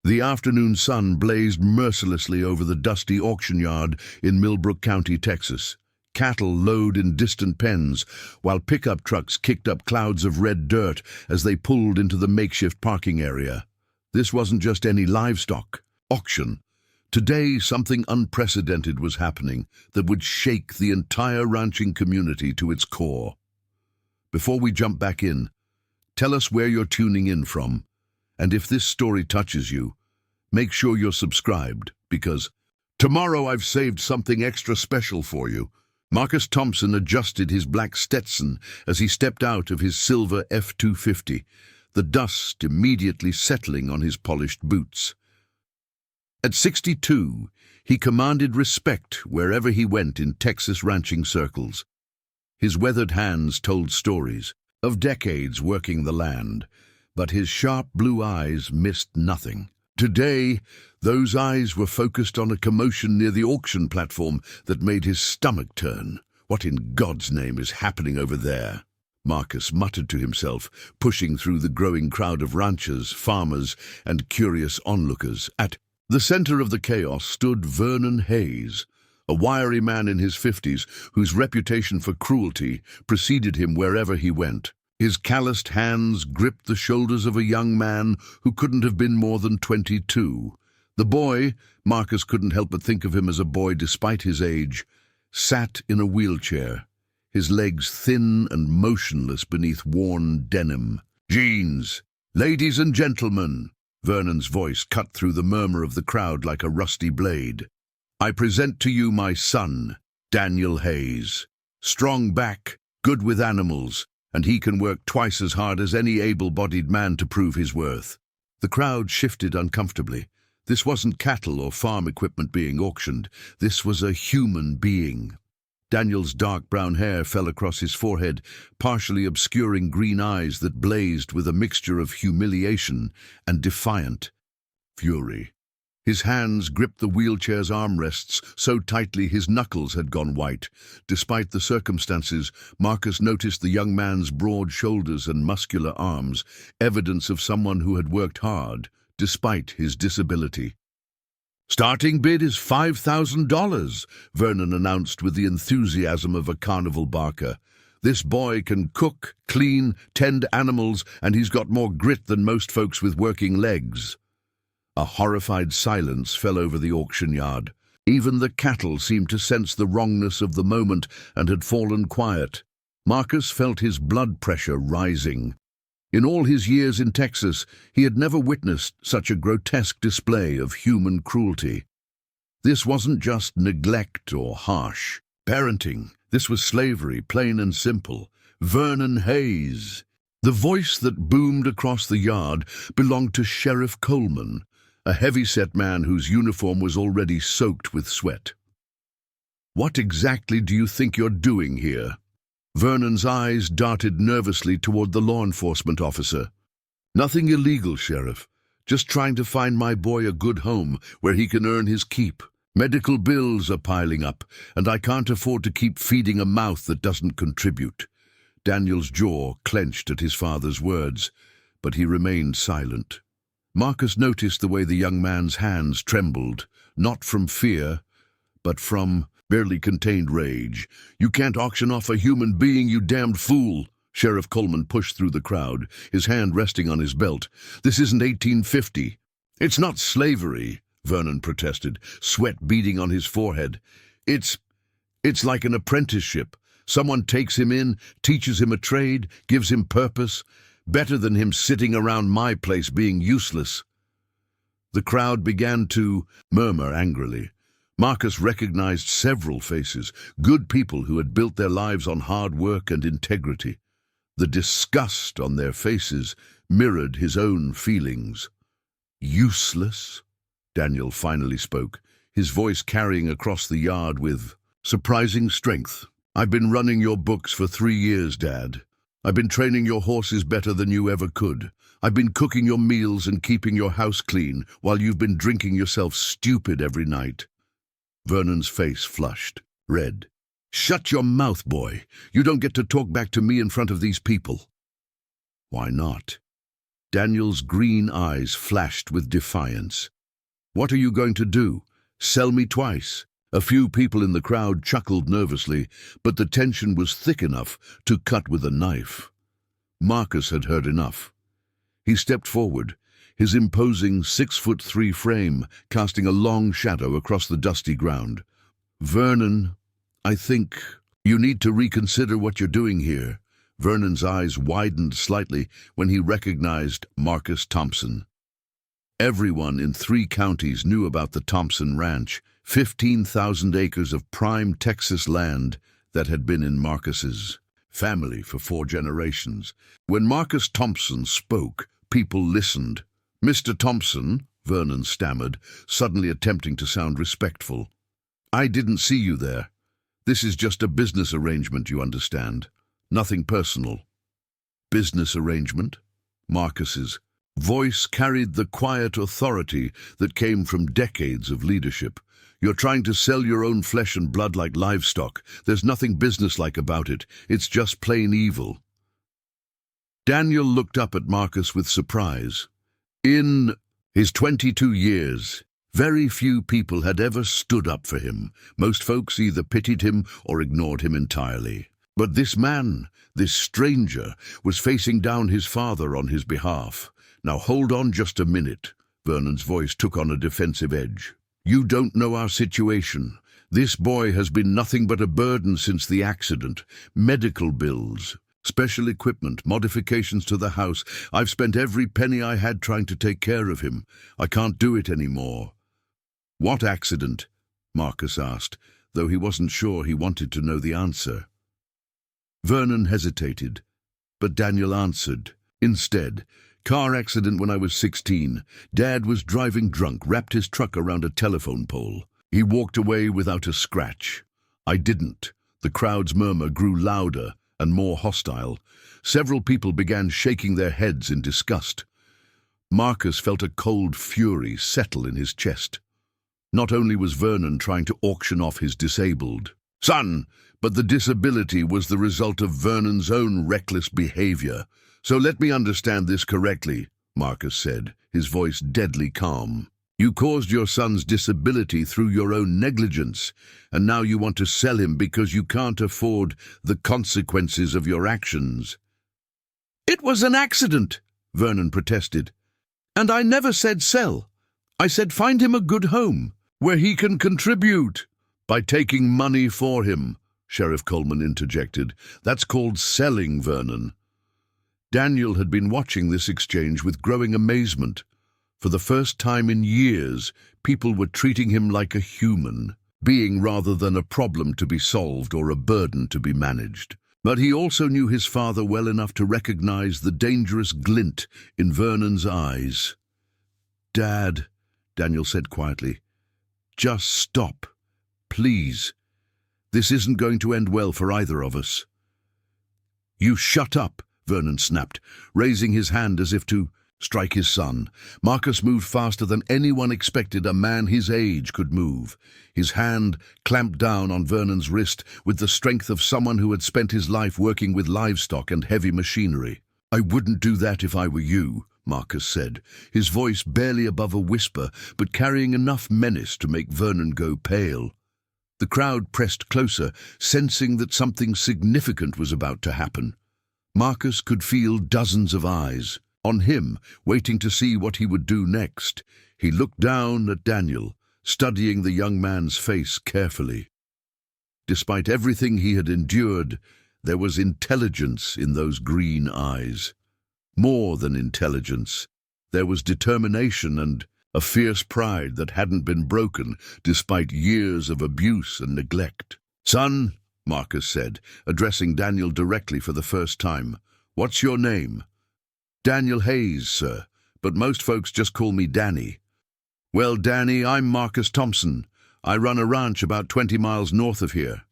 The afternoon sun blazed mercilessly over the dusty auction yard in Millbrook County, Texas. Cattle lowed in distant pens, while pickup trucks kicked up clouds of red dirt as they pulled into the makeshift parking area. This wasn't just any livestock auction. Today, something unprecedented was happening that would shake the entire ranching community to its core. Before we jump back in, tell us where you're tuning in from. And if this story touches you, make sure you're subscribed, because tomorrow I've saved something extra special for you. Marcus Thompson adjusted his black Stetson as he stepped out of his silver F-250, the dust immediately settling on his polished boots. At 62, he commanded respect wherever he went in Texas ranching circles. His weathered hands told stories of decades working the land, but his sharp blue eyes missed nothing. Today, those eyes were focused on a commotion near the auction platform that made his stomach turn. What in God's name is happening over there? Marcus muttered to himself, pushing through the growing crowd of ranchers, farmers, and curious onlookers. At the center of the chaos stood Vernon Hayes, a wiry man in his 50s whose reputation for cruelty preceded him wherever he went. His calloused hands gripped the shoulders of a young man who couldn't have been more than 22. The boy, Marcus couldn't help but think of him as a boy despite his age, sat in a wheelchair, his legs thin and motionless beneath worn denim. "Jeans, ladies and gentlemen," Vernon's voice cut through the murmur of the crowd like a rusty blade. "I present to you my son, Daniel Hayes. Strong back, good with animals, and he can work twice as hard as any able-bodied man to prove his worth." The crowd shifted uncomfortably. This wasn't cattle or farm equipment being auctioned. This was a human being. Daniel's dark brown hair fell across his forehead, partially obscuring green eyes that blazed with a mixture of humiliation and defiant fury. His hands gripped the wheelchair's armrests so tightly his knuckles had gone white. Despite the circumstances, Marcus noticed the young man's broad shoulders and muscular arms, evidence of someone who had worked hard, despite his disability. "Starting bid is $5,000, Vernon announced with the enthusiasm of a carnival barker. "This boy can cook, clean, tend animals, and he's got more grit than most folks with working legs." A horrified silence fell over the auction yard. Even the cattle seemed to sense the wrongness of the moment and had fallen quiet. Marcus felt his blood pressure rising. In all his years in Texas, he had never witnessed such a grotesque display of human cruelty. This wasn't just neglect or harsh parenting. This was slavery, plain and simple. Vernon Hayes. The voice that boomed across the yard belonged to Sheriff Coleman, a heavy-set man whose uniform was already soaked with sweat. "What exactly do you think you're doing here?" Vernon's eyes darted nervously toward the law enforcement officer. "Nothing illegal, Sheriff. Just trying to find my boy a good home where he can earn his keep. Medical bills are piling up, and I can't afford to keep feeding a mouth that doesn't contribute." Daniel's jaw clenched at his father's words, but he remained silent. Marcus noticed the way the young man's hands trembled, not from fear, but from barely contained rage. "You can't auction off a human being, you damned fool!" Sheriff Coleman pushed through the crowd, his hand resting on his belt. "This isn't 1850. "It's not slavery," Vernon protested, sweat beading on his forehead. It's like an apprenticeship. Someone takes him in, teaches him a trade, gives him purpose. Better than him sitting around my place being useless." The crowd began to murmur angrily. Marcus recognized several faces, good people who had built their lives on hard work and integrity. The disgust on their faces mirrored his own feelings. "Useless?" Daniel finally spoke, his voice carrying across the yard with surprising strength. "I've been running your books for 3 years, Dad. I've been training your horses better than you ever could. I've been cooking your meals and keeping your house clean while you've been drinking yourself stupid every night." Vernon's face flushed, red. "Shut your mouth, boy. You don't get to talk back to me in front of these people." "Why not?" Daniel's green eyes flashed with defiance. "What are you going to do? Sell me twice?" A few people in the crowd chuckled nervously, but the tension was thick enough to cut with a knife. Marcus had heard enough. He stepped forward, his imposing 6'3" frame casting a long shadow across the dusty ground. "Vernon, I think you need to reconsider what you're doing here." Vernon's eyes widened slightly when he recognized Marcus Thompson. Everyone in 3 counties knew about the Thompson Ranch, 15,000 acres of prime Texas land that had been in Marcus's family for 4 generations. When Marcus Thompson spoke, people listened. "Mr. Thompson," Vernon stammered, suddenly attempting to sound respectful, "I didn't see you there. This is just a business arrangement, you understand. Nothing personal." "Business arrangement?" Marcus's voice carried the quiet authority that came from decades of leadership. "You're trying to sell your own flesh and blood like livestock. There's nothing businesslike about it. It's just plain evil." Daniel looked up at Marcus with surprise. In his 22 years, very few people had ever stood up for him. Most folks either pitied him or ignored him entirely. But this man, this stranger, was facing down his father on his behalf. "Now hold on just a minute." Vernon's voice took on a defensive edge. "You don't know our situation. This boy has been nothing but a burden since the accident. Medical bills, special equipment, modifications to the house. I've spent every penny I had trying to take care of him. I can't do it anymore." "What accident?" Marcus asked, though he wasn't sure he wanted to know the answer. Vernon hesitated, but Daniel answered. "Instead, car accident when I was 16. Dad was driving drunk, wrapped his truck around a telephone pole. He walked away without a scratch. I didn't." The crowd's murmur grew louder and more hostile. Several people began shaking their heads in disgust. Marcus felt a cold fury settle in his chest. Not only was Vernon trying to auction off his disabled son, but the disability was the result of Vernon's own reckless behavior. "So let me understand this correctly," Marcus said, his voice deadly calm. "You caused your son's disability through your own negligence, and now you want to sell him because you can't afford the consequences of your actions." "It was an accident," Vernon protested. "And I never said sell. I said find him a good home, where he can contribute." "By taking money for him," Sheriff Coleman interjected. "That's called selling, Vernon." Daniel had been watching this exchange with growing amazement. For the first time in years, people were treating him like a human being rather than a problem to be solved or a burden to be managed. But he also knew his father well enough to recognize the dangerous glint in Vernon's eyes. "Dad," Daniel said quietly, "just stop. Please. This isn't going to end well for either of us." "You shut up," Vernon snapped, raising his hand as if to strike his son. Marcus moved faster than anyone expected a man his age could move. His hand clamped down on Vernon's wrist with the strength of someone who had spent his life working with livestock and heavy machinery. "I wouldn't do that if I were you," Marcus said, his voice barely above a whisper, but carrying enough menace to make Vernon go pale. The crowd pressed closer, sensing that something significant was about to happen. Marcus could feel dozens of eyes on him, waiting to see what he would do next. He looked down at Daniel, studying the young man's face carefully. Despite everything he had endured, there was intelligence in those green eyes. More than intelligence, there was determination and a fierce pride that hadn't been broken despite years of abuse and neglect. "Son," Marcus said, addressing Daniel directly for the first time, "what's your name?" "Daniel Hayes, sir, but most folks just call me Danny." "Well, Danny, I'm Marcus Thompson. I run a ranch about 20 miles north of here."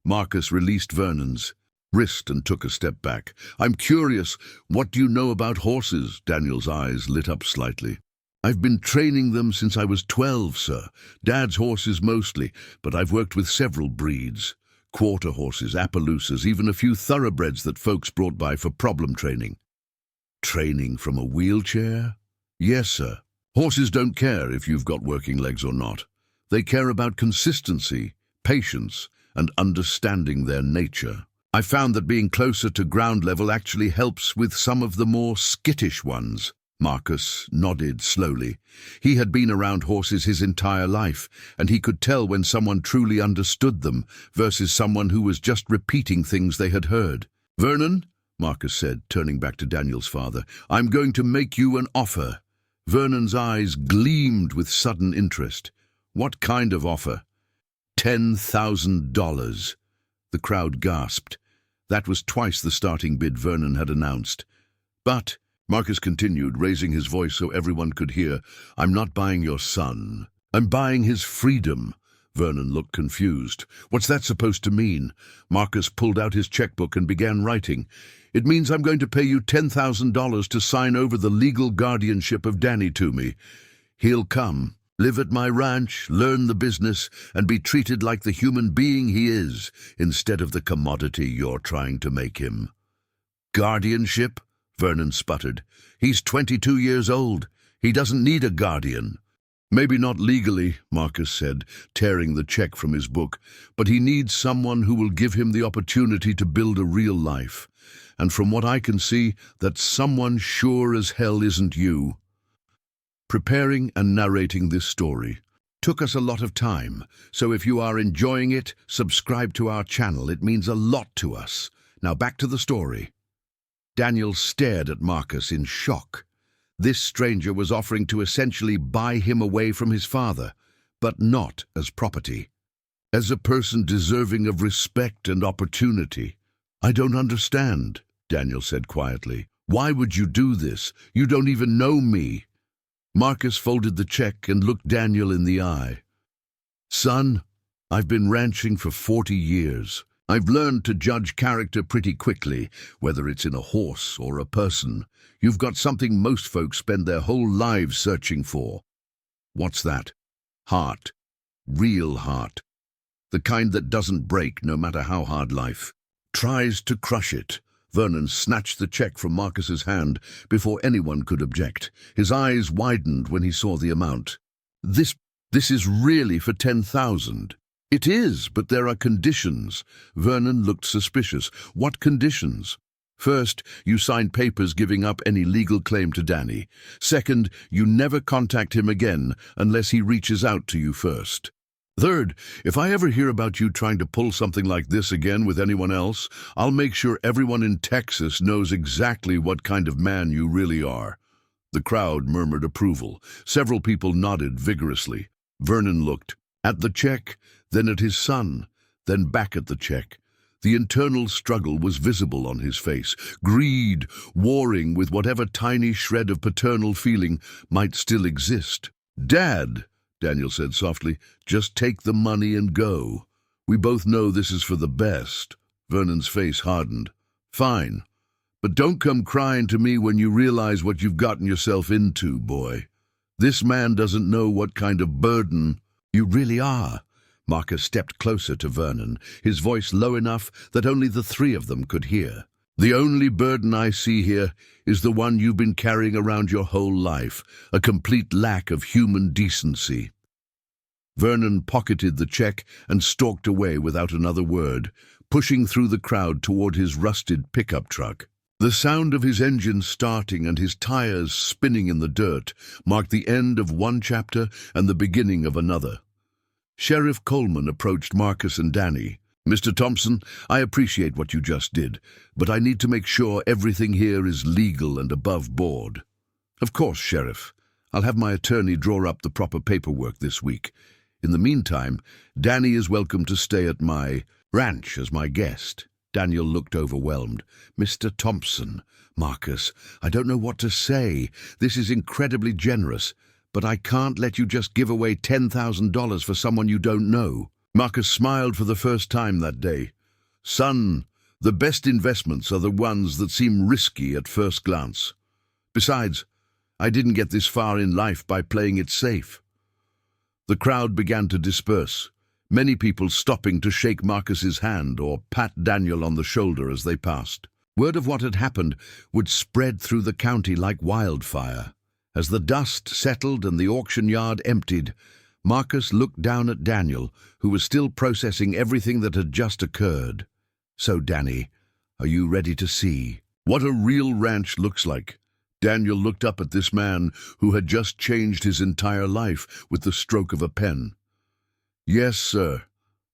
Marcus released Vernon's wrist and took a step back. "I'm curious, what do you know about horses?" Daniel's eyes lit up slightly. "I've been training them since I was 12, sir. Dad's horses mostly, but I've worked with several breeds. Quarter horses, Appaloosas, even a few thoroughbreds that folks brought by for problem training." Training from a wheelchair? Yes, sir. Horses don't care if you've got working legs or not. They care about consistency, patience, and understanding their nature. I found that being closer to ground level actually helps with some of the more skittish ones. Marcus nodded slowly. He had been around horses his entire life, and he could tell when someone truly understood them versus someone who was just repeating things they had heard. "Vernon," Marcus said, turning back to Daniel's father, "I'm going to make you an offer." Vernon's eyes gleamed with sudden interest. "What kind of offer?" $10,000. The crowd gasped. That was twice the starting bid Vernon had announced. "But," Marcus continued, raising his voice so everyone could hear, "I'm not buying your son. I'm buying his freedom." Vernon looked confused. "What's that supposed to mean?" Marcus pulled out his checkbook and began writing. "It means I'm going to pay you $10,000 to sign over the legal guardianship of Danny to me. He'll come, live at my ranch, learn the business, and be treated like the human being he is, instead of the commodity you're trying to make him." "Guardianship?" Vernon sputtered. "He's 22 years old. He doesn't need a guardian." "Maybe not legally," Marcus said, tearing the check from his book, "but he needs someone who will give him the opportunity to build a real life. And from what I can see, that someone sure as hell isn't you." Preparing and narrating this story took us a lot of time, so if you are enjoying it, subscribe to our channel. It means a lot to us. Now back to the story. Daniel stared at Marcus in shock. This stranger was offering to essentially buy him away from his father, but not as property. As a person deserving of respect and opportunity. "I don't understand," Daniel said quietly. "Why would you do this? You don't even know me." Marcus folded the check and looked Daniel in the eye. "Son, I've been ranching for 40 years. I've learned to judge character pretty quickly, whether it's in a horse or a person. You've got something most folks spend their whole lives searching for." "What's that?" "Heart. Real heart. The kind that doesn't break no matter how hard life tries to crush it." Vernon snatched the check from Marcus's hand before anyone could object. His eyes widened when he saw the amount. This is really for 10,000. "It is, but there are conditions." Vernon looked suspicious. "What conditions?" "First, you sign papers giving up any legal claim to Danny. Second, you never contact him again unless he reaches out to you first. Third, if I ever hear about you trying to pull something like this again with anyone else, I'll make sure everyone in Texas knows exactly what kind of man you really are." The crowd murmured approval. Several people nodded vigorously. Vernon looked at the check, then at his son, then back at the check. The internal struggle was visible on his face, greed warring with whatever tiny shred of paternal feeling might still exist. "Dad," Daniel said softly, "just take the money and go. We both know this is for the best." Vernon's face hardened. "Fine, but don't come crying to me when you realize what you've gotten yourself into, boy. This man doesn't know what kind of burden you really are." Marcus stepped closer to Vernon, his voice low enough that only the three of them could hear. "The only burden I see here is the one you've been carrying around your whole life, a complete lack of human decency." Vernon pocketed the check and stalked away without another word, pushing through the crowd toward his rusted pickup truck. The sound of his engine starting and his tires spinning in the dirt marked the end of one chapter and the beginning of another. Sheriff Coleman approached Marcus and Danny. "Mr. Thompson, I appreciate what you just did, but I need to make sure everything here is legal and above board." "Of course, Sheriff. I'll have my attorney draw up the proper paperwork this week. In the meantime, Danny is welcome to stay at my ranch as my guest." Daniel looked overwhelmed. "Mr. Thompson, Marcus, I don't know what to say. This is incredibly generous, but I can't let you just give away $10,000 for someone you don't know." Marcus smiled for the first time that day. "Son, the best investments are the ones that seem risky at first glance. Besides, I didn't get this far in life by playing it safe." The crowd began to disperse, many people stopping to shake Marcus's hand or pat Daniel on the shoulder as they passed. Word of what had happened would spread through the county like wildfire. As the dust settled and the auction yard emptied, Marcus looked down at Daniel, who was still processing everything that had just occurred. "So, Danny, are you ready to see what a real ranch looks like?" Daniel looked up at this man who had just changed his entire life with the stroke of a pen. "Yes, sir,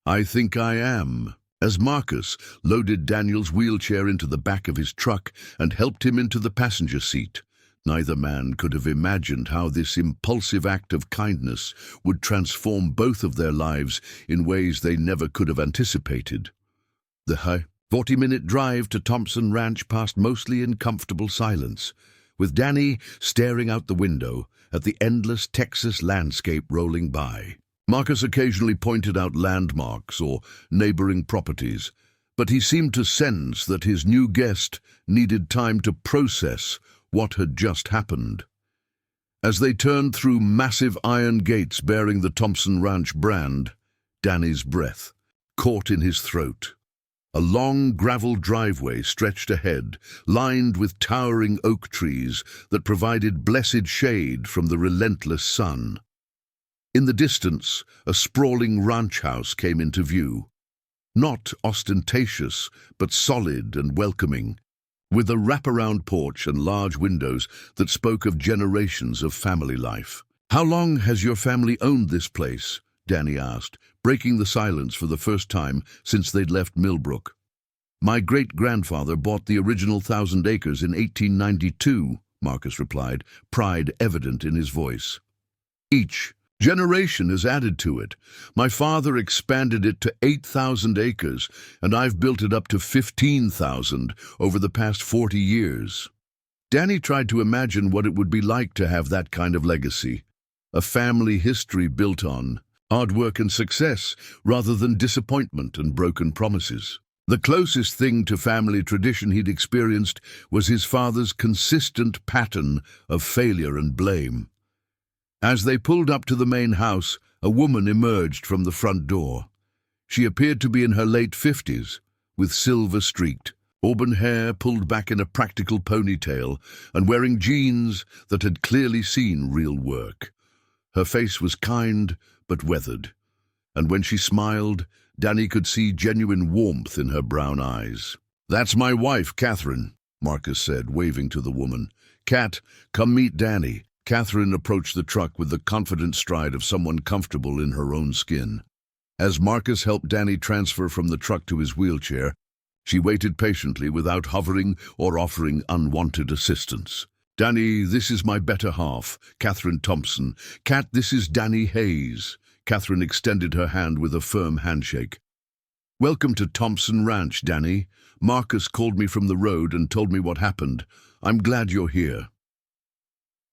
I think I am." As Marcus loaded Daniel's wheelchair into the back of his truck and helped him into the passenger seat, neither man could have imagined how this impulsive act of kindness would transform both of their lives in ways they never could have anticipated. The 40-minute drive to Thompson Ranch passed mostly in comfortable silence, with Danny staring out the window at the endless Texas landscape rolling by. Marcus occasionally pointed out landmarks or neighboring properties, but he seemed to sense that his new guest needed time to process what had just happened. As they turned through massive iron gates bearing the Thompson Ranch brand, Danny's breath caught in his throat. A long gravel driveway stretched ahead, lined with towering oak trees that provided blessed shade from the relentless sun. In the distance, a sprawling ranch house came into view, not ostentatious, but solid and welcoming, with a wraparound porch and large windows that spoke of generations of family life. "How long has your family owned this place?" Danny asked, breaking the silence for the first time since they'd left Millbrook. "My great-grandfather bought the original 1,000 acres in 1892, Marcus replied, pride evident in his voice. "Each generation has added to it. My father expanded it to 8,000 acres, and I've built it up to 15,000 over the past 40 years. Danny tried to imagine what it would be like to have that kind of legacy, a family history built on hard work and success rather than disappointment and broken promises. The closest thing to family tradition he'd experienced was his father's consistent pattern of failure and blame. As they pulled up to the main house, a woman emerged from the front door. She appeared to be in her late 50s, with silver-streaked, auburn hair pulled back in a practical ponytail, and wearing jeans that had clearly seen real work. Her face was kind but weathered, and when she smiled, Danny could see genuine warmth in her brown eyes. "That's my wife, Catherine," Marcus said, waving to the woman. "Cat, come meet Danny." Catherine approached the truck with the confident stride of someone comfortable in her own skin. As Marcus helped Danny transfer from the truck to his wheelchair, she waited patiently without hovering or offering unwanted assistance. "Danny, this is my better half, Catherine Thompson. Cat, this is Danny Hayes." Catherine extended her hand with a firm handshake. "Welcome to Thompson Ranch, Danny. Marcus called me from the road and told me what happened. I'm glad you're here."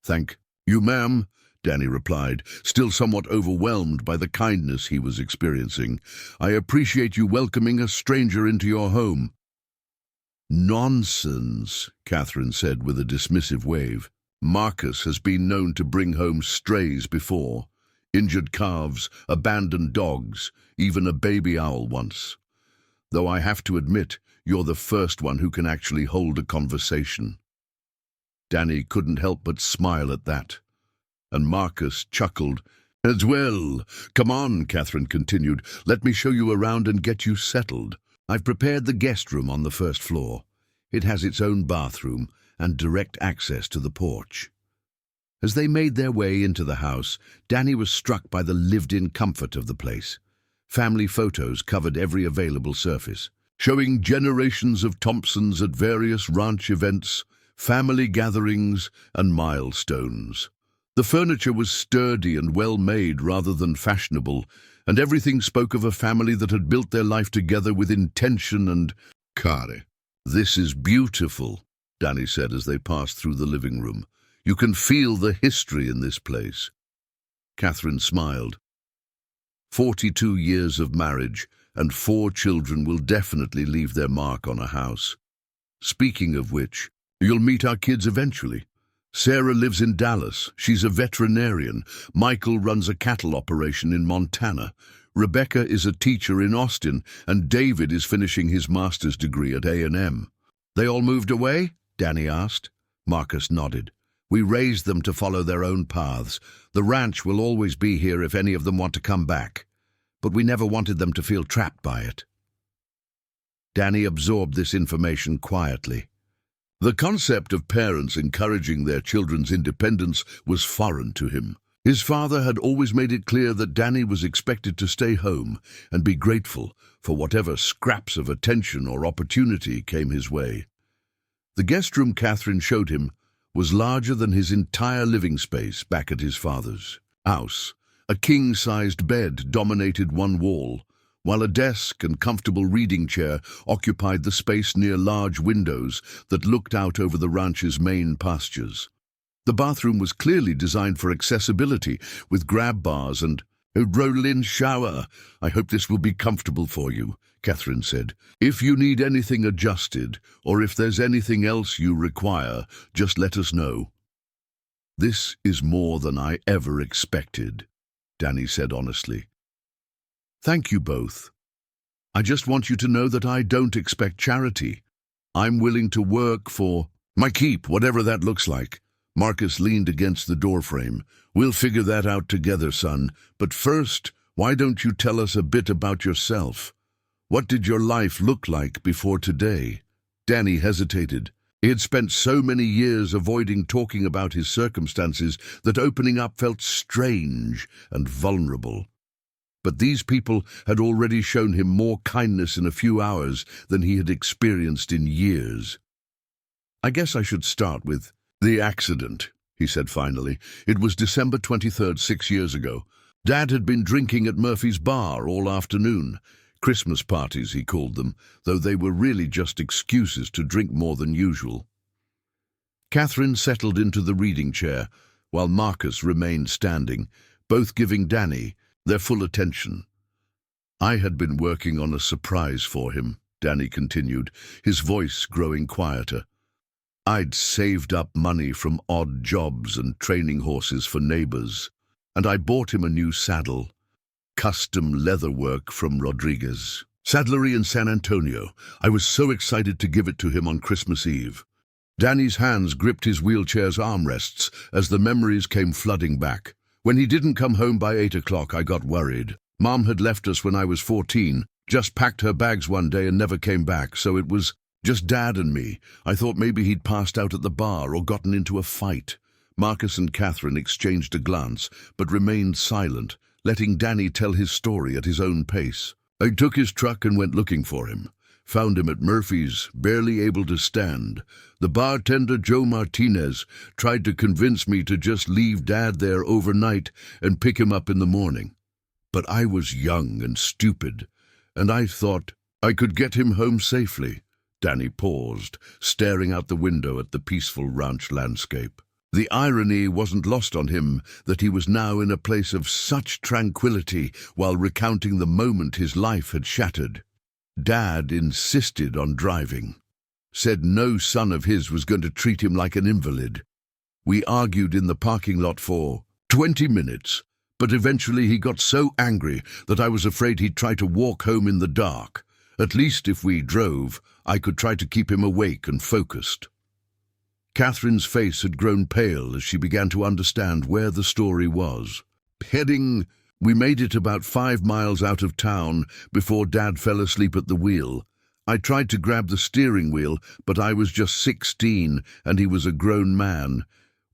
"Thank you, ma'am," Danny replied, still somewhat overwhelmed by the kindness he was experiencing. "I appreciate you welcoming a stranger into your home." "Nonsense," Catherine said with a dismissive wave. "Marcus has been known to bring home strays before. Injured calves, abandoned dogs, even a baby owl once. Though I have to admit, you're the first one who can actually hold a conversation." Danny couldn't help but smile at that, and Marcus chuckled as well. "Come on," Catherine continued. "Let me show you around and get you settled. I've prepared the guest room on the first floor. It has its own bathroom and direct access to the porch." As they made their way into the house, Danny was struck by the lived-in comfort of the place. Family photos covered every available surface, showing generations of Thompsons at various ranch events, family gatherings, and milestones. The furniture was sturdy and well-made rather than fashionable, and everything spoke of a family that had built their life together with intention and care. "This is beautiful," Danny said as they passed through the living room. "You can feel the history in this place." Catherine smiled. 42 years of marriage and 4 children will definitely leave their mark on a house. Speaking of which, you'll meet our kids eventually. Sarah lives in Dallas. She's a veterinarian. Michael runs a cattle operation in Montana. Rebecca is a teacher in Austin, and David is finishing his master's degree at A&M. They all moved away? Danny asked. Marcus nodded. We raised them to follow their own paths. The ranch will always be here if any of them want to come back. But we never wanted them to feel trapped by it. Danny absorbed this information quietly. The concept of parents encouraging their children's independence was foreign to him. His father had always made it clear that Danny was expected to stay home and be grateful for whatever scraps of attention or opportunity came his way. The guest room Catherine showed him was larger than his entire living space back at his father's house. A king-sized bed dominated one wall, while a desk and comfortable reading chair occupied the space near large windows that looked out over the ranch's main pastures. The bathroom was clearly designed for accessibility, with grab bars and a roll-in shower. I hope this will be comfortable for you, Catherine said. If you need anything adjusted, or if there's anything else you require, just let us know. This is more than I ever expected, Danny said honestly. Thank you both. I just want you to know that I don't expect charity. I'm willing to work for my keep, whatever that looks like. Marcus leaned against the doorframe. We'll figure that out together, son. But first, why don't you tell us a bit about yourself? What did your life look like before today? Danny hesitated. He had spent so many years avoiding talking about his circumstances that opening up felt strange and vulnerable. But these people had already shown him more kindness in a few hours than he had experienced in years. I guess I should start with the accident, he said finally. It was December 23rd, 6 years ago. Dad had been drinking at Murphy's bar all afternoon. Christmas parties, he called them, though they were really just excuses to drink more than usual. Catherine settled into the reading chair, while Marcus remained standing, both giving Danny their full attention. I had been working on a surprise for him, Danny continued, his voice growing quieter. I'd saved up money from odd jobs and training horses for neighbors, and I bought him a new saddle. Custom leather work from Rodriguez Saddlery in San Antonio. I was so excited to give it to him on Christmas Eve. Danny's hands gripped his wheelchair's armrests as the memories came flooding back. When he didn't come home by 8 o'clock, I got worried. Mom had left us when I was 14, just packed her bags one day and never came back, so it was just Dad and me. I thought maybe he'd passed out at the bar or gotten into a fight. Marcus and Catherine exchanged a glance, but remained silent, letting Danny tell his story at his own pace. I took his truck and went looking for him. Found him at Murphy's, barely able to stand. The bartender, Joe Martinez, tried to convince me to just leave Dad there overnight and pick him up in the morning. But I was young and stupid, and I thought I could get him home safely. Danny paused, staring out the window at the peaceful ranch landscape. The irony wasn't lost on him that he was now in a place of such tranquility while recounting the moment his life had shattered. Dad insisted on driving, said no son of his was going to treat him like an invalid. We argued in the parking lot for 20 minutes, but eventually he got so angry that I was afraid he'd try to walk home in the dark. At least if we drove, I could try to keep him awake and focused. Catherine's face had grown pale as she began to understand where the story was. We made it about 5 miles out of town before Dad fell asleep at the wheel. I tried to grab the steering wheel, but I was just 16 and he was a grown man.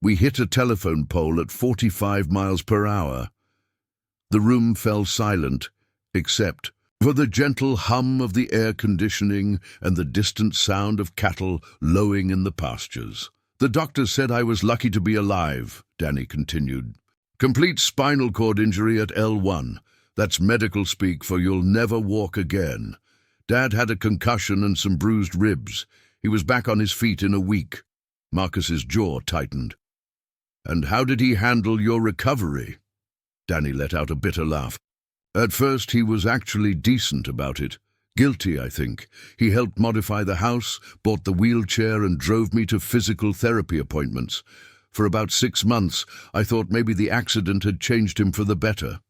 We hit a telephone pole at 45 miles per hour. The room fell silent, except for the gentle hum of the air conditioning and the distant sound of cattle lowing in the pastures. The doctor said I was lucky to be alive, Danny continued. Complete spinal cord injury at L1. That's medical speak for you'll never walk again. Dad had a concussion and some bruised ribs. He was back on his feet in a week. Marcus's jaw tightened. And how did he handle your recovery? Danny let out a bitter laugh. At first he was actually decent about it. Guilty, I think. He helped modify the house, bought the wheelchair and drove me to physical therapy appointments. For about 6 months, I thought maybe the accident had changed him for the better.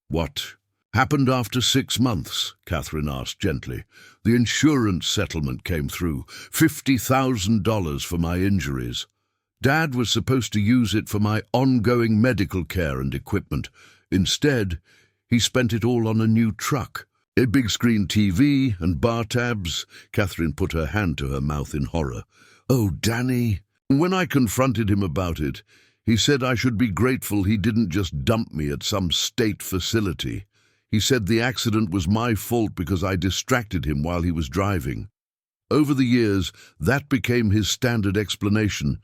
What Happened after 6 months, Catherine asked gently. The insurance settlement came through, $50,000 for my injuries. Dad was supposed to use it for my ongoing medical care and equipment. Instead, he spent it all on a new truck. A big screen TV and bar tabs. Catherine put her hand to her mouth in horror. Oh, Danny. When I confronted him about it, he said I should be grateful he didn't just dump me at some state facility. He said the accident was my fault because I distracted him while he was driving. Over the years, that became his standard explanation.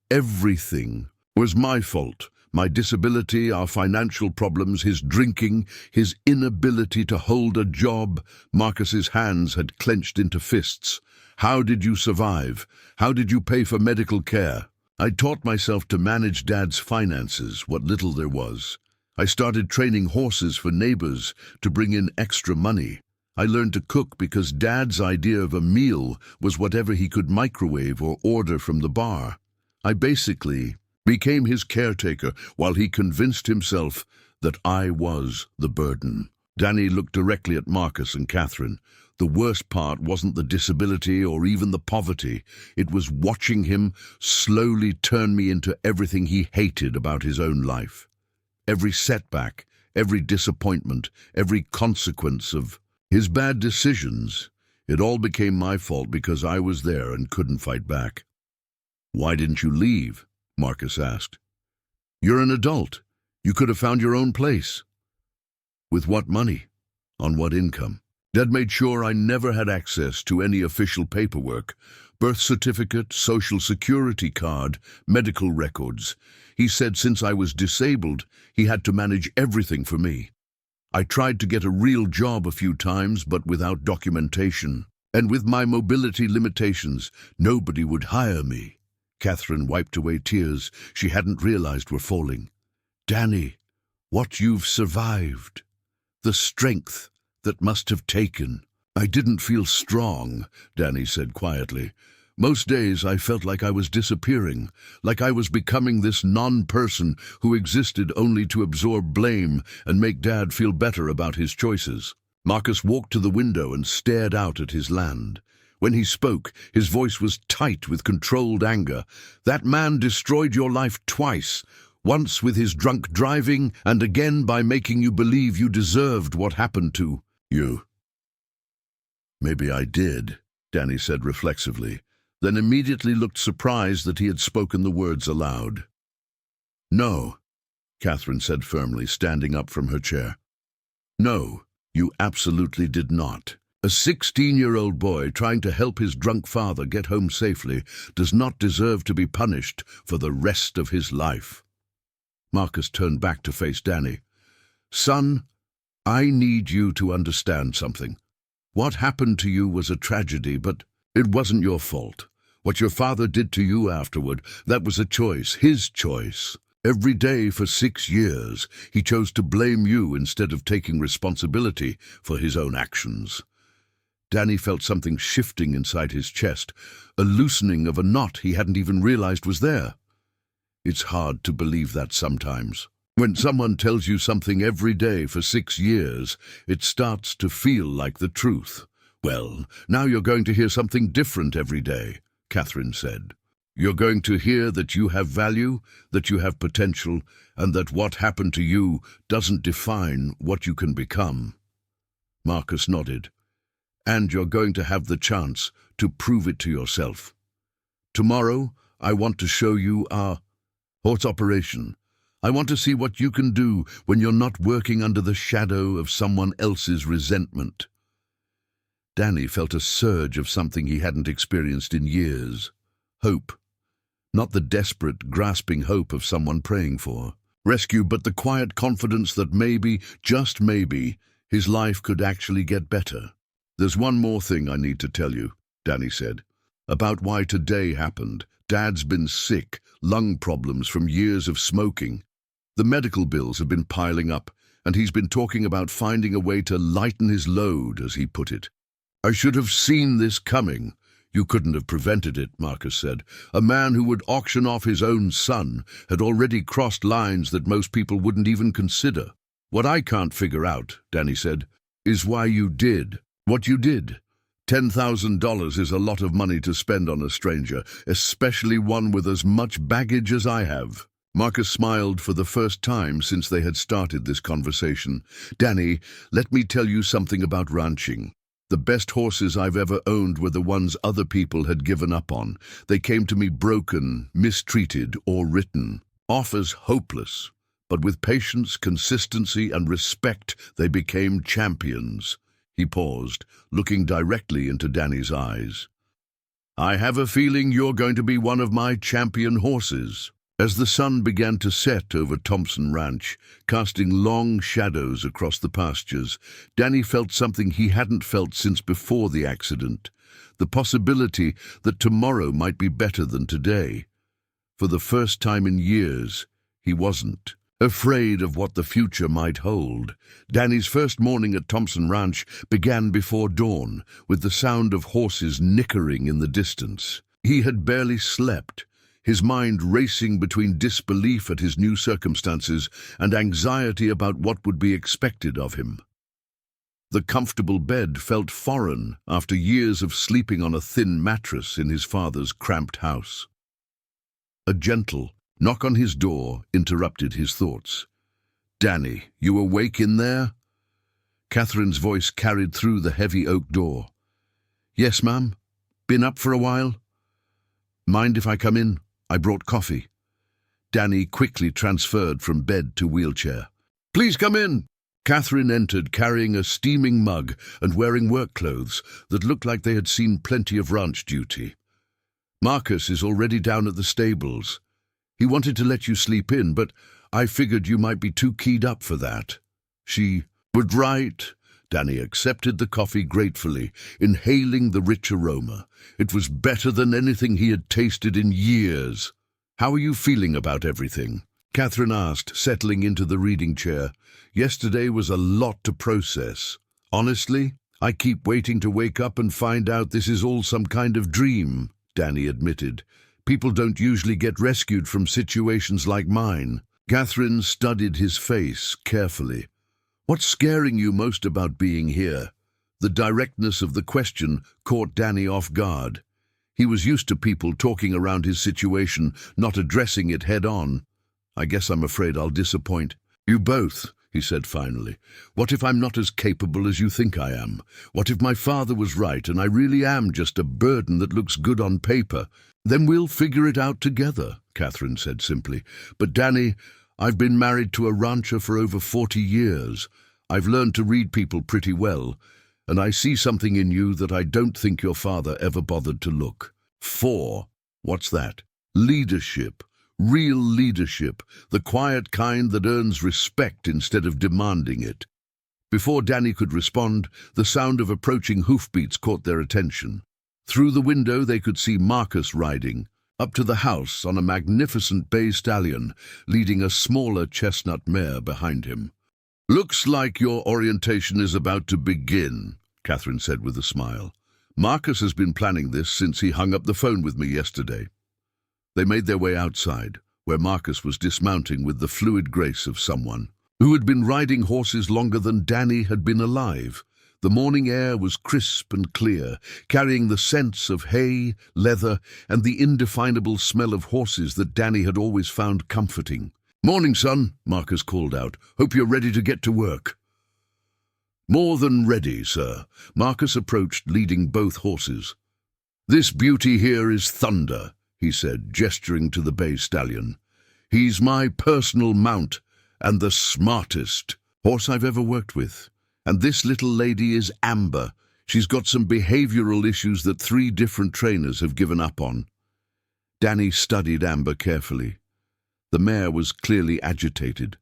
Everything was my fault. My disability, our financial problems, his drinking, his inability to hold a job. Marcus's hands had clenched into fists. How did you survive? How did you pay for medical care? I taught myself to manage Dad's finances, what little there was. I started training horses for neighbors to bring in extra money. I learned to cook because Dad's idea of a meal was whatever he could microwave or order from the bar. I basically became his caretaker while he convinced himself that I was the burden. Danny looked directly at Marcus and Catherine. The worst part wasn't the disability or even the poverty. It was watching him slowly turn me into everything he hated about his own life. Every setback, every disappointment, every consequence of his bad decisions, it all became my fault because I was there and couldn't fight back. Why didn't you leave? Marcus asked. You're an adult. You could have found your own place. With what money? On what income? Dad made sure I never had access to any official paperwork, birth certificate, social security card, medical records. He said since I was disabled, he had to manage everything for me. I tried to get a real job a few times, but without documentation. And with my mobility limitations, nobody would hire me. Catherine wiped away tears she hadn't realized were falling. Danny, what you've survived. The strength that must have taken. I didn't feel strong, Danny said quietly. Most days I felt like I was disappearing, like I was becoming this non-person who existed only to absorb blame and make Dad feel better about his choices. Marcus walked to the window and stared out at his land. When he spoke, his voice was tight with controlled anger. That man destroyed your life twice, once with his drunk driving and again by making you believe you deserved what happened to you. Maybe I did, Danny said reflexively, then immediately looked surprised that he had spoken the words aloud. No, Catherine said firmly, standing up from her chair. No, you absolutely did not. A 16-year-old boy trying to help his drunk father get home safely does not deserve to be punished for the rest of his life. Marcus turned back to face Danny. Son, I need you to understand something. What happened to you was a tragedy, but it wasn't your fault. What your father did to you afterward, that was a choice, his choice. Every day for 6 years, he chose to blame you instead of taking responsibility for his own actions. Danny felt something shifting inside his chest, a loosening of a knot he hadn't even realized was there. It's hard to believe that sometimes. When someone tells you something every day for 6 years, it starts to feel like the truth. Well, now you're going to hear something different every day, Catherine said. You're going to hear that you have value, that you have potential, and that what happened to you doesn't define what you can become. Marcus nodded. And you're going to have the chance to prove it to yourself. Tomorrow, I want to show you our horse operation. I want to see what you can do when you're not working under the shadow of someone else's resentment. Danny felt a surge of something he hadn't experienced in years. Hope. Not the desperate, grasping hope of someone praying for rescue, but the quiet confidence that maybe, just maybe, his life could actually get better. There's one more thing I need to tell you, Danny said, about why today happened. Dad's been sick, lung problems from years of smoking. The medical bills have been piling up, and he's been talking about finding a way to lighten his load, as he put it. I should have seen this coming. You couldn't have prevented it, Marcus said. A man who would auction off his own son had already crossed lines that most people wouldn't even consider. What I can't figure out, Danny said, is why you did what you did. $10,000 is a lot of money to spend on a stranger, especially one with as much baggage as I have. Marcus smiled for the first time since they had started this conversation. Danny, let me tell you something about ranching. The best horses I've ever owned were the ones other people had given up on. They came to me broken, mistreated, or written off as hopeless. But with patience, consistency, and respect, they became champions. He paused, looking directly into Danny's eyes. I have a feeling you're going to be one of my champion horses. As the sun began to set over Thompson Ranch, casting long shadows across the pastures, Danny felt something he hadn't felt since before the accident, the possibility that tomorrow might be better than today. For the first time in years, he wasn't afraid of what the future might hold. Danny's first morning at Thompson Ranch began before dawn, with the sound of horses nickering in the distance. He had barely slept, his mind racing between disbelief at his new circumstances and anxiety about what would be expected of him. The comfortable bed felt foreign after years of sleeping on a thin mattress in his father's cramped house. A gentle knock on his door interrupted his thoughts. Danny, you awake in there? Catherine's voice carried through the heavy oak door. Yes, ma'am. Been up for a while? Mind if I come in? I brought coffee. Danny quickly transferred from bed to wheelchair. Please come in. Catherine entered carrying a steaming mug and wearing work clothes that looked like they had seen plenty of ranch duty. Marcus is already down at the stables. He wanted to let you sleep in, but I figured you might be too keyed up for that. She would right. Danny accepted the coffee gratefully, inhaling the rich aroma. It was better than anything he had tasted in years. How are you feeling about everything? Catherine asked, settling into the reading chair. Yesterday was a lot to process. Honestly, I keep waiting to wake up and find out this is all some kind of dream, Danny admitted. People don't usually get rescued from situations like mine. Catherine studied his face carefully. What's scaring you most about being here? The directness of the question caught Danny off guard. He was used to people talking around his situation, not addressing it head-on. I guess I'm afraid I'll disappoint you both, he said finally. What if I'm not as capable as you think I am? What if my father was right and I really am just a burden that looks good on paper? Then we'll figure it out together, Catherine said simply. But Danny, I've been married to a rancher for over 40 years. I've learned to read people pretty well, and I see something in you that I don't think your father ever bothered to look for. What's that? Leadership. Real leadership. The quiet kind that earns respect instead of demanding it. Before Danny could respond, the sound of approaching hoofbeats caught their attention. Through the window they could see Marcus riding up to the house on a magnificent bay stallion, leading a smaller chestnut mare behind him. Looks like your orientation is about to begin, Catherine said with a smile. Marcus has been planning this since he hung up the phone with me yesterday. They made their way outside, where Marcus was dismounting with the fluid grace of someone who had been riding horses longer than Danny had been alive. The morning air was crisp and clear, carrying the scents of hay, leather, and the indefinable smell of horses that Danny had always found comforting. Morning, son, Marcus called out. Hope you're ready to get to work. More than ready, sir. Marcus approached, leading both horses. This beauty here is Thunder, he said, gesturing to the bay stallion. He's my personal mount, and the smartest horse I've ever worked with. And this little lady is Amber. She's got some behavioral issues that 3 different trainers have given up on. Danny studied Amber carefully. The mare was clearly agitated,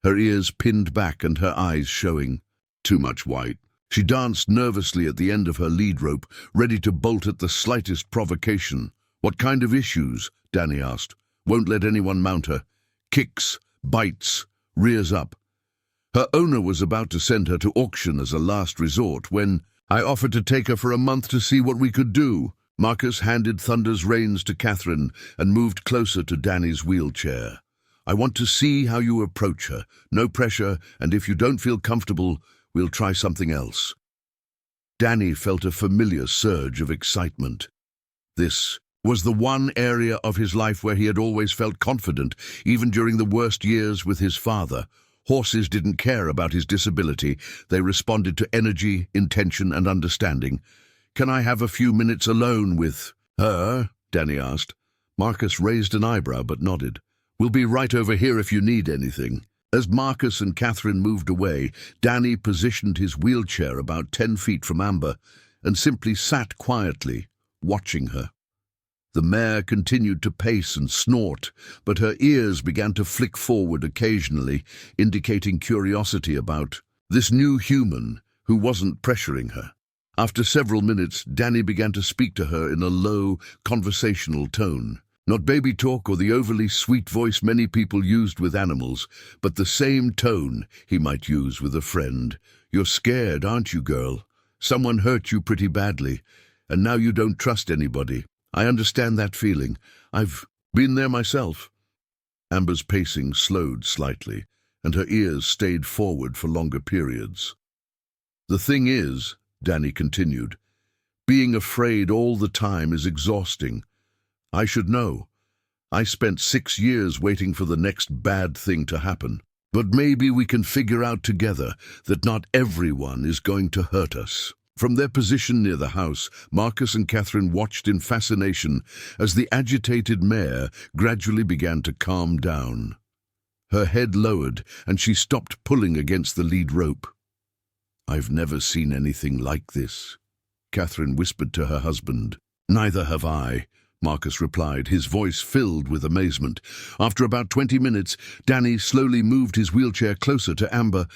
her ears pinned back and her eyes showing. Too much white. She danced nervously at the end of her lead rope, ready to bolt at the slightest provocation. What kind of issues? Danny asked. Won't let anyone mount her. Kicks, bites, rears up. Her owner was about to send her to auction as a last resort when I offered to take her for a month to see what we could do. Marcus handed Thunder's reins to Catherine and moved closer to Danny's wheelchair. I want to see how you approach her. No pressure, and if you don't feel comfortable, we'll try something else." Danny felt a familiar surge of excitement. This was the one area of his life where he had always felt confident, even during the worst years with his father. Horses didn't care about his disability. They responded to energy, intention, and understanding. "Can I have a few minutes alone with her?" Danny asked. Marcus raised an eyebrow but nodded. "We'll be right over here if you need anything." As Marcus and Catherine moved away, Danny positioned his wheelchair about 10 feet from Amber and simply sat quietly, watching her. The mare continued to pace and snort, but her ears began to flick forward occasionally, indicating curiosity about this new human who wasn't pressuring her. After several minutes, Danny began to speak to her in a low, conversational tone. Not baby talk or the overly sweet voice many people used with animals, but the same tone he might use with a friend. "You're scared, aren't you, girl? Someone hurt you pretty badly, and now you don't trust anybody. I understand that feeling. I've been there myself." Amber's pacing slowed slightly, and her ears stayed forward for longer periods. "The thing is," Danny continued, "being afraid all the time is exhausting. I should know. I spent 6 years waiting for the next bad thing to happen. But maybe we can figure out together that not everyone is going to hurt us." From their position near the house, Marcus and Catherine watched in fascination as the agitated mare gradually began to calm down. Her head lowered, and she stopped pulling against the lead rope. "I've never seen anything like this," Catherine whispered to her husband. "Neither have I," Marcus replied, his voice filled with amazement. After about 20 minutes, Danny slowly moved his wheelchair closer to Amber.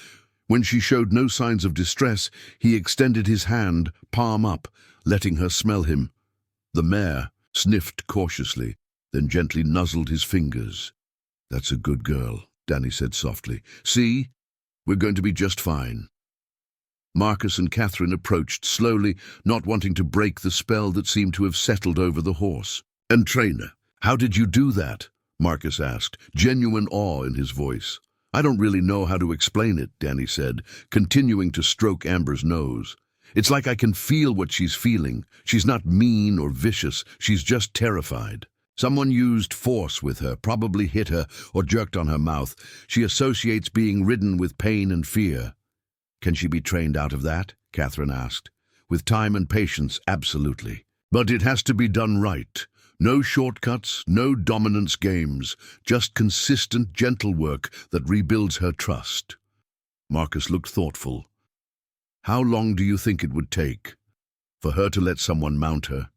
When she showed no signs of distress, he extended his hand, palm up, letting her smell him. The mare sniffed cautiously, then gently nuzzled his fingers. "That's a good girl," Danny said softly. "See? We're going to be just fine." Marcus and Catherine approached slowly, not wanting to break the spell that seemed to have settled over the horse. "And trainer, how did you do that?" Marcus asked, genuine awe in his voice. "I don't really know how to explain it," Danny said, continuing to stroke Amber's nose. "It's like I can feel what she's feeling. She's not mean or vicious, she's just terrified. Someone used force with her, probably hit her or jerked on her mouth. She associates being ridden with pain and fear." "Can she be trained out of that?" Catherine asked. "With time and patience, absolutely. But it has to be done right. No shortcuts, no dominance games, just consistent, gentle work that rebuilds her trust." Marcus looked thoughtful. "How long do you think it would take for her to let someone mount her?"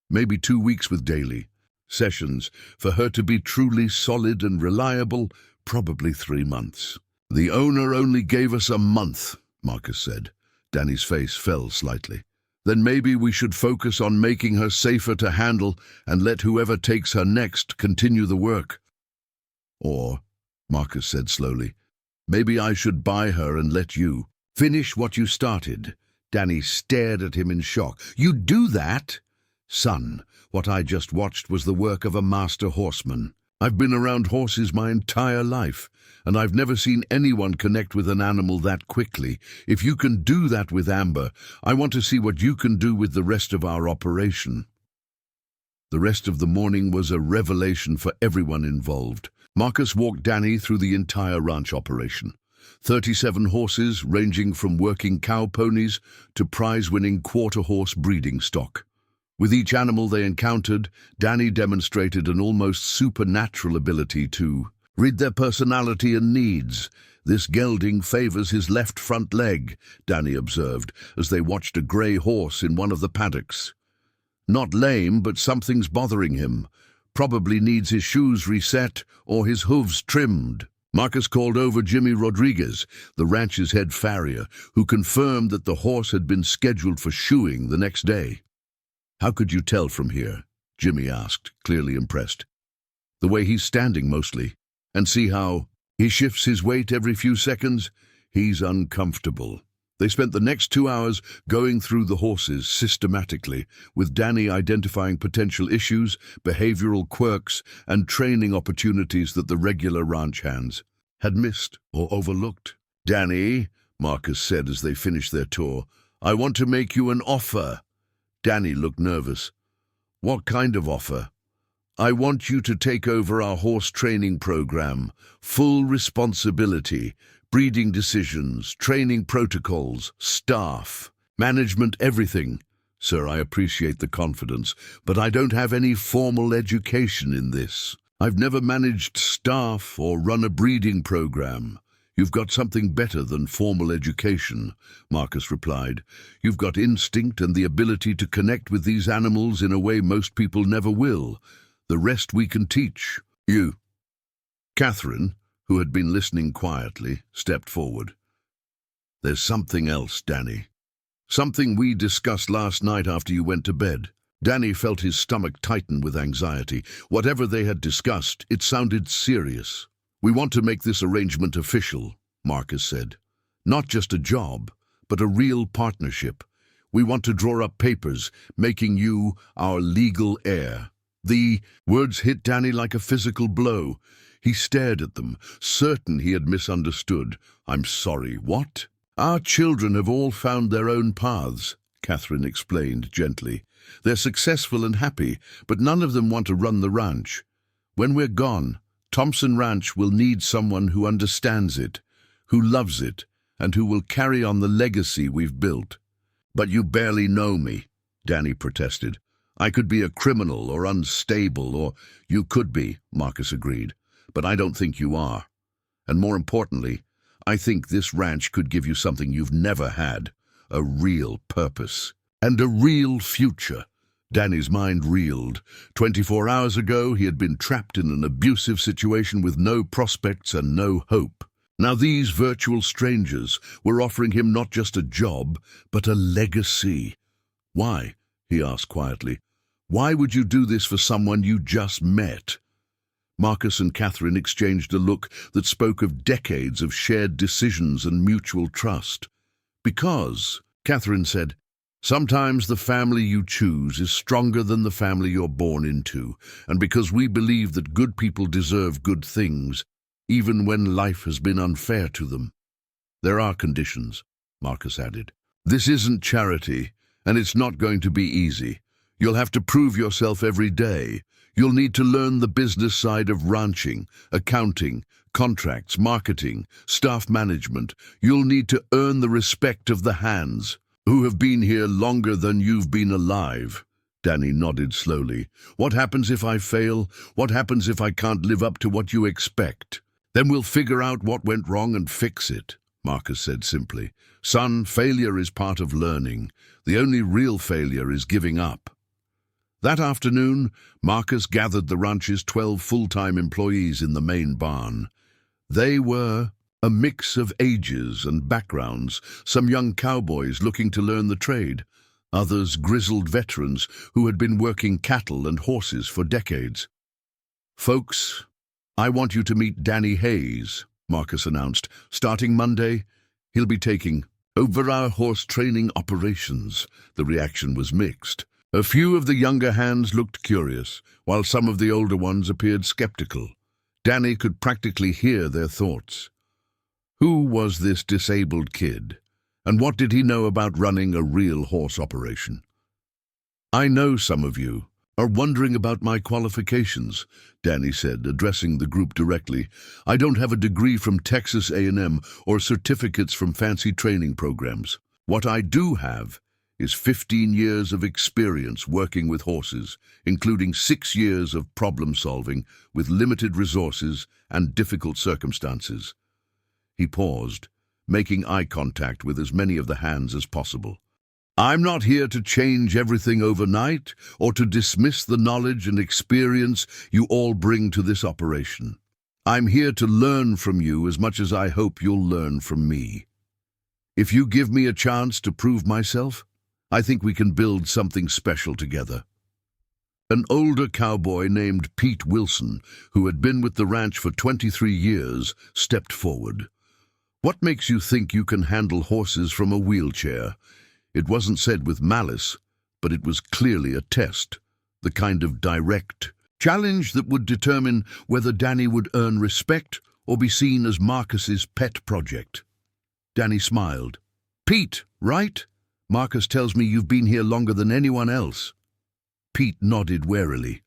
"Maybe 2 weeks with daily sessions. For her to be truly solid and reliable, probably 3 months." "The owner only gave us a month," Marcus said. Danny's face fell slightly. "Then maybe we should focus on making her safer to handle and let whoever takes her next continue the work. Or," Marcus said slowly, "maybe I should buy her and let you finish what you started." Danny stared at him in shock. "You'd do that?" "Son, what I just watched was the work of a master horseman. I've been around horses my entire life, and I've never seen anyone connect with an animal that quickly. If you can do that with Amber, I want to see what you can do with the rest of our operation." The rest of the morning was a revelation for everyone involved. Marcus walked Danny through the entire ranch operation. 37 horses, ranging from working cow ponies to prize-winning quarter-horse breeding stock. With each animal they encountered, Danny demonstrated an almost supernatural ability to read their personality and needs. "This gelding favors his left front leg," Danny observed, as they watched a grey horse in one of the paddocks. "Not lame, but something's bothering him. Probably needs his shoes reset or his hooves trimmed." Marcus called over Jimmy Rodriguez, the ranch's head farrier, who confirmed that the horse had been scheduled for shoeing the next day. "How could you tell from here?" Jimmy asked, clearly impressed. "The way he's standing mostly. And see how he shifts his weight every few seconds? He's uncomfortable." They spent the next 2 hours going through the horses systematically, with Danny identifying potential issues, behavioral quirks, and training opportunities that the regular ranch hands had missed or overlooked. "Danny," Marcus said as they finished their tour, "I want to make you an offer." Danny looked nervous. "What kind of offer?" "I want you to take over our horse training program. Full responsibility, breeding decisions, training protocols, staff, management, everything." "Sir, I appreciate the confidence, but I don't have any formal education in this. I've never managed staff or run a breeding program." "You've got something better than formal education," Marcus replied. "You've got instinct and the ability to connect with these animals in a way most people never will. The rest we can teach you." Catherine, who had been listening quietly, stepped forward. "There's something else, Danny. Something we discussed last night after you went to bed." Danny felt his stomach tighten with anxiety. Whatever they had discussed, it sounded serious. "We want to make this arrangement official," Marcus said. "Not just a job, but a real partnership. We want to draw up papers, making you our legal heir." The words hit Danny like a physical blow. He stared at them, certain he had misunderstood. "I'm sorry, what?" "Our children have all found their own paths," Catherine explained gently. "They're successful and happy, but none of them want to run the ranch. When we're gone, Thompson Ranch will need someone who understands it, who loves it, and who will carry on the legacy we've built." "But you barely know me," Danny protested. "I could be a criminal or unstable, or—" "You could be," Marcus agreed, "but I don't think you are. And more importantly, I think this ranch could give you something you've never had, a real purpose and a real future." Danny's mind reeled. 24 hours ago, he had been trapped in an abusive situation with no prospects and no hope. Now these virtual strangers were offering him not just a job, but a legacy. "Why?" he asked quietly. "Why would you do this for someone you just met?" Marcus and Catherine exchanged a look that spoke of decades of shared decisions and mutual trust. "Because," Catherine said, "sometimes the family you choose is stronger than the family you're born into, and because we believe that good people deserve good things, even when life has been unfair to them." "There are conditions," Marcus added. "This isn't charity, and it's not going to be easy. You'll have to prove yourself every day. You'll need to learn the business side of ranching, accounting, contracts, marketing, staff management. You'll need to earn the respect of the hands, who have been here longer than you've been alive." Danny nodded slowly. "What happens if I fail? What happens if I can't live up to what you expect?" "Then we'll figure out what went wrong and fix it," Marcus said simply. "Son, failure is part of learning. The only real failure is giving up." That afternoon, Marcus gathered the ranch's 12 full-time employees in the main barn. They were a mix of ages and backgrounds, some young cowboys looking to learn the trade, others grizzled veterans who had been working cattle and horses for decades. "Folks, I want you to meet Danny Hayes," Marcus announced. "Starting Monday, he'll be taking over our horse training operations." The reaction was mixed. A few of the younger hands looked curious, while some of the older ones appeared skeptical. Danny could practically hear their thoughts. Who was this disabled kid, and what did he know about running a real horse operation? "I know some of you are wondering about my qualifications," Danny said, addressing the group directly. "I don't have a degree from Texas A&M or certificates from fancy training programs. What I do have is 15 years of experience working with horses, including 6 years of problem-solving with limited resources and difficult circumstances." He paused, making eye contact with as many of the hands as possible. "I'm not here to change everything overnight or to dismiss the knowledge and experience you all bring to this operation. I'm here to learn from you as much as I hope you'll learn from me. If you give me a chance to prove myself, I think we can build something special together." An older cowboy named Pete Wilson, who had been with the ranch for 23 years, stepped forward. "What makes you think you can handle horses from a wheelchair?" It wasn't said with malice, but it was clearly a test, the kind of direct challenge that would determine whether Danny would earn respect or be seen as Marcus's pet project. Danny smiled. "Pete, right? Marcus tells me you've been here longer than anyone else." Pete nodded warily.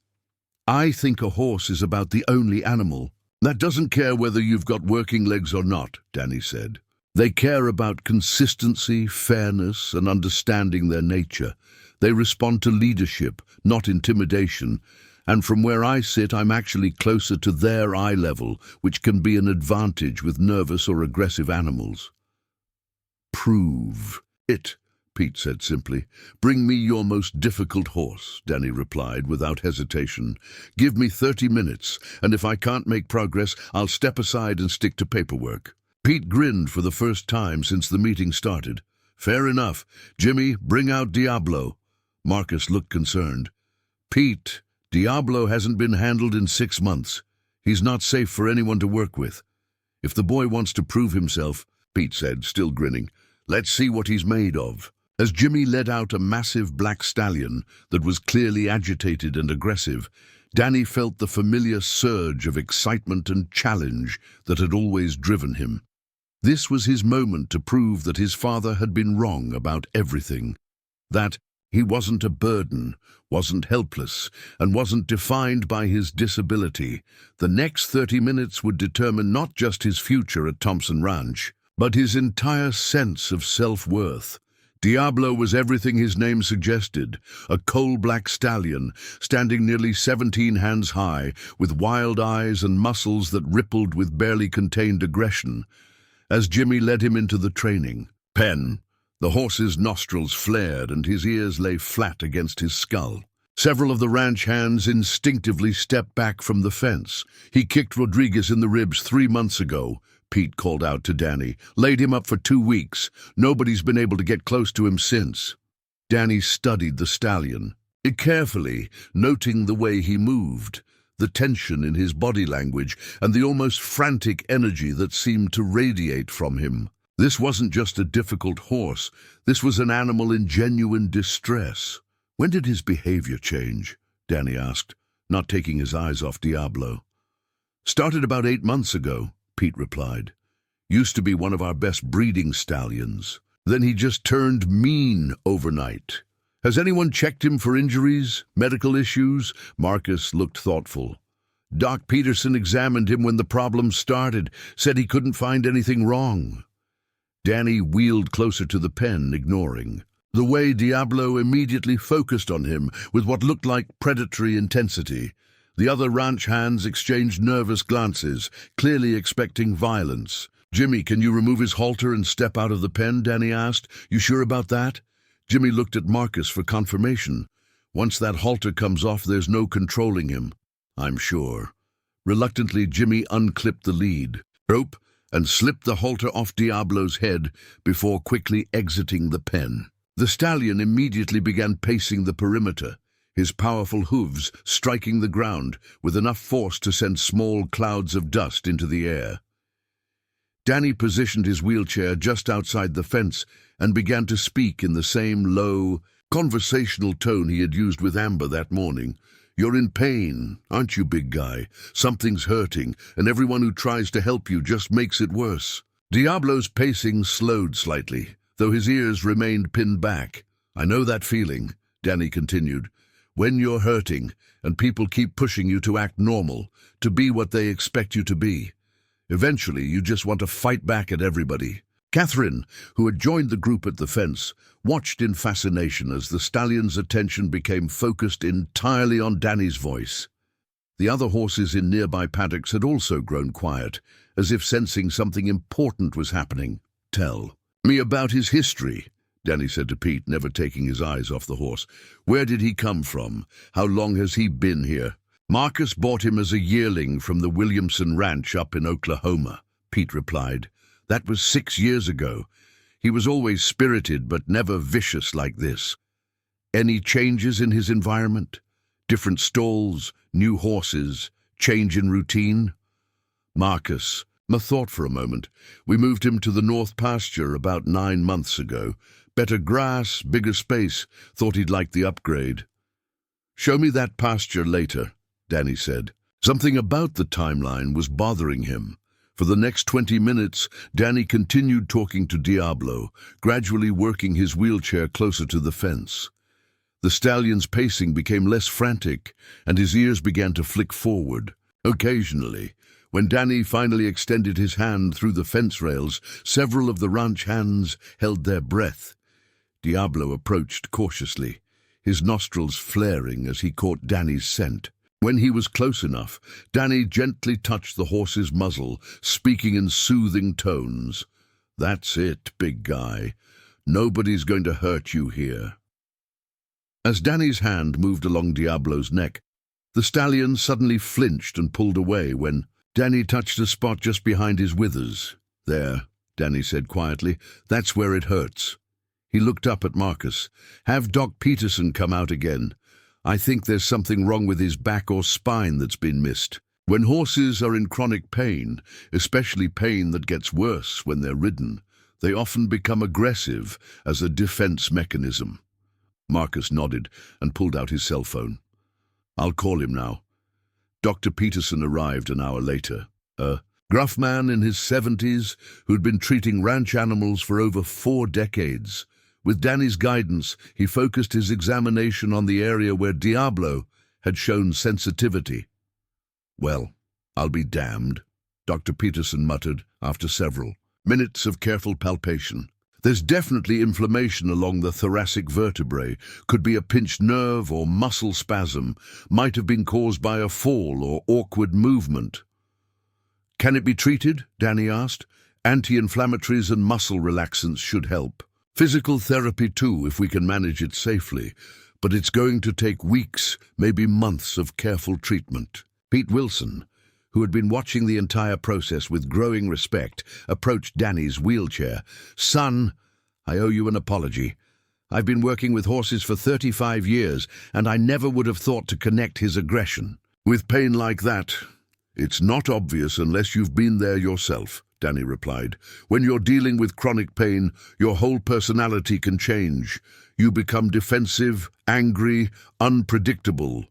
"I think a horse is about the only animal that doesn't care whether you've got working legs or not," Danny said. "They care about consistency, fairness, and understanding their nature. They respond to leadership, not intimidation. And from where I sit, I'm actually closer to their eye level, which can be an advantage with nervous or aggressive animals." "Prove it," Pete said simply. "Bring me your most difficult horse," Danny replied without hesitation. "Give me 30 minutes, and if I can't make progress, I'll step aside and stick to paperwork." Pete grinned for the first time since the meeting started. "Fair enough. Jimmy, bring out Diablo." Marcus looked concerned. "Pete, Diablo hasn't been handled in 6 months. He's not safe for anyone to work with. If the boy wants to prove himself," Pete said, still grinning, "let's see what he's made of." As Jimmy led out a massive black stallion that was clearly agitated and aggressive, Danny felt the familiar surge of excitement and challenge that had always driven him. This was his moment to prove that his father had been wrong about everything. That he wasn't a burden, wasn't helpless, and wasn't defined by his disability. The next 30 minutes would determine not just his future at Thompson Ranch, but his entire sense of self-worth. Diablo was everything his name suggested, a coal-black stallion, standing nearly 17 hands high, with wild eyes and muscles that rippled with barely contained aggression. As Jimmy led him into the training pen, the horse's nostrils flared and his ears lay flat against his skull. Several of the ranch hands instinctively stepped back from the fence. "He kicked Rodriguez in the ribs 3 months ago," Pete called out to Danny. "Laid him up for 2 weeks. Nobody's been able to get close to him since." Danny studied the stallion, carefully, noting the way he moved, the tension in his body language, and the almost frantic energy that seemed to radiate from him. This wasn't just a difficult horse. This was an animal in genuine distress. "When did his behavior change?" Danny asked, not taking his eyes off Diablo. "Started about 8 months ago," Pete replied. "Used to be one of our best breeding stallions. Then he just turned mean overnight." "Has anyone checked him for injuries, medical issues?" Marcus looked thoughtful. "Doc Peterson examined him when the problem started, said he couldn't find anything wrong." Danny wheeled closer to the pen, ignoring the way Diablo immediately focused on him with what looked like predatory intensity. The other ranch hands exchanged nervous glances, clearly expecting violence. "Jimmy, can you remove his halter and step out of the pen?" Danny asked. "You sure about that?" Jimmy looked at Marcus for confirmation. "Once that halter comes off, there's no controlling him." "I'm sure." Reluctantly, Jimmy unclipped the lead rope and slipped the halter off Diablo's head before quickly exiting the pen. The stallion immediately began pacing the perimeter, his powerful hooves striking the ground with enough force to send small clouds of dust into the air. Danny positioned his wheelchair just outside the fence and began to speak in the same low, conversational tone he had used with Amber that morning. "You're in pain, aren't you, big guy? Something's hurting, and everyone who tries to help you just makes it worse." Diablo's pacing slowed slightly, though his ears remained pinned back. "I know that feeling," Danny continued. "When you're hurting, and people keep pushing you to act normal, to be what they expect you to be. Eventually, you just want to fight back at everybody." Catherine, who had joined the group at the fence, watched in fascination as the stallion's attention became focused entirely on Danny's voice. The other horses in nearby paddocks had also grown quiet, as if sensing something important was happening. "Tell me about his history," Danny said to Pete, never taking his eyes off the horse. "Where did he come from? How long has he been here?" "Marcus bought him as a yearling from the Williamson Ranch up in Oklahoma," Pete replied. "That was 6 years ago. He was always spirited, but never vicious like this." "Any changes in his environment? Different stalls, new horses, change in routine?" Marcus Ma thought for a moment. We moved him to the north pasture about 9 months ago. Better grass, bigger space. Thought he'd like the upgrade. Show me that pasture later, Danny said. Something about the timeline was bothering him. For the next 20 minutes, Danny continued talking to Diablo, gradually working his wheelchair closer to the fence. The stallion's pacing became less frantic, and his ears began to flick forward. Occasionally, when Danny finally extended his hand through the fence rails, several of the ranch hands held their breath. Diablo approached cautiously, his nostrils flaring as he caught Danny's scent. When he was close enough, Danny gently touched the horse's muzzle, speaking in soothing tones. "That's it, big guy. Nobody's going to hurt you here." As Danny's hand moved along Diablo's neck, the stallion suddenly flinched and pulled away when Danny touched a spot just behind his withers. "There," Danny said quietly, "that's where it hurts." He looked up at Marcus. "Have Doc Peterson come out again. I think there's something wrong with his back or spine that's been missed." When horses are in chronic pain, especially pain that gets worse when they're ridden, they often become aggressive as a defense mechanism. Marcus nodded and pulled out his cell phone. "I'll call him now." Dr. Peterson arrived an hour later. A gruff man in his 70s who'd been treating ranch animals for over 4 decades. With Danny's guidance, he focused his examination on the area where Diablo had shown sensitivity. "Well, I'll be damned," Dr. Peterson muttered after several minutes of careful palpation. "There's definitely inflammation along the thoracic vertebrae. Could be a pinched nerve or muscle spasm. Might have been caused by a fall or awkward movement." "Can it be treated?" Danny asked. "Anti-inflammatories and muscle relaxants should help. Physical therapy too, if we can manage it safely. But it's going to take weeks, maybe months of careful treatment." Pete Wilson, who had been watching the entire process with growing respect, approached Danny's wheelchair. "Son, I owe you an apology. I've been working with horses for 35 years, and I never would have thought to connect his aggression. With pain like that, it's not obvious unless you've been there yourself," Danny replied. "When you're dealing with chronic pain, your whole personality can change. You become defensive, angry, unpredictable.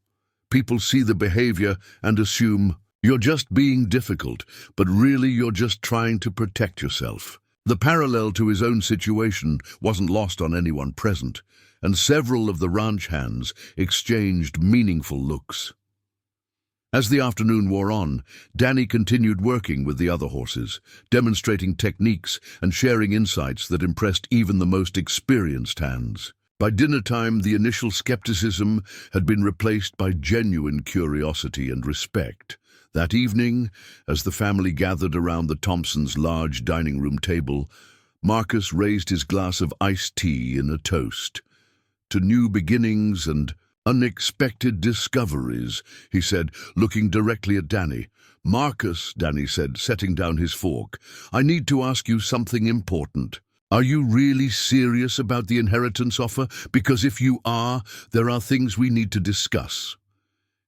People see the behavior and assume you're just being difficult, but really you're just trying to protect yourself." The parallel to his own situation wasn't lost on anyone present, and several of the ranch hands exchanged meaningful looks. As the afternoon wore on, Danny continued working with the other horses, demonstrating techniques and sharing insights that impressed even the most experienced hands. By dinner time, the initial skepticism had been replaced by genuine curiosity and respect. That evening, as the family gathered around the Thompsons' large dining room table, Marcus raised his glass of iced tea in a toast. "To new beginnings and unexpected discoveries," he said, looking directly at Danny. "Marcus," Danny said, setting down his fork, "I need to ask you something important. Are you really serious about the inheritance offer? Because if you are, there are things we need to discuss."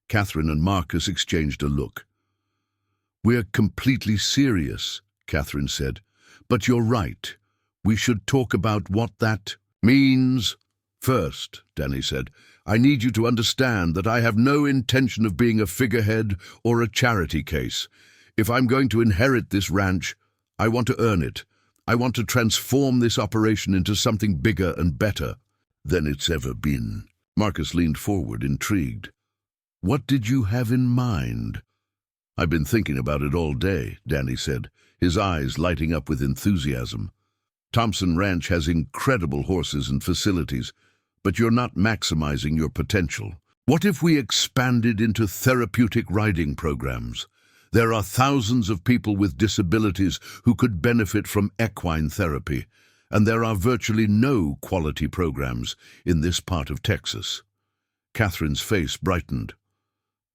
Catherine and Marcus exchanged a look. "We're completely serious," Catherine said. "But you're right. We should talk about what that means." "First," Danny said, "I need you to understand that I have no intention of being a figurehead or a charity case. If I'm going to inherit this ranch, I want to earn it. I want to transform this operation into something bigger and better than it's ever been." Marcus leaned forward, intrigued. "What did you have in mind?" "I've been thinking about it all day," Danny said, his eyes lighting up with enthusiasm. "Thompson Ranch has incredible horses and facilities, but you're not maximizing your potential. What if we expanded into therapeutic riding programs? There are thousands of people with disabilities who could benefit from equine therapy, and there are virtually no quality programs in this part of Texas." Catherine's face brightened.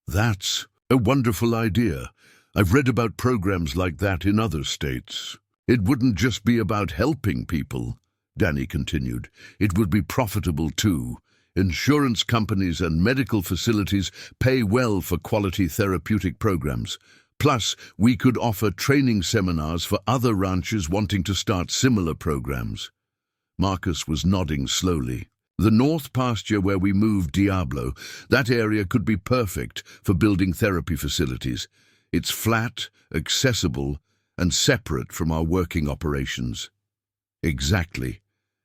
"That's a wonderful idea. I've read about programs like that in other states. It wouldn't just be about helping people," Danny continued. "It would be profitable too. Insurance companies and medical facilities pay well for quality therapeutic programs, Plus, we could offer training seminars for other ranchers wanting to start similar programs. Marcus was nodding slowly. The north pasture where we moved Diablo, that area could be perfect for building therapy facilities. It's flat, accessible, and separate from our working operations. Exactly.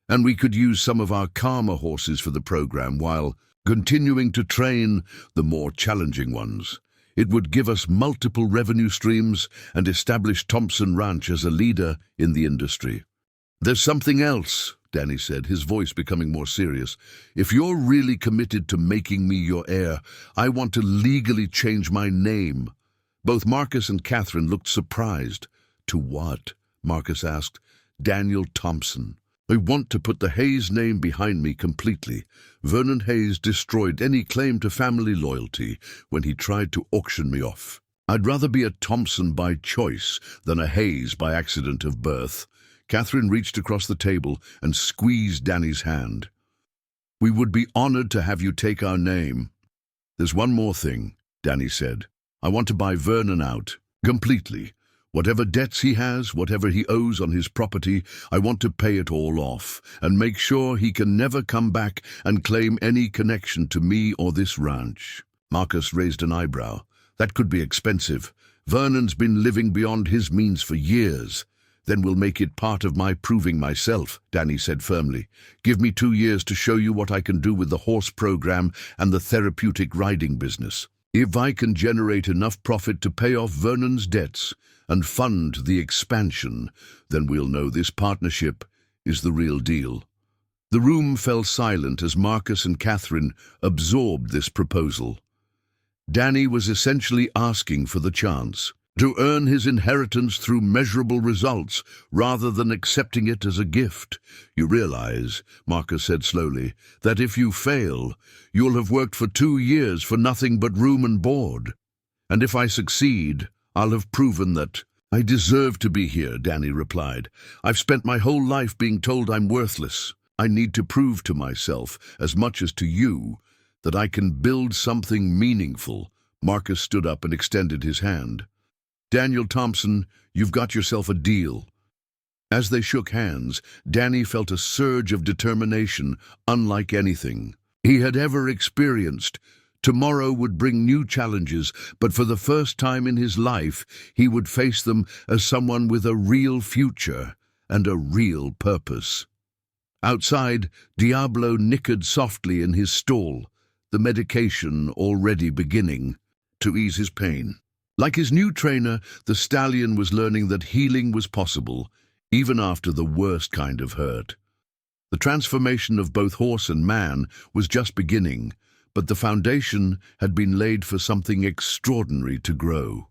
And we could use some of our calmer horses for the program while continuing to train the more challenging ones. It would give us multiple revenue streams and establish Thompson Ranch as a leader in the industry. There's something else, Danny said, his voice becoming more serious. If you're really committed to making me your heir, I want to legally change my name. Both Marcus and Catherine looked surprised. To what? Marcus asked. Daniel Thompson. I want to put the Hayes name behind me completely. Vernon Hayes destroyed any claim to family loyalty when he tried to auction me off. I'd rather be a Thompson by choice than a Hayes by accident of birth. Catherine reached across the table and squeezed Danny's hand. We would be honored to have you take our name. There's one more thing, Danny said. I want to buy Vernon out, completely. Whatever debts he has, whatever he owes on his property, I want to pay it all off and make sure he can never come back and claim any connection to me or this ranch. Marcus raised an eyebrow. That could be expensive. Vernon's been living beyond his means for years. Then we'll make it part of my proving myself, Danny said firmly. Give me 2 years to show you what I can do with the horse program and the therapeutic riding business. If I can generate enough profit to pay off Vernon's debts and fund the expansion, then we'll know this partnership is the real deal. The room fell silent as Marcus and Catherine absorbed this proposal. Danny was essentially asking for the chance to earn his inheritance through measurable results rather than accepting it as a gift. You realize, Marcus said slowly, that if you fail, you'll have worked for 2 years for nothing but room and board. And if I succeed, I'll have proven that I deserve to be here, Danny replied. I've spent my whole life being told I'm worthless. I need to prove to myself, as much as to you, that I can build something meaningful. Marcus stood up and extended his hand. Daniel Thompson, you've got yourself a deal. As they shook hands, Danny felt a surge of determination unlike anything he had ever experienced. Tomorrow would bring new challenges, but for the first time in his life, he would face them as someone with a real future and a real purpose. Outside, Diablo nickered softly in his stall, the medication already beginning to ease his pain. Like his new trainer, the stallion was learning that healing was possible, even after the worst kind of hurt. The transformation of both horse and man was just beginning, but the foundation had been laid for something extraordinary to grow.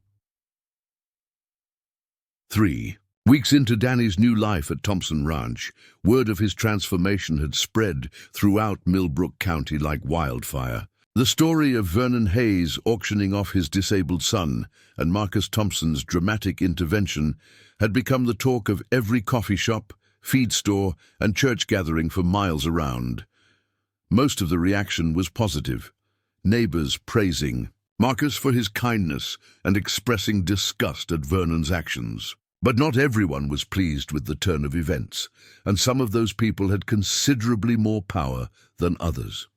3 weeks into Danny's new life at Thompson Ranch, word of his transformation had spread throughout Millbrook County like wildfire. The story of Vernon Hayes auctioning off his disabled son and Marcus Thompson's dramatic intervention had become the talk of every coffee shop, feed store, and church gathering for miles around. Most of the reaction was positive. Neighbors praising Marcus for his kindness and expressing disgust at Vernon's actions. But not everyone was pleased with the turn of events, and some of those people had considerably more power than others.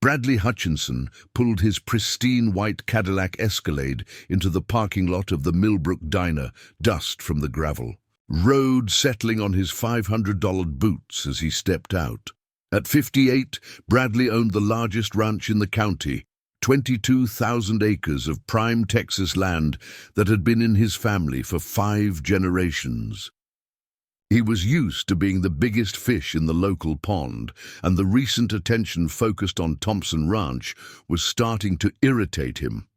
Bradley Hutchinson pulled his pristine white Cadillac Escalade into the parking lot of the Millbrook Diner, dust from the gravel. Road settling on his $500 boots as he stepped out. At 58, Bradley owned the largest ranch in the county, 22,000 acres of prime Texas land that had been in his family for 5 generations. He was used to being the biggest fish in the local pond, and the recent attention focused on Thompson Ranch was starting to irritate him.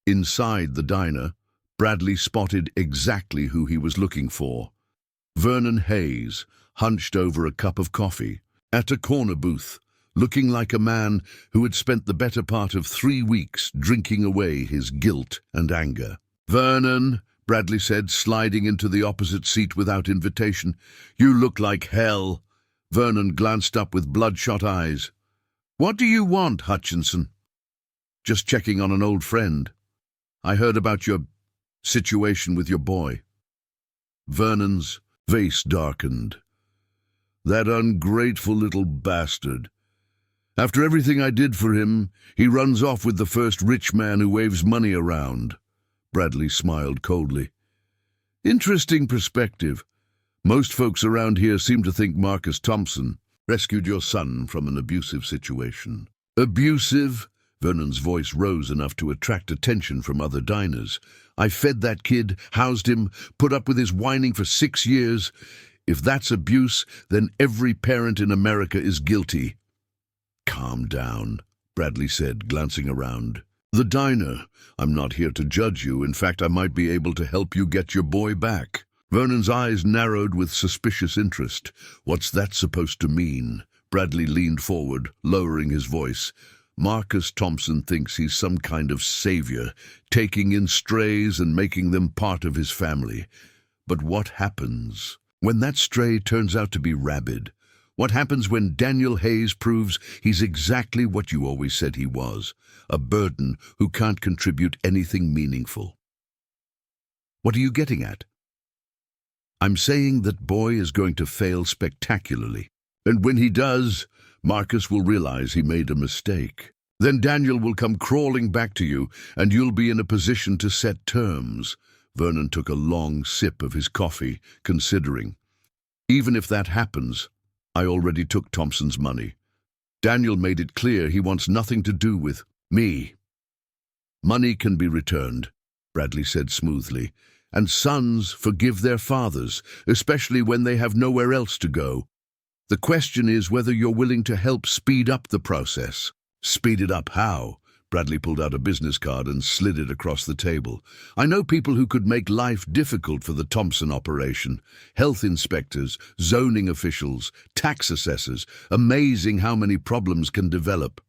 Inside the diner, Bradley spotted exactly who he was looking for. Vernon Hayes, hunched over a cup of coffee, at a corner booth, looking like a man who had spent the better part of 3 weeks drinking away his guilt and anger. "Vernon," Bradley said, sliding into the opposite seat without invitation, "you look like hell." Vernon glanced up with bloodshot eyes. "What do you want, Hutchinson?" "Just checking on an old friend." I heard about your situation with your boy." Vernon's face darkened. "That ungrateful little bastard. After everything I did for him, he runs off with the first rich man who waves money around." Bradley smiled coldly. "Interesting perspective. Most folks around here seem to think Marcus Thompson rescued your son from an abusive situation." "Abusive?" Vernon's voice rose enough to attract attention from other diners. "I fed that kid, housed him, put up with his whining for 6 years. If that's abuse, then every parent in America is guilty." "Calm down," Bradley said, glancing around. "The diner. I'm not here to judge you. In fact, I might be able to help you get your boy back." Vernon's eyes narrowed with suspicious interest. "What's that supposed to mean?" Bradley leaned forward, lowering his voice. "Marcus Thompson thinks he's some kind of savior, taking in strays and making them part of his family. But what happens when that stray turns out to be rabid? What happens when Daniel Hayes proves he's exactly what you always said he was, a burden who can't contribute anything meaningful?" "What are you getting at?" "I'm saying that boy is going to fail spectacularly. And when he does, Marcus will realize he made a mistake. Then Daniel will come crawling back to you, and you'll be in a position to set terms." Vernon took a long sip of his coffee, considering. "Even if that happens, I already took Thompson's money. Daniel made it clear he wants nothing to do with me." "Money can be returned," Bradley said smoothly, "and sons forgive their fathers, especially when they have nowhere else to go. The question is whether you're willing to help speed up the process." "Speed it up how?" Bradley pulled out a business card and slid it across the table. "I know people who could make life difficult for the Thompson operation. Health inspectors, zoning officials, tax assessors. Amazing how many problems can develop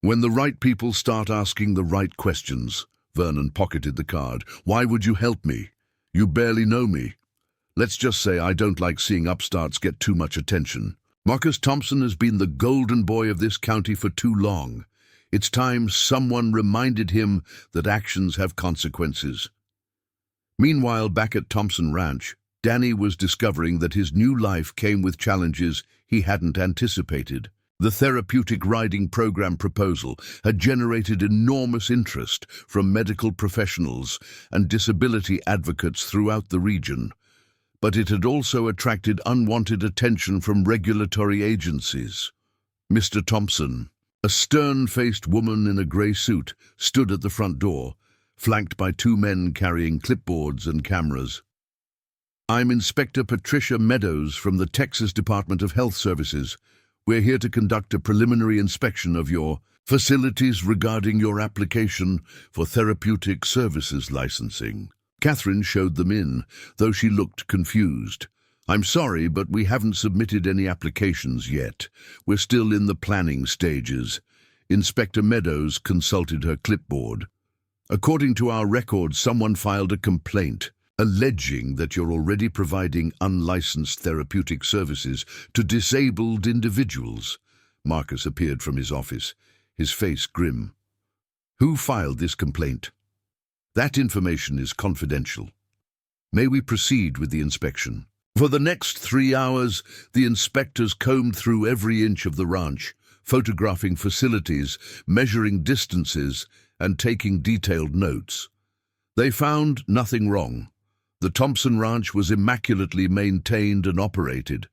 when the right people start asking the right questions." Vernon pocketed the card. "Why would you help me? You barely know me. Let's just say I don't like seeing upstarts get too much attention. Marcus Thompson has been the golden boy of this county for too long. It's time someone reminded him that actions have consequences." Meanwhile, back at Thompson Ranch, Danny was discovering that his new life came with challenges he hadn't anticipated. The therapeutic riding program proposal had generated enormous interest from medical professionals and disability advocates throughout the region, but it had also attracted unwanted attention from regulatory agencies. Mr. Thompson, a stern-faced woman in a grey suit, stood at the front door, flanked by 2 men carrying clipboards and cameras. "I'm Inspector Patricia Meadows from the Texas Department of Health Services. We're here to conduct a preliminary inspection of your facilities regarding your application for therapeutic services licensing." Catherine showed them in, though she looked confused. "I'm sorry, but we haven't submitted any applications yet. We're still in the planning stages." Inspector Meadows consulted her clipboard. "According to our records, someone filed a complaint, alleging that you're already providing unlicensed therapeutic services to disabled individuals." Marcus appeared from his office, his face grim. "Who filed this complaint?" "That information is confidential. May we proceed with the inspection?" For the next 3 hours, the inspectors combed through every inch of the ranch, photographing facilities, measuring distances, and taking detailed notes. They found nothing wrong. The Thompson Ranch was immaculately maintained and operated,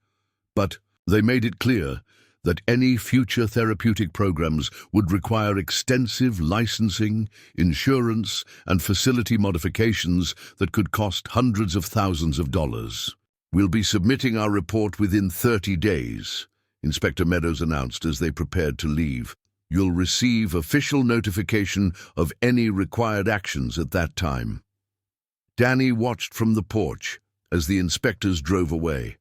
but they made it clear that any future therapeutic programs would require extensive licensing, insurance, and facility modifications that could cost hundreds of thousands of dollars. "We'll be submitting our report within 30 days, Inspector Meadows announced as they prepared to leave. "You'll receive official notification of any required actions at that time." Danny watched from the porch as the inspectors drove away.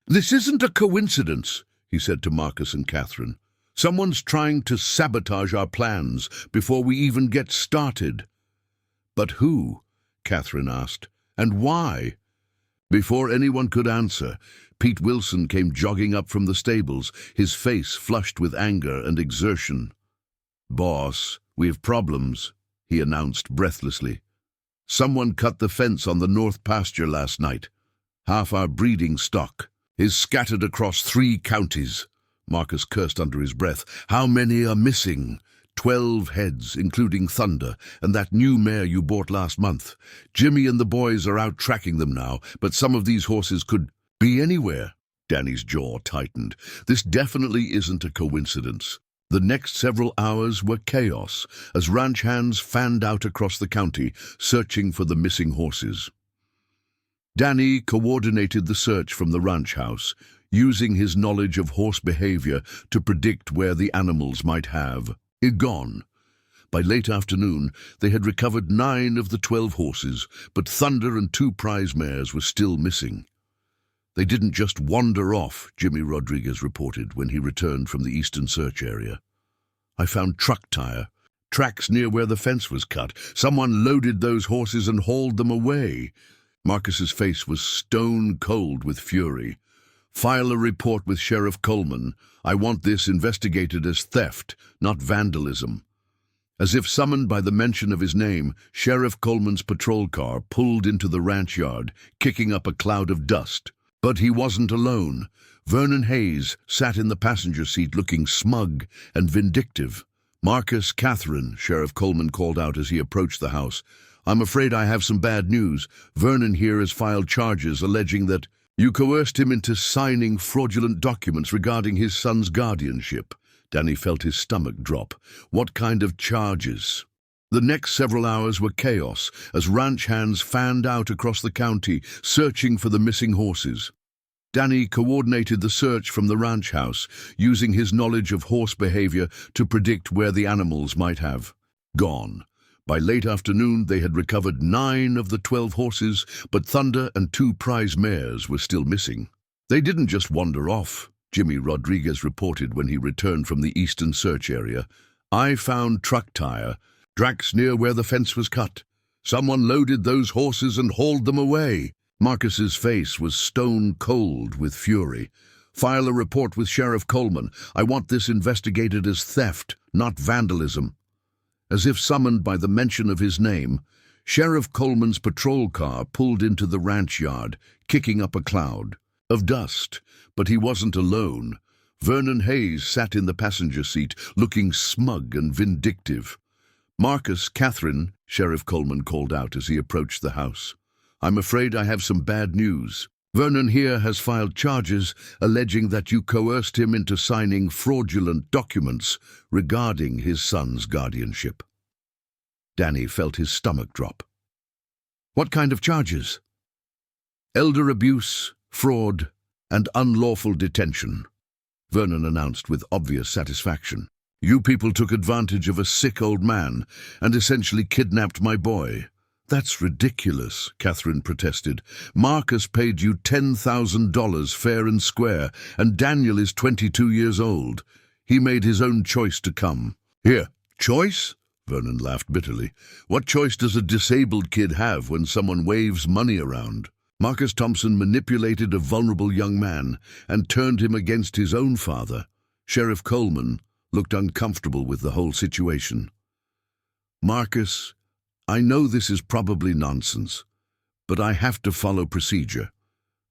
"This isn't a coincidence," he said to Marcus and Catherine. "Someone's trying to sabotage our plans before we even get started." "But who?" Catherine asked. "And why?" Before anyone could answer, Pete Wilson came jogging up from the stables, his face flushed with anger and exertion. "Boss, we have problems," he announced breathlessly. "Someone cut the fence on the north pasture last night. Half our breeding stock is scattered across 3 counties." Marcus cursed under his breath. "How many are missing?" 12 heads, including Thunder, and that new mare you bought last month. Jimmy and the boys are out tracking them now, but some of these horses could be anywhere." Danny's jaw tightened. This definitely isn't a coincidence. The next several hours were chaos, as ranch hands fanned out across the county, searching for the missing horses. Danny coordinated the search from the ranch house, using his knowledge of horse behavior to predict where the animals might have gone. By late afternoon, they had recovered 9 of the 12 horses, but Thunder and 2 prize mares were still missing. "They didn't just wander off," Jimmy Rodriguez reported when he returned from the eastern search area. "I found truck tire tracks near where the fence was cut. Someone loaded those horses and hauled them away." Marcus's face was stone cold with fury. "File a report with Sheriff Coleman. I want this investigated as theft, not vandalism." As if summoned by the mention of his name, Sheriff Coleman's patrol car pulled into the ranch yard, kicking up a cloud of dust. But he wasn't alone. Vernon Hayes sat in the passenger seat looking smug and vindictive. "Marcus, Catherine," Sheriff Coleman called out as he approached the house. "I'm afraid I have some bad news. Vernon here has filed charges alleging that you coerced him into signing fraudulent documents regarding his son's guardianship." Danny felt his stomach drop. What kind of charges? The next several hours were chaos, as ranch hands fanned out across the county, searching for the missing horses. Danny coordinated the search from the ranch house, using his knowledge of horse behavior to predict where the animals might have gone. By late afternoon, they had recovered 9 of the 12 horses, but Thunder and 2 prize mares were still missing. "They didn't just wander off," Jimmy Rodriguez reported when he returned from the eastern search area. "I found truck tire tracks near where the fence was cut. Someone loaded those horses and hauled them away." Marcus's face was stone cold with fury. "File a report with Sheriff Coleman. I want this investigated as theft, not vandalism." As if summoned by the mention of his name, Sheriff Coleman's patrol car pulled into the ranch yard, kicking up a cloud of dust. But he wasn't alone. Vernon Hayes sat in the passenger seat, looking smug and vindictive. "Marcus, Catherine," Sheriff Coleman called out as he approached the house. "I'm afraid I have some bad news. Vernon here has filed charges alleging that you coerced him into signing fraudulent documents regarding his son's guardianship." Danny felt his stomach drop. "What kind of charges?" "Elder abuse, fraud, and unlawful detention," Vernon announced with obvious satisfaction. "You people took advantage of a sick old man and essentially kidnapped my boy." "That's ridiculous," Catherine protested. "Marcus paid you $10,000 fair and square, and Daniel is 22 years old. He made his own choice to come." "Here, choice?" Vernon laughed bitterly. "What choice does a disabled kid have when someone waves money around?" Marcus Thompson manipulated a vulnerable young man and turned him against his own father. Sheriff Coleman looked uncomfortable with the whole situation. "Marcus, I know this is probably nonsense, but I have to follow procedure.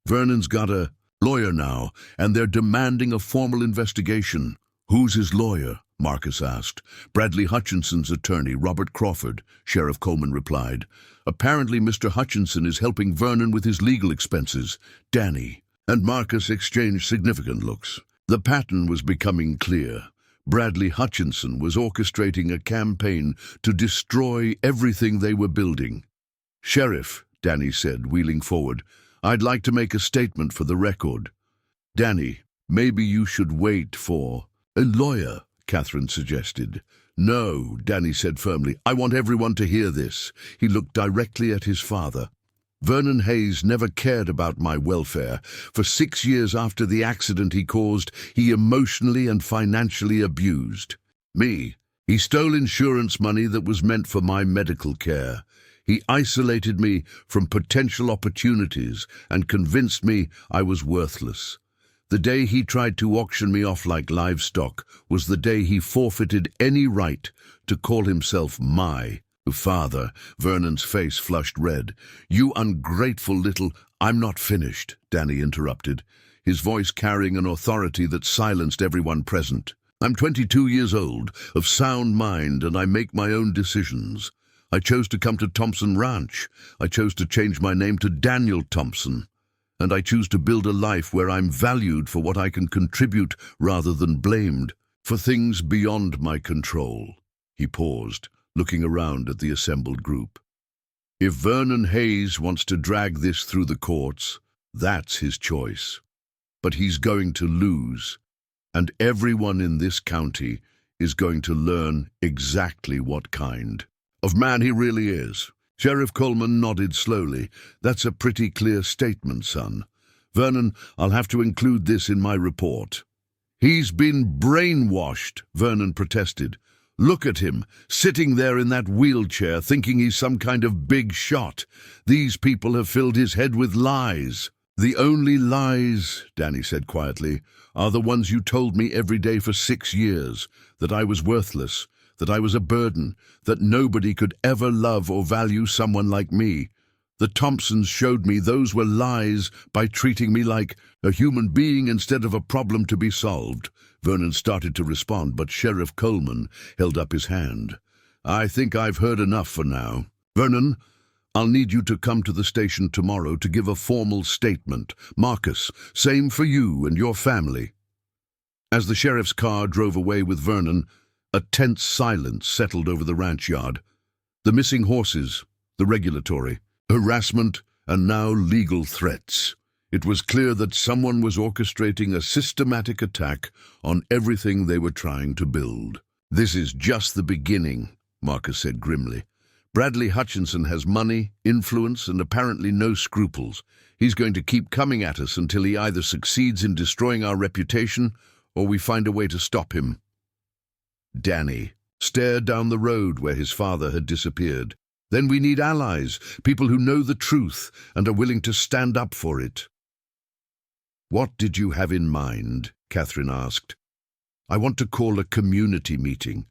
Vernon's got a lawyer now, and they're demanding a formal investigation." "Who's his lawyer?" Marcus asked. "Bradley Hutchinson's attorney, Robert Crawford," Sheriff Coleman replied. "Apparently Mr. Hutchinson is helping Vernon with his legal expenses." Danny and Marcus exchanged significant looks. The pattern was becoming clear. Bradley Hutchinson was orchestrating a campaign to destroy everything they were building. "Sheriff," Danny said, wheeling forward, "I'd like to make a statement for the record." "Danny, maybe you should wait for a lawyer," Catherine suggested. "No," Danny said firmly. "I want everyone to hear this." He looked directly at his father. "Vernon Hayes never cared about my welfare. For 6 years after the accident he caused, he emotionally and financially abused me. He stole insurance money that was meant for my medical care. He isolated me from potential opportunities and convinced me I was worthless. The day he tried to auction me off like livestock was the day he forfeited any right to call himself my Father, Vernon's face flushed red. You ungrateful little— I'm not finished, Danny interrupted, his voice carrying an authority that silenced everyone present. I'm 22 years old, of sound mind, and I make my own decisions. I chose to come to Thompson Ranch. I chose to change my name to Daniel Thompson. And I choose to build a life where I'm valued for what I can contribute rather than blamed for things beyond my control. He paused, looking around at the assembled group. If Vernon Hayes wants to drag this through the courts, that's his choice. But he's going to lose, and everyone in this county is going to learn exactly what kind of man he really is. Sheriff Coleman nodded slowly. That's a pretty clear statement, son. Vernon, I'll have to include this in my report. He's been brainwashed, Vernon protested. Look at him, sitting there in that wheelchair, thinking he's some kind of big shot. These people have filled his head with lies. The only lies, Danny said quietly, are the ones you told me every day for 6 years, that I was worthless, that I was a burden, that nobody could ever love or value someone like me. The Thompsons showed me those were lies by treating me like a human being instead of a problem to be solved. Vernon started to respond, but Sheriff Coleman held up his hand. I think I've heard enough for now. Vernon, I'll need you to come to the station tomorrow to give a formal statement. Marcus, same for you and your family. As the sheriff's car drove away with Vernon, a tense silence settled over the ranch yard. The missing horses, the regulatory, harassment, and now legal threats. It was clear that someone was orchestrating a systematic attack on everything they were trying to build. This is just the beginning, Marcus said grimly. Bradley Hutchinson has money, influence, and apparently no scruples. He's going to keep coming at us until he either succeeds in destroying our reputation or we find a way to stop him. Danny stared down the road where his father had disappeared. Then we need allies, people who know the truth and are willing to stand up for it. What did you have in mind? Catherine asked. I want to call a community meeting.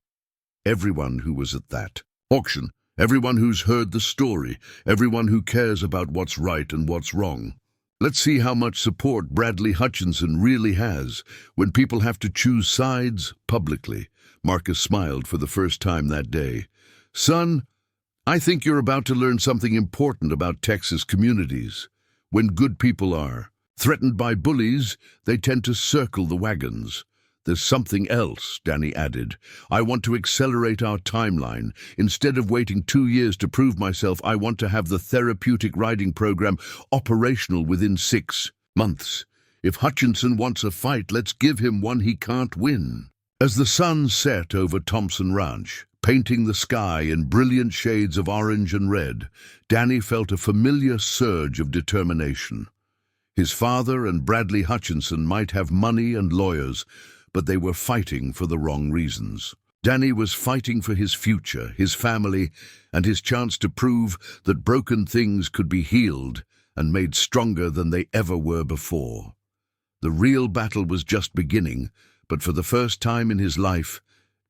Everyone who was at that auction, everyone who's heard the story, everyone who cares about what's right and what's wrong. Let's see how much support Bradley Hutchinson really has when people have to choose sides publicly. Marcus smiled for the first time that day. Son, I think you're about to learn something important about Texas communities. When good people are threatened by bullies, they tend to circle the wagons. There's something else, Danny added. I want to accelerate our timeline. Instead of waiting 2 years to prove myself, I want to have the therapeutic riding program operational within 6 months. If Hutchinson wants a fight, let's give him one he can't win. As the sun set over Thompson Ranch, painting the sky in brilliant shades of orange and red, Danny felt a familiar surge of determination. His father and Bradley Hutchinson might have money and lawyers, but they were fighting for the wrong reasons. Danny was fighting for his future, his family, and his chance to prove that broken things could be healed and made stronger than they ever were before. The real battle was just beginning, but for the first time in his life,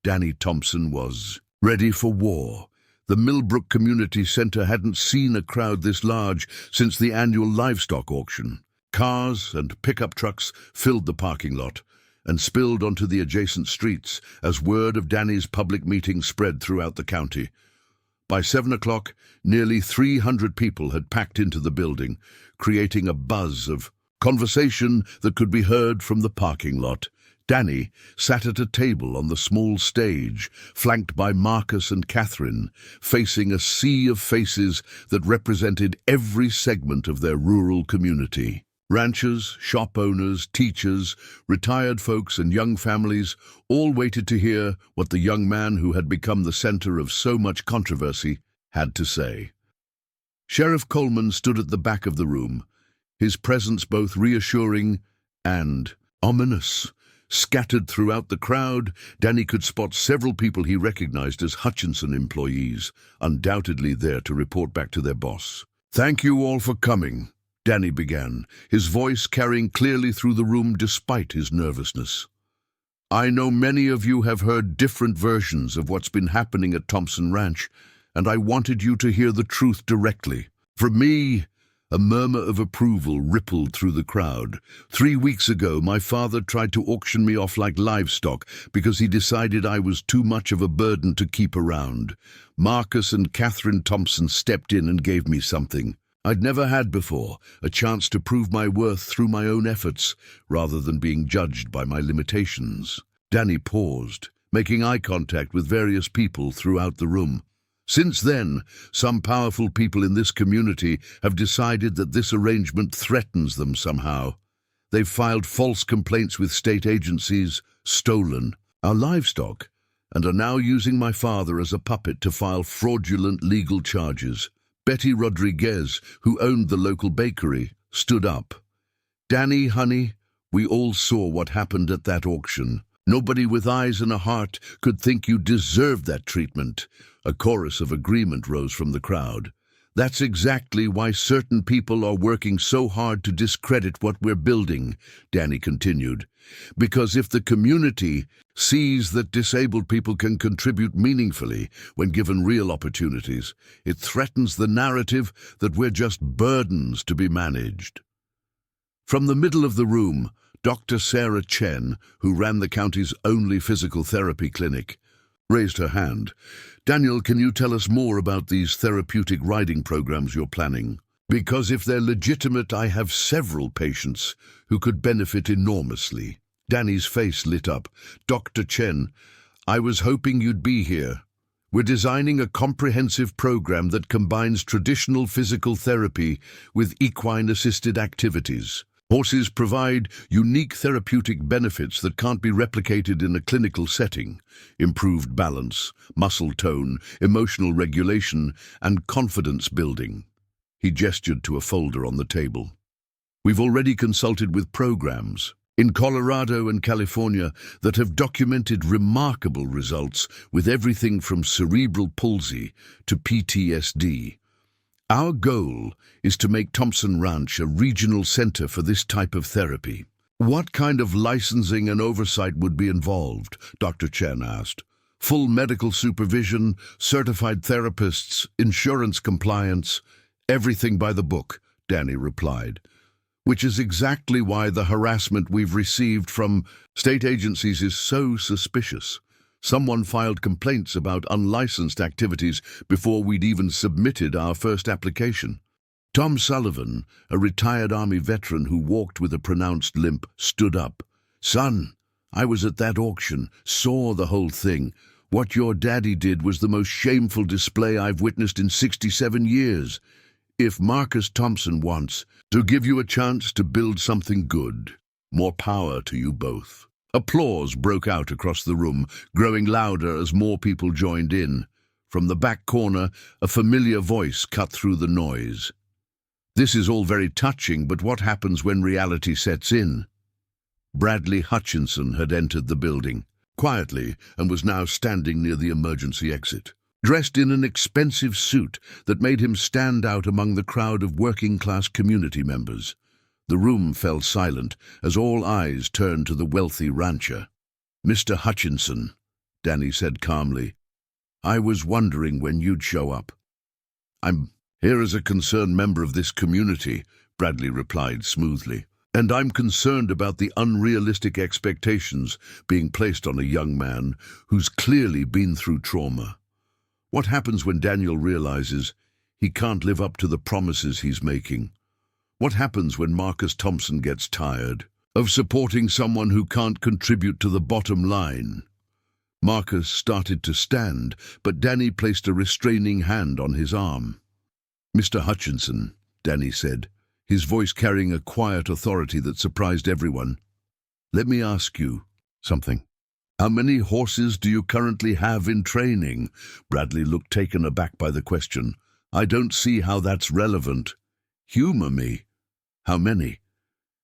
Danny Thompson was ready for war. The Millbrook Community Center hadn't seen a crowd this large since the annual livestock auction. Cars and pickup trucks filled the parking lot and spilled onto the adjacent streets as word of Danny's public meeting spread throughout the county. By 7 o'clock, nearly 300 people had packed into the building, creating a buzz of conversation that could be heard from the parking lot. Danny sat at a table on the small stage, flanked by Marcus and Catherine, facing a sea of faces that represented every segment of their rural community. Ranchers, shop owners, teachers, retired folks and young families all waited to hear what the young man who had become the center of so much controversy had to say. Sheriff Coleman stood at the back of the room, his presence both reassuring and ominous. Scattered throughout the crowd, Danny could spot several people he recognized as Hutchinson employees, undoubtedly there to report back to their boss. Thank you all for coming, Danny began, his voice carrying clearly through the room despite his nervousness. I know many of you have heard different versions of what's been happening at Thompson Ranch, and I wanted you to hear the truth directly. From me, a murmur of approval rippled through the crowd. 3 weeks ago, my father tried to auction me off like livestock because he decided I was too much of a burden to keep around. Marcus and Catherine Thompson stepped in and gave me something I'd never had before, a chance to prove my worth through my own efforts, rather than being judged by my limitations. Danny paused, making eye contact with various people throughout the room. Since then, some powerful people in this community have decided that this arrangement threatens them somehow. They've filed false complaints with state agencies, stolen our livestock, and are now using my father as a puppet to file fraudulent legal charges. Betty Rodriguez, who owned the local bakery, stood up. Danny, honey, we all saw what happened at that auction. Nobody with eyes and a heart could think you deserved that treatment. A chorus of agreement rose from the crowd. That's exactly why certain people are working so hard to discredit what we're building, Danny continued. Because if the community sees that disabled people can contribute meaningfully when given real opportunities, it threatens the narrative that we're just burdens to be managed. From the middle of the room, Dr. Sarah Chen, who ran the county's only physical therapy clinic, raised her hand. Daniel, can you tell us more about these therapeutic riding programs you're planning? Because if they're legitimate, I have several patients who could benefit enormously. Danny's face lit up. Dr. Chen, I was hoping you'd be here. We're designing a comprehensive program that combines traditional physical therapy with equine-assisted activities. Horses provide unique therapeutic benefits that can't be replicated in a clinical setting. Improved balance, muscle tone, emotional regulation, and confidence building. He gestured to a folder on the table. We've already consulted with programs in Colorado and California that have documented remarkable results with everything from cerebral palsy to PTSD. Our goal is to make Thompson Ranch a regional center for this type of therapy. What kind of licensing and oversight would be involved? Dr. Chen asked. Full medical supervision, certified therapists, insurance compliance, everything by the book, Danny replied. Which is exactly why the harassment we've received from state agencies is so suspicious. Someone filed complaints about unlicensed activities before we'd even submitted our first application. Tom Sullivan, a retired Army veteran who walked with a pronounced limp, stood up. Son, I was at that auction, saw the whole thing. What your daddy did was the most shameful display I've witnessed in 67 years. If Marcus Thompson wants to give you a chance to build something good, more power to you both. Applause broke out across the room, growing louder as more people joined in. From the back corner, a familiar voice cut through the noise. This is all very touching, but what happens when reality sets in? Bradley Hutchinson had entered the building, quietly, and was now standing near the emergency exit. Dressed in an expensive suit that made him stand out among the crowd of working-class community members. The room fell silent as all eyes turned to the wealthy rancher. Mr. Hutchinson, Danny said calmly, I was wondering when you'd show up. I'm here as a concerned member of this community, Bradley replied smoothly, and I'm concerned about the unrealistic expectations being placed on a young man who's clearly been through trauma. What happens when Daniel realizes he can't live up to the promises he's making? What happens when Marcus Thompson gets tired of supporting someone who can't contribute to the bottom line? Marcus started to stand, but Danny placed a restraining hand on his arm. Mr. Hutchinson, Danny said, his voice carrying a quiet authority that surprised everyone. Let me ask you something. How many horses do you currently have in training? Bradley looked taken aback by the question. I don't see how that's relevant. Humor me. How many?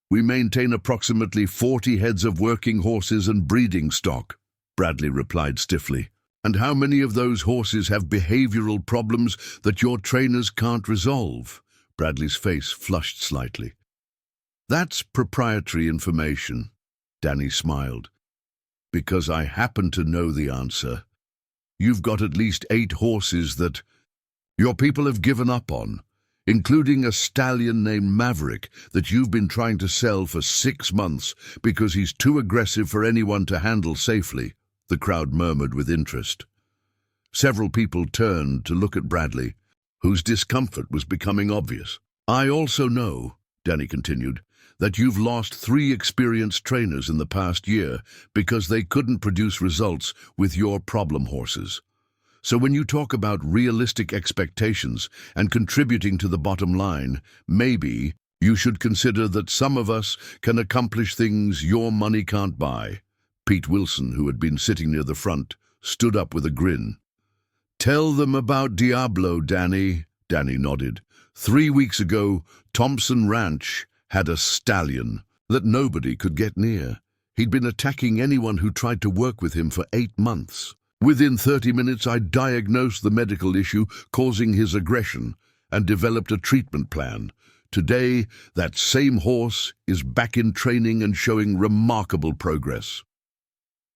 We maintain approximately 40 heads of working horses and breeding stock, Bradley replied stiffly. And how many of those horses have behavioral problems that your trainers can't resolve? Bradley's face flushed slightly. That's proprietary information, Danny smiled. Because I happen to know the answer. You've got at least 8 horses that your people have given up on, including a stallion named Maverick that you've been trying to sell for 6 months because he's too aggressive for anyone to handle safely," the crowd murmured with interest. Several people turned to look at Bradley, whose discomfort was becoming obvious. "I also know," Danny continued, "that you've lost 3 experienced trainers in the past year because they couldn't produce results with your problem horses. So when you talk about realistic expectations and contributing to the bottom line, maybe you should consider that some of us can accomplish things your money can't buy." Pete Wilson, who had been sitting near the front, stood up with a grin. "Tell them about Diablo, Danny." Danny nodded. 3 weeks ago, Thompson Ranch had a stallion that nobody could get near. He'd been attacking anyone who tried to work with him for 8 months. Within 30 minutes, I diagnosed the medical issue causing his aggression and developed a treatment plan. Today, that same horse is back in training and showing remarkable progress.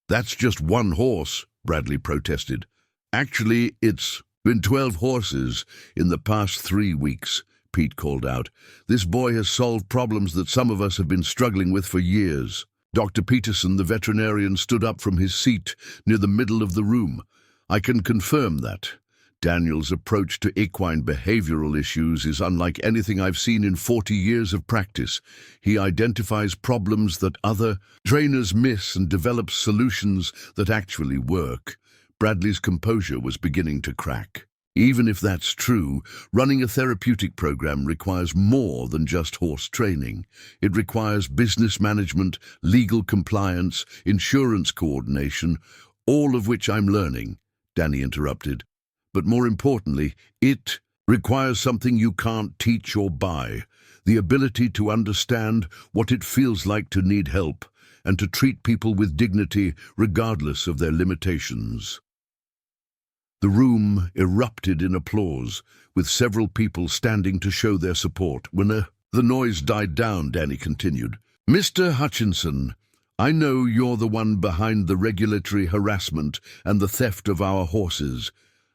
"That's just one horse," Bradley protested. "Actually, it's been 12 horses in the past 3 weeks," Pete called out. "This boy has solved problems that some of us have been struggling with for years." Dr. Peterson, the veterinarian, stood up from his seat near the middle of the room. "I can confirm that. Daniel's approach to equine behavioral issues is unlike anything I've seen in 40 years of practice. He identifies problems that other trainers miss and develops solutions that actually work." Bradley's composure was beginning to crack. Even if that's true, running a therapeutic program requires more than just horse training. It requires business management, legal compliance, insurance coordination, all of which I'm learning, Danny interrupted. But more importantly, it requires something you can't teach or buy, the ability to understand what it feels like to need help and to treat people with dignity regardless of their limitations. The room erupted in applause, with several people standing to show their support. When the noise died down, Danny continued, "Mr. Hutchinson, I know you're the one behind the regulatory harassment and the theft of our horses.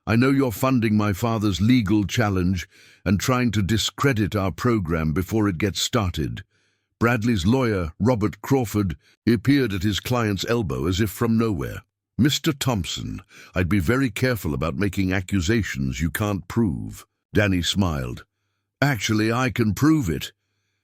I know you're funding my father's legal challenge and trying to discredit our program before it gets started." Bradley's lawyer, Robert Crawford, appeared at his client's elbow as if from nowhere. "Mr. Thompson, I'd be very careful about making accusations you can't prove." Danny smiled. "Actually, I can prove it."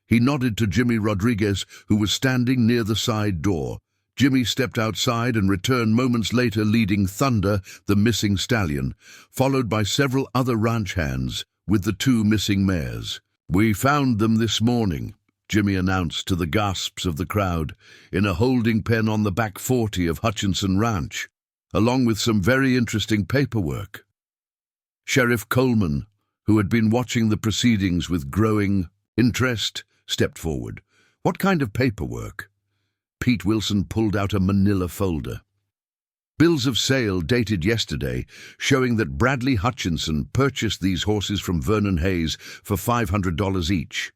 He nodded to Jimmy Rodriguez, who was standing near the side door. Jimmy stepped outside and returned moments later leading Thunder, the missing stallion, followed by several other ranch hands with the 2 missing mares. "We found them this morning," Jimmy announced to the gasps of the crowd, "in a holding pen on the back 40 of Hutchinson Ranch, along with some very interesting paperwork." Sheriff Coleman, who had been watching the proceedings with growing interest, stepped forward. "What kind of paperwork?" Pete Wilson pulled out a manila folder. "Bills of sale dated yesterday showing that Bradley Hutchinson purchased these horses from Vernon Hayes for $500 each.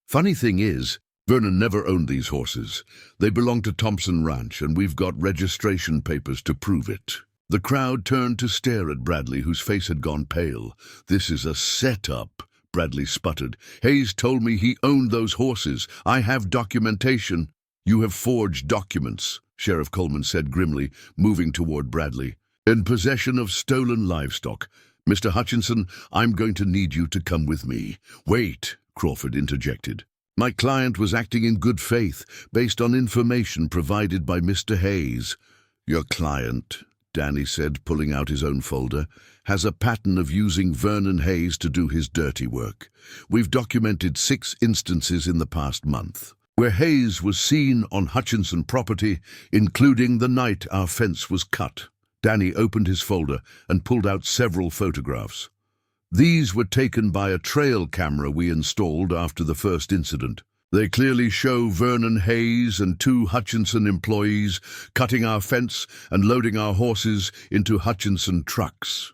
Funny thing is, Vernon never owned these horses. They belong to Thompson Ranch, and we've got registration papers to prove it." The crowd turned to stare at Bradley, whose face had gone pale. "This is a setup," Bradley sputtered. "Hayes told me he owned those horses. I have documentation." "You have forged documents," Sheriff Coleman said grimly, moving toward Bradley. "In possession of stolen livestock. Mr. Hutchinson, I'm going to need you to come with me." "Wait," Crawford interjected. "My client was acting in good faith, based on information provided by Mr. Hayes." "Your client," Danny said, pulling out his own folder, "has a pattern of using Vernon Hayes to do his dirty work. We've documented 6 instances in the past month, where Hayes was seen on Hutchinson property, including the night our fence was cut." Danny opened his folder and pulled out several photographs. "These were taken by a trail camera we installed after the first incident. They clearly show Vernon Hayes and 2 Hutchinson employees cutting our fence and loading our horses into Hutchinson trucks."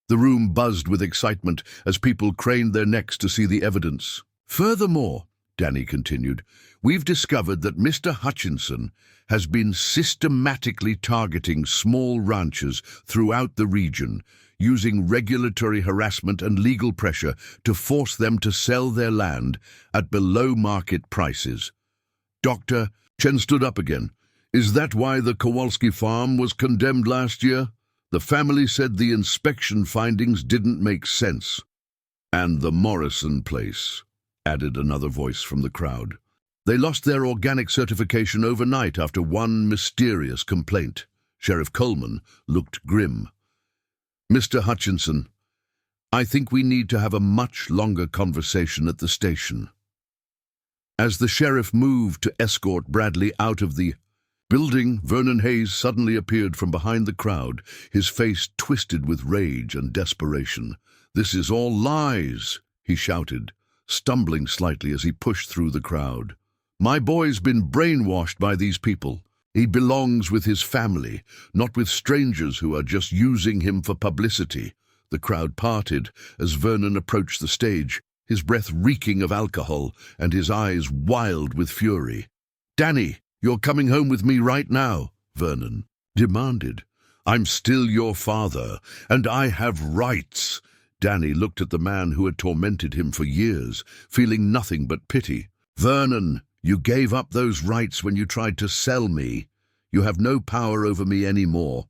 The room buzzed with excitement as people craned their necks to see the evidence. "Furthermore," Danny continued. We've discovered that Mr. Hutchinson has been systematically targeting small ranchers throughout the region, using regulatory harassment and legal pressure to force them to sell their land at below-market prices. Dr. Chen stood up again. Is that why the Kowalski farm was condemned last year? The family said the inspection findings didn't make sense. And the Morrison place, added another voice from the crowd. They lost their organic certification overnight after one mysterious complaint. Sheriff Coleman looked grim. Mr. Hutchinson, I think we need to have a much longer conversation at the station. As the sheriff moved to escort Bradley out of the building, Vernon Hayes suddenly appeared from behind the crowd, his face twisted with rage and desperation. This is all lies, he shouted, stumbling slightly as he pushed through the crowd. My boy's been brainwashed by these people. He belongs with his family, not with strangers who are just using him for publicity. The crowd parted as Vernon approached the stage, his breath reeking of alcohol and his eyes wild with fury. Danny, you're coming home with me right now, Vernon demanded. I'm still your father, and I have rights. Danny looked at the man who had tormented him for years, feeling nothing but pity. Vernon, you gave up those rights when you tried to sell me. You have no power over me anymore.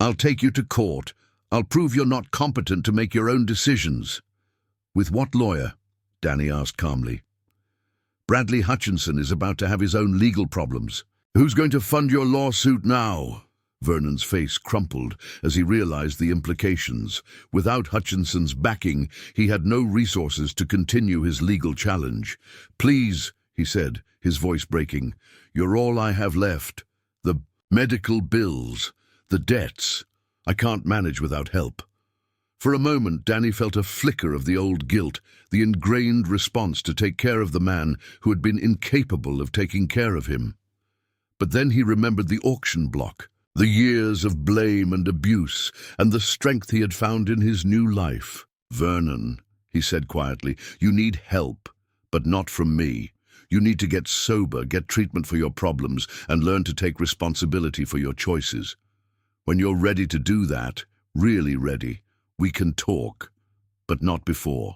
I'll take you to court. I'll prove you're not competent to make your own decisions. With what lawyer? Danny asked calmly. Bradley Hutchinson is about to have his own legal problems. Who's going to fund your lawsuit now? Vernon's face crumpled as he realized the implications. Without Hutchinson's backing, he had no resources to continue his legal challenge. Please, he said, his voice breaking, you're all I have left. The medical bills, the debts. I can't manage without help. For a moment, Danny felt a flicker of the old guilt, the ingrained response to take care of the man who had been incapable of taking care of him. But then he remembered the auction block, the years of blame and abuse, and the strength he had found in his new life. Vernon, he said quietly, you need help, but not from me. You need to get sober, get treatment for your problems, and learn to take responsibility for your choices. When you're ready to do that, really ready, we can talk, but not before.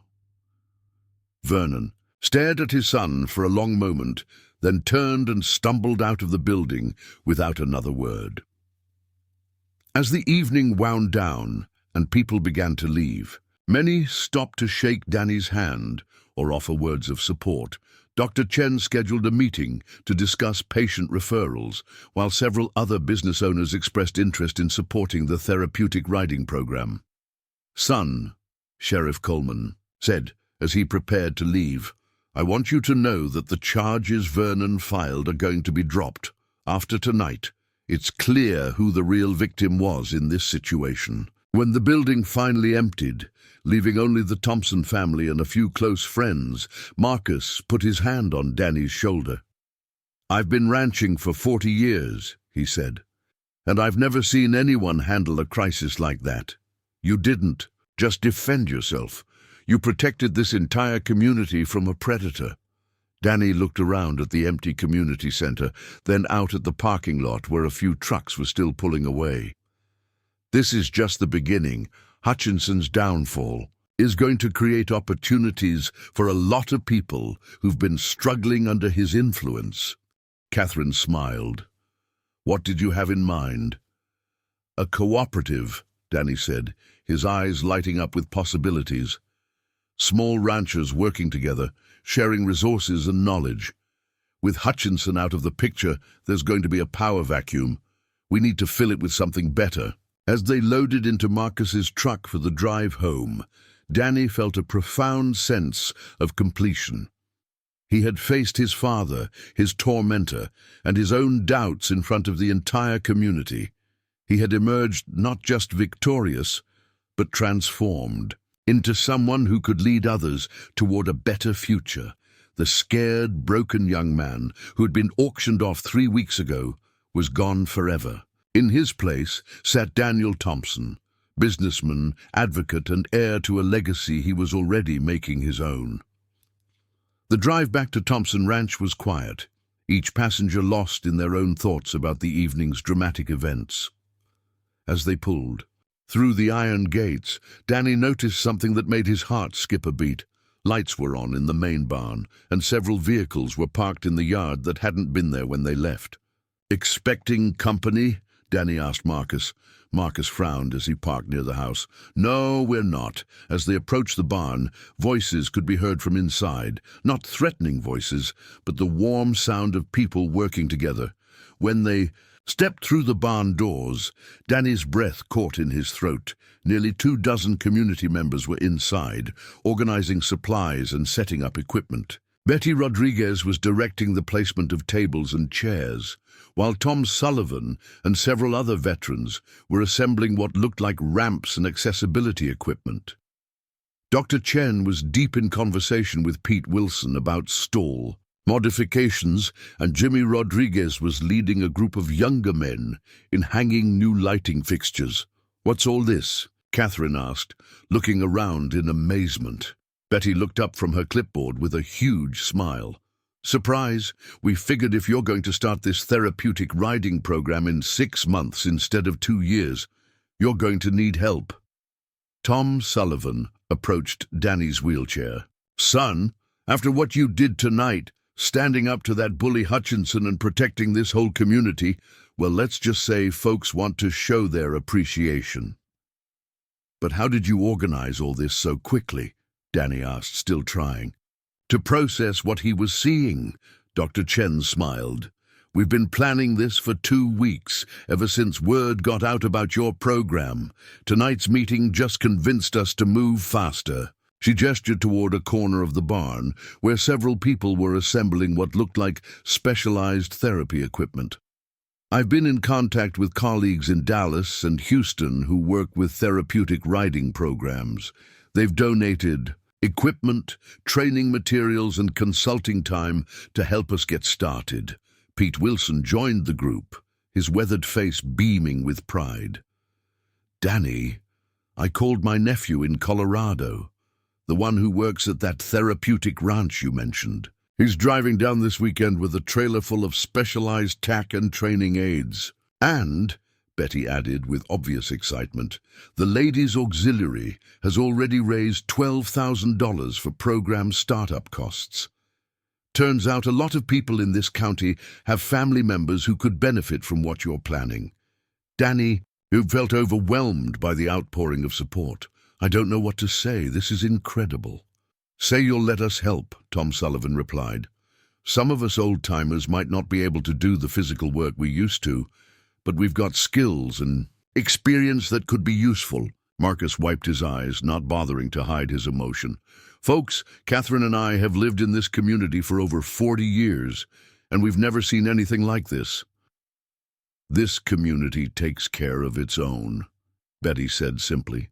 Vernon stared at his son for a long moment, then turned and stumbled out of the building without another word. As the evening wound down and people began to leave, many stopped to shake Danny's hand or offer words of support. Dr. Chen scheduled a meeting to discuss patient referrals, while several other business owners expressed interest in supporting the therapeutic riding program. Son, Sheriff Coleman said as he prepared to leave, I want you to know that the charges Vernon filed are going to be dropped. After tonight, it's clear who the real victim was in this situation. When the building finally emptied, leaving only the Thompson family and a few close friends, Marcus put his hand on Danny's shoulder. I've been ranching for 40 years, he said, and I've never seen anyone handle a crisis like that. You didn't just defend yourself. You protected this entire community from a predator. Danny looked around at the empty community center, then out at the parking lot where a few trucks were still pulling away. This is just the beginning. Hutchinson's downfall is going to create opportunities for a lot of people who've been struggling under his influence. Catherine smiled. What did you have in mind? A cooperative, Danny said, his eyes lighting up with possibilities. Small ranchers working together, sharing resources and knowledge. With Hutchinson out of the picture, there's going to be a power vacuum. We need to fill it with something better. As they loaded into Marcus's truck for the drive home, Danny felt a profound sense of completion. He had faced his father, his tormentor, and his own doubts in front of the entire community. He had emerged not just victorious, but transformed into someone who could lead others toward a better future. The scared, broken young man who had been auctioned off 3 weeks ago was gone forever. In his place sat Daniel Thompson, businessman, advocate, and heir to a legacy he was already making his own. The drive back to Thompson Ranch was quiet, each passenger lost in their own thoughts about the evening's dramatic events. As they pulled through the iron gates, Danny noticed something that made his heart skip a beat. Lights were on in the main barn, and several vehicles were parked in the yard that hadn't been there when they left. "Expecting company?" Danny asked Marcus. Marcus frowned as he parked near the house. "No, we're not." As they approached the barn, voices could be heard from inside. Not threatening voices, but the warm sound of people working together. When they stepped through the barn doors, Danny's breath caught in his throat. Nearly 24 community members were inside, organizing supplies and setting up equipment. Betty Rodriguez was directing the placement of tables and chairs, while Tom Sullivan and several other veterans were assembling what looked like ramps and accessibility equipment. Dr. Chen was deep in conversation with Pete Wilson about stall modifications, and Jimmy Rodriguez was leading a group of younger men in hanging new lighting fixtures. "What's all this?" Catherine asked, looking around in amazement. Betty looked up from her clipboard with a huge smile. "Surprise! We figured if you're going to start this therapeutic riding program in 6 months instead of 2 years, you're going to need help." Tom Sullivan approached Danny's wheelchair. "Son, after what you did tonight, standing up to that bully Hutchinson and protecting this whole community, well, let's just say folks want to show their appreciation." "But how did you organize all this so quickly?" Danny asked, still trying to process what he was seeing. Dr. Chen smiled. "We've been planning this for 2 weeks, ever since word got out about your program. Tonight's meeting just convinced us to move faster." She gestured toward a corner of the barn, where several people were assembling what looked like specialized therapy equipment. "I've been in contact with colleagues in Dallas and Houston who work with therapeutic riding programs. They've donated equipment, training materials, and consulting time to help us get started." Pete Wilson joined the group, his weathered face beaming with pride. "Danny, I called my nephew in Colorado, the one who works at that therapeutic ranch you mentioned. He's driving down this weekend with a trailer full of specialized tack and training aids. And," Betty added with obvious excitement, "the Ladies' Auxiliary has already raised $12,000 for program startup costs. Turns out a lot of people in this county have family members who could benefit from what you're planning." Danny, who felt overwhelmed by the outpouring of support. "I don't know what to say. This is incredible." "Say you'll let us help," Tom Sullivan replied. "Some of us old-timers might not be able to do the physical work we used to, but we've got skills and experience that could be useful." Marcus wiped his eyes, not bothering to hide his emotion. "Folks, Catherine and I have lived in this community for over 40 years, and we've never seen anything like this." "This community takes care of its own," Betty said simply.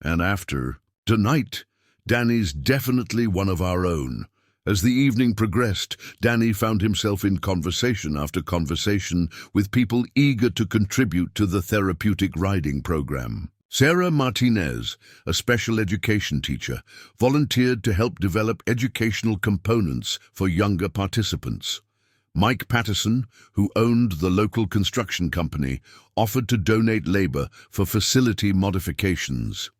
"And after tonight, Danny's definitely one of our own." As the evening progressed, Danny found himself in conversation after conversation with people eager to contribute to the therapeutic riding program. Sarah Martinez, a special education teacher, volunteered to help develop educational components for younger participants. Mike Patterson, who owned the local construction company, offered to donate labor for facility modifications.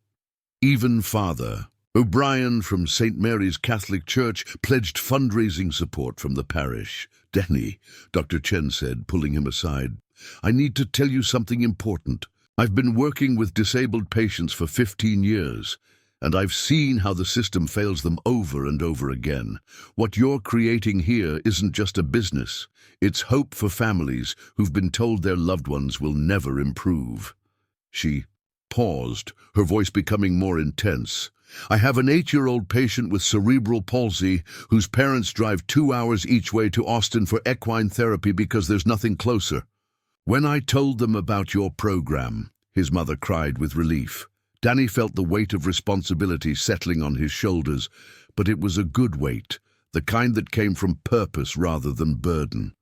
Even Father O'Brien from St. Mary's Catholic Church pledged fundraising support from the parish. "Danny," Dr. Chen said, pulling him aside, "I need to tell you something important. I've been working with disabled patients for 15 years, and I've seen how the system fails them over and over again. What you're creating here isn't just a business. It's hope for families who've been told their loved ones will never improve." She paused, her voice becoming more intense. "I have an 8-year-old patient with cerebral palsy whose parents drive 2 hours each way to Austin for equine therapy because there's nothing closer. When I told them about your program," his mother cried with relief. Danny felt the weight of responsibility settling on his shoulders, but it was a good weight, the kind that came from purpose rather than burden.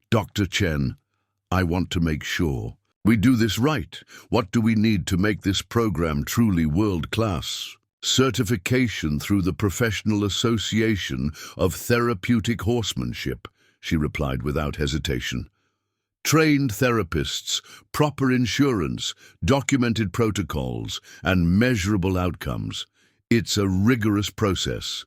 "Dr. Chen, I want to make sure we do this right. What do we need to make this program truly world-class?" Certification through the Professional Association of Therapeutic Horsemanship, she replied without hesitation. Trained therapists, proper insurance, documented protocols, and measurable outcomes. It's a rigorous process,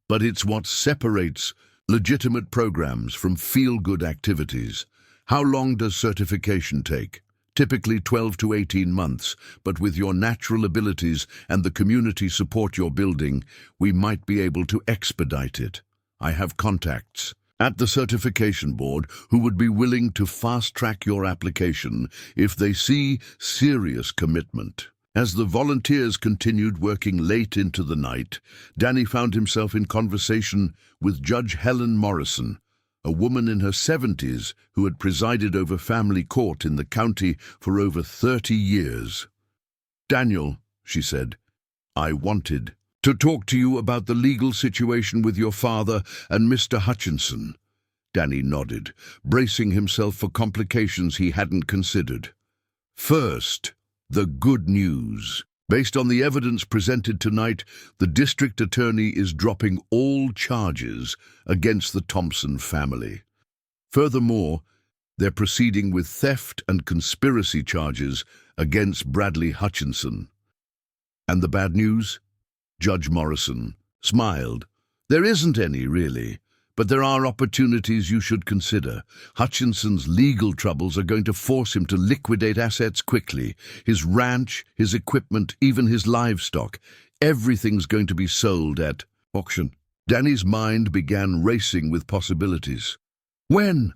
but it's what separates legitimate programs from feel-good activities. How long does certification take? Typically 12 to 18 months, but with your natural abilities and the community support you're building, we might be able to expedite it. I have contacts at the certification board who would be willing to fast-track your application if they see serious commitment. As the volunteers continued working late into the night, Danny found himself in conversation with Judge Helen Morrison, a woman in her 70s who had presided over family court in the county for over 30 years. "Daniel," she said, "I wanted to talk to you about the legal situation with your father and Mr. Hutchinson." Danny nodded, bracing himself for complications he hadn't considered. First, the good news. Based on the evidence presented tonight, the district attorney is dropping all charges against the Thompson family. Furthermore, they're proceeding with theft and conspiracy charges against Bradley Hutchinson. And the bad news? Judge Morrison smiled. There isn't any, really, but there are opportunities you should consider. Hutchinson's legal troubles are going to force him to liquidate assets quickly. His ranch, his equipment, even his livestock. Everything's going to be sold at auction. Danny's mind began racing with possibilities. When?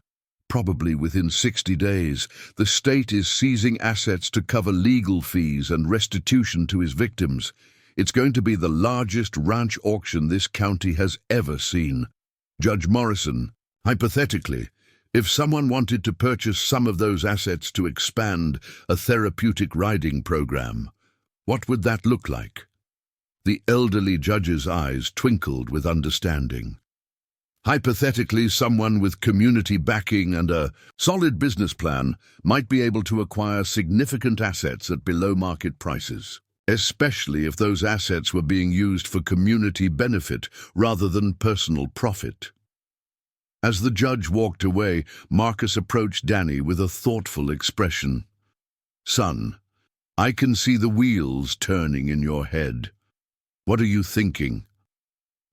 Probably within 60 days. The state is seizing assets to cover legal fees and restitution to his victims. It's going to be the largest ranch auction this county has ever seen. Judge Morrison, hypothetically, if someone wanted to purchase some of those assets to expand a therapeutic riding program, what would that look like? The elderly judge's eyes twinkled with understanding. Hypothetically, someone with community backing and a solid business plan might be able to acquire significant assets at below-market prices, especially if those assets were being used for community benefit rather than personal profit. As the judge walked away, Marcus approached Danny with a thoughtful expression. "Son, I can see the wheels turning in your head. What are you thinking?"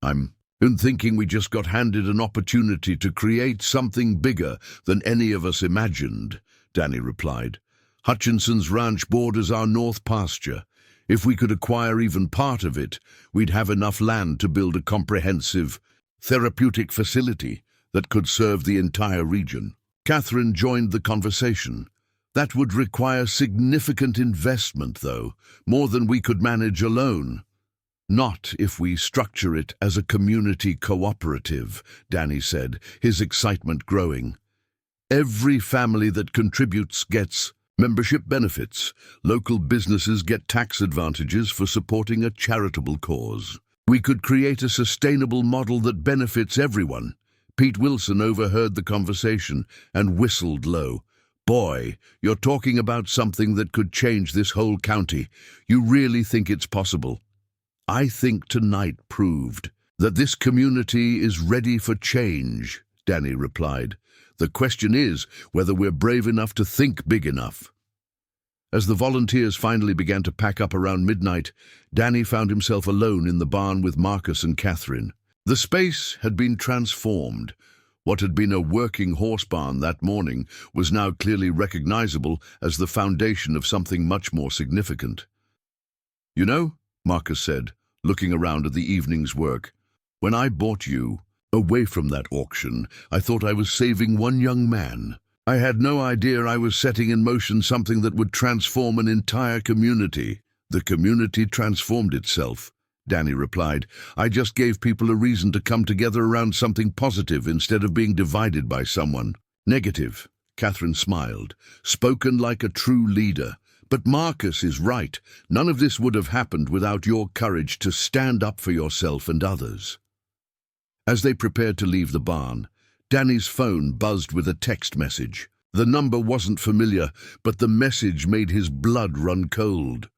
"I'm thinking we just got handed an opportunity to create something bigger than any of us imagined," Danny replied. "Hutchinson's ranch borders our north pasture. If we could acquire even part of it, we'd have enough land to build a comprehensive therapeutic facility that could serve the entire region." Catherine joined the conversation. "That would require significant investment, though, more than we could manage alone." "Not if we structure it as a community cooperative," Danny said, his excitement growing. "Every family that contributes gets membership benefits. Local businesses get tax advantages for supporting a charitable cause. We could create a sustainable model that benefits everyone." Pete Wilson overheard the conversation and whistled low. "Boy, you're talking about something that could change this whole county. You really think it's possible?" "I think tonight proved that this community is ready for change," Danny replied. "The question is whether we're brave enough to think big enough." As the volunteers finally began to pack up around midnight, Danny found himself alone in the barn with Marcus and Catherine. The space had been transformed. What had been a working horse barn that morning was now clearly recognizable as the foundation of something much more significant. "You know," Marcus said, looking around at the evening's work, "when I bought you away from that auction, I thought I was saving one young man. I had no idea I was setting in motion something that would transform an entire community." "The community transformed itself," Danny replied. "I just gave people a reason to come together around something positive instead of being divided by someone negative." Catherine smiled. "Spoken like a true leader. But Marcus is right. None of this would have happened without your courage to stand up for yourself and others." As they prepared to leave the barn, Danny's phone buzzed with a text message. The number wasn't familiar, but the message made his blood run cold.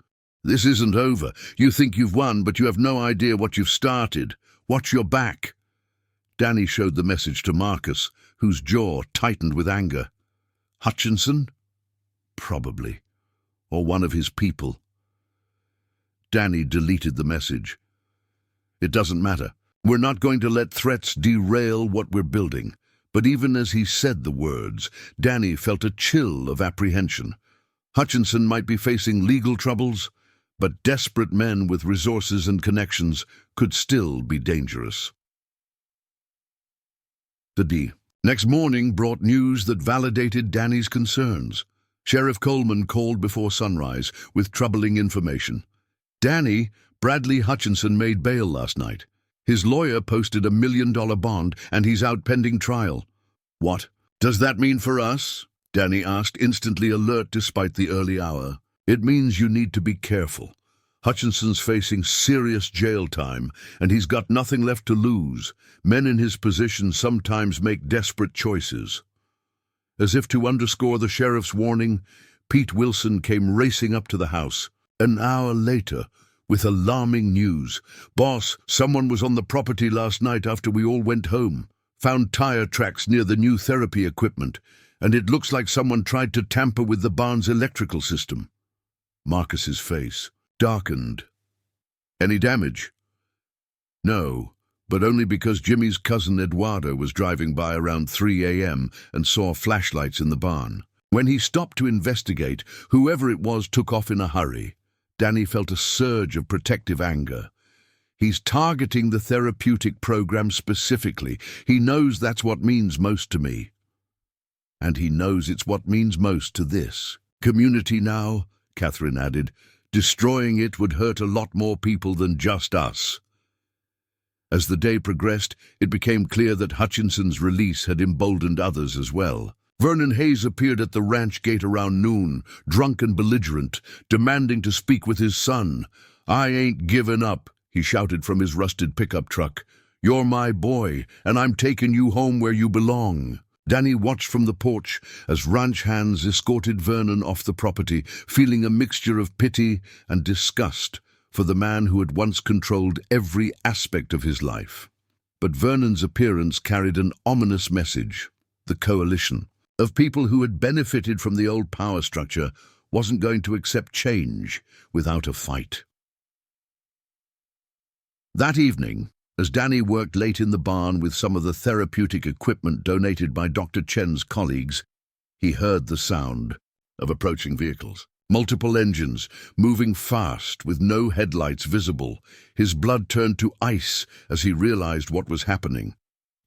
This isn't over. You think you've won, but you have no idea what you've started. Watch your back." Danny showed the message to Marcus, whose jaw tightened with anger. Hutchinson? Probably. Or one of his people. Danny deleted the message. "It doesn't matter. We're not going to let threats derail what we're building." But even as he said the words, Danny felt a chill of apprehension. Hutchinson might be facing legal troubles, but desperate men with resources and connections could still be dangerous. The next morning brought news that validated Danny's concerns. Sheriff Coleman called before sunrise with troubling information. "Danny, Bradley Hutchinson made bail last night. His lawyer posted $1 million bond, and he's out pending trial." "What does that mean for us?" Danny asked, instantly alert despite the early hour. "It means you need to be careful. Hutchinson's facing serious jail time, and he's got nothing left to lose. Men in his position sometimes make desperate choices." As if to underscore the sheriff's warning, Pete Wilson came racing up to the house. An hour later, with alarming news. "Boss, someone was on the property last night after we all went home. Found tire tracks near the new therapy equipment, and it looks like someone tried to tamper with the barn's electrical system." Marcus's face darkened. "Any damage?" "No, but only because Jimmy's cousin Eduardo was driving by around 3 a.m. and saw flashlights in the barn. When he stopped to investigate, whoever it was took off in a hurry." Danny felt a surge of protective anger. "He's targeting the therapeutic program specifically. He knows that's what means most to me. And he knows it's what means most to this community now," Catherine added. "Destroying it would hurt a lot more people than just us." As the day progressed, it became clear that Hutchinson's release had emboldened others as well. Vernon Hayes appeared at the ranch gate around noon, drunk and belligerent, demanding to speak with his son. "I ain't given up," he shouted from his rusted pickup truck. "You're my boy, and I'm taking you home where you belong." Danny watched from the porch as ranch hands escorted Vernon off the property, feeling a mixture of pity and disgust for the man who had once controlled every aspect of his life. But Vernon's appearance carried an ominous message. The coalition of people who had benefited from the old power structure wasn't going to accept change without a fight. That evening, as Danny worked late in the barn with some of the therapeutic equipment donated by Dr. Chen's colleagues, he heard the sound of approaching vehicles. Multiple engines, moving fast with no headlights visible. His blood turned to ice as he realized what was happening.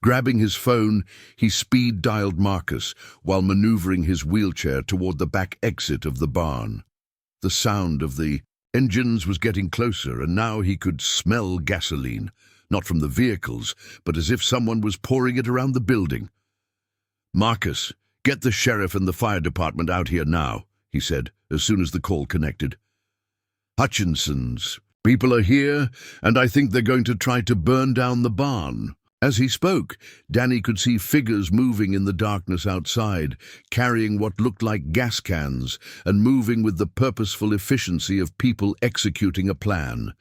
Grabbing his phone, he speed-dialed Marcus while maneuvering his wheelchair toward the back exit of the barn. The sound of the engines was getting closer, and now he could smell gasoline, not from the vehicles, but as if someone was pouring it around the building. "Marcus, get the sheriff and the fire department out here now," he said, as soon as the call connected. "Hutchinson's people are here, and I think they're going to try to burn down the barn." As he spoke, Danny could see figures moving in the darkness outside, carrying what looked like gas cans and moving with the purposeful efficiency of people executing a plan.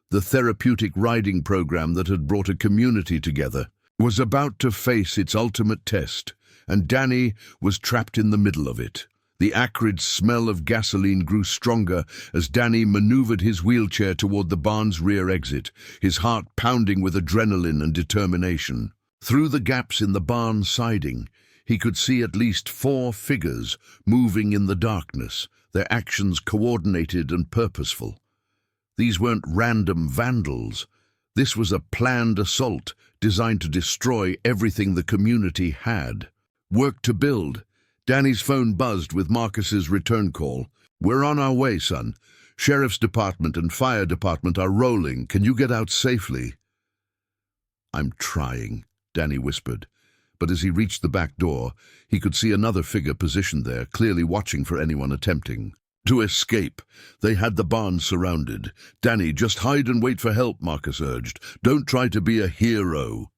The therapeutic riding program that had brought a community together was about to face its ultimate test, and Danny was trapped in the middle of it. The acrid smell of gasoline grew stronger as Danny maneuvered his wheelchair toward the barn's rear exit, his heart pounding with adrenaline and determination. Through the gaps in the barn siding, he could see at least 4 figures moving in the darkness, their actions coordinated and purposeful. These weren't random vandals. This was a planned assault designed to destroy everything the community had. Work to build. Danny's phone buzzed with Marcus's return call. "We're on our way, son. Sheriff's department and fire department are rolling. Can you get out safely?" "I'm trying," Danny whispered. But as he reached the back door, he could see another figure positioned there, clearly watching for anyone attempting to escape. They had the barn surrounded. "Danny, just hide and wait for help," Marcus urged. "Don't try to be a hero."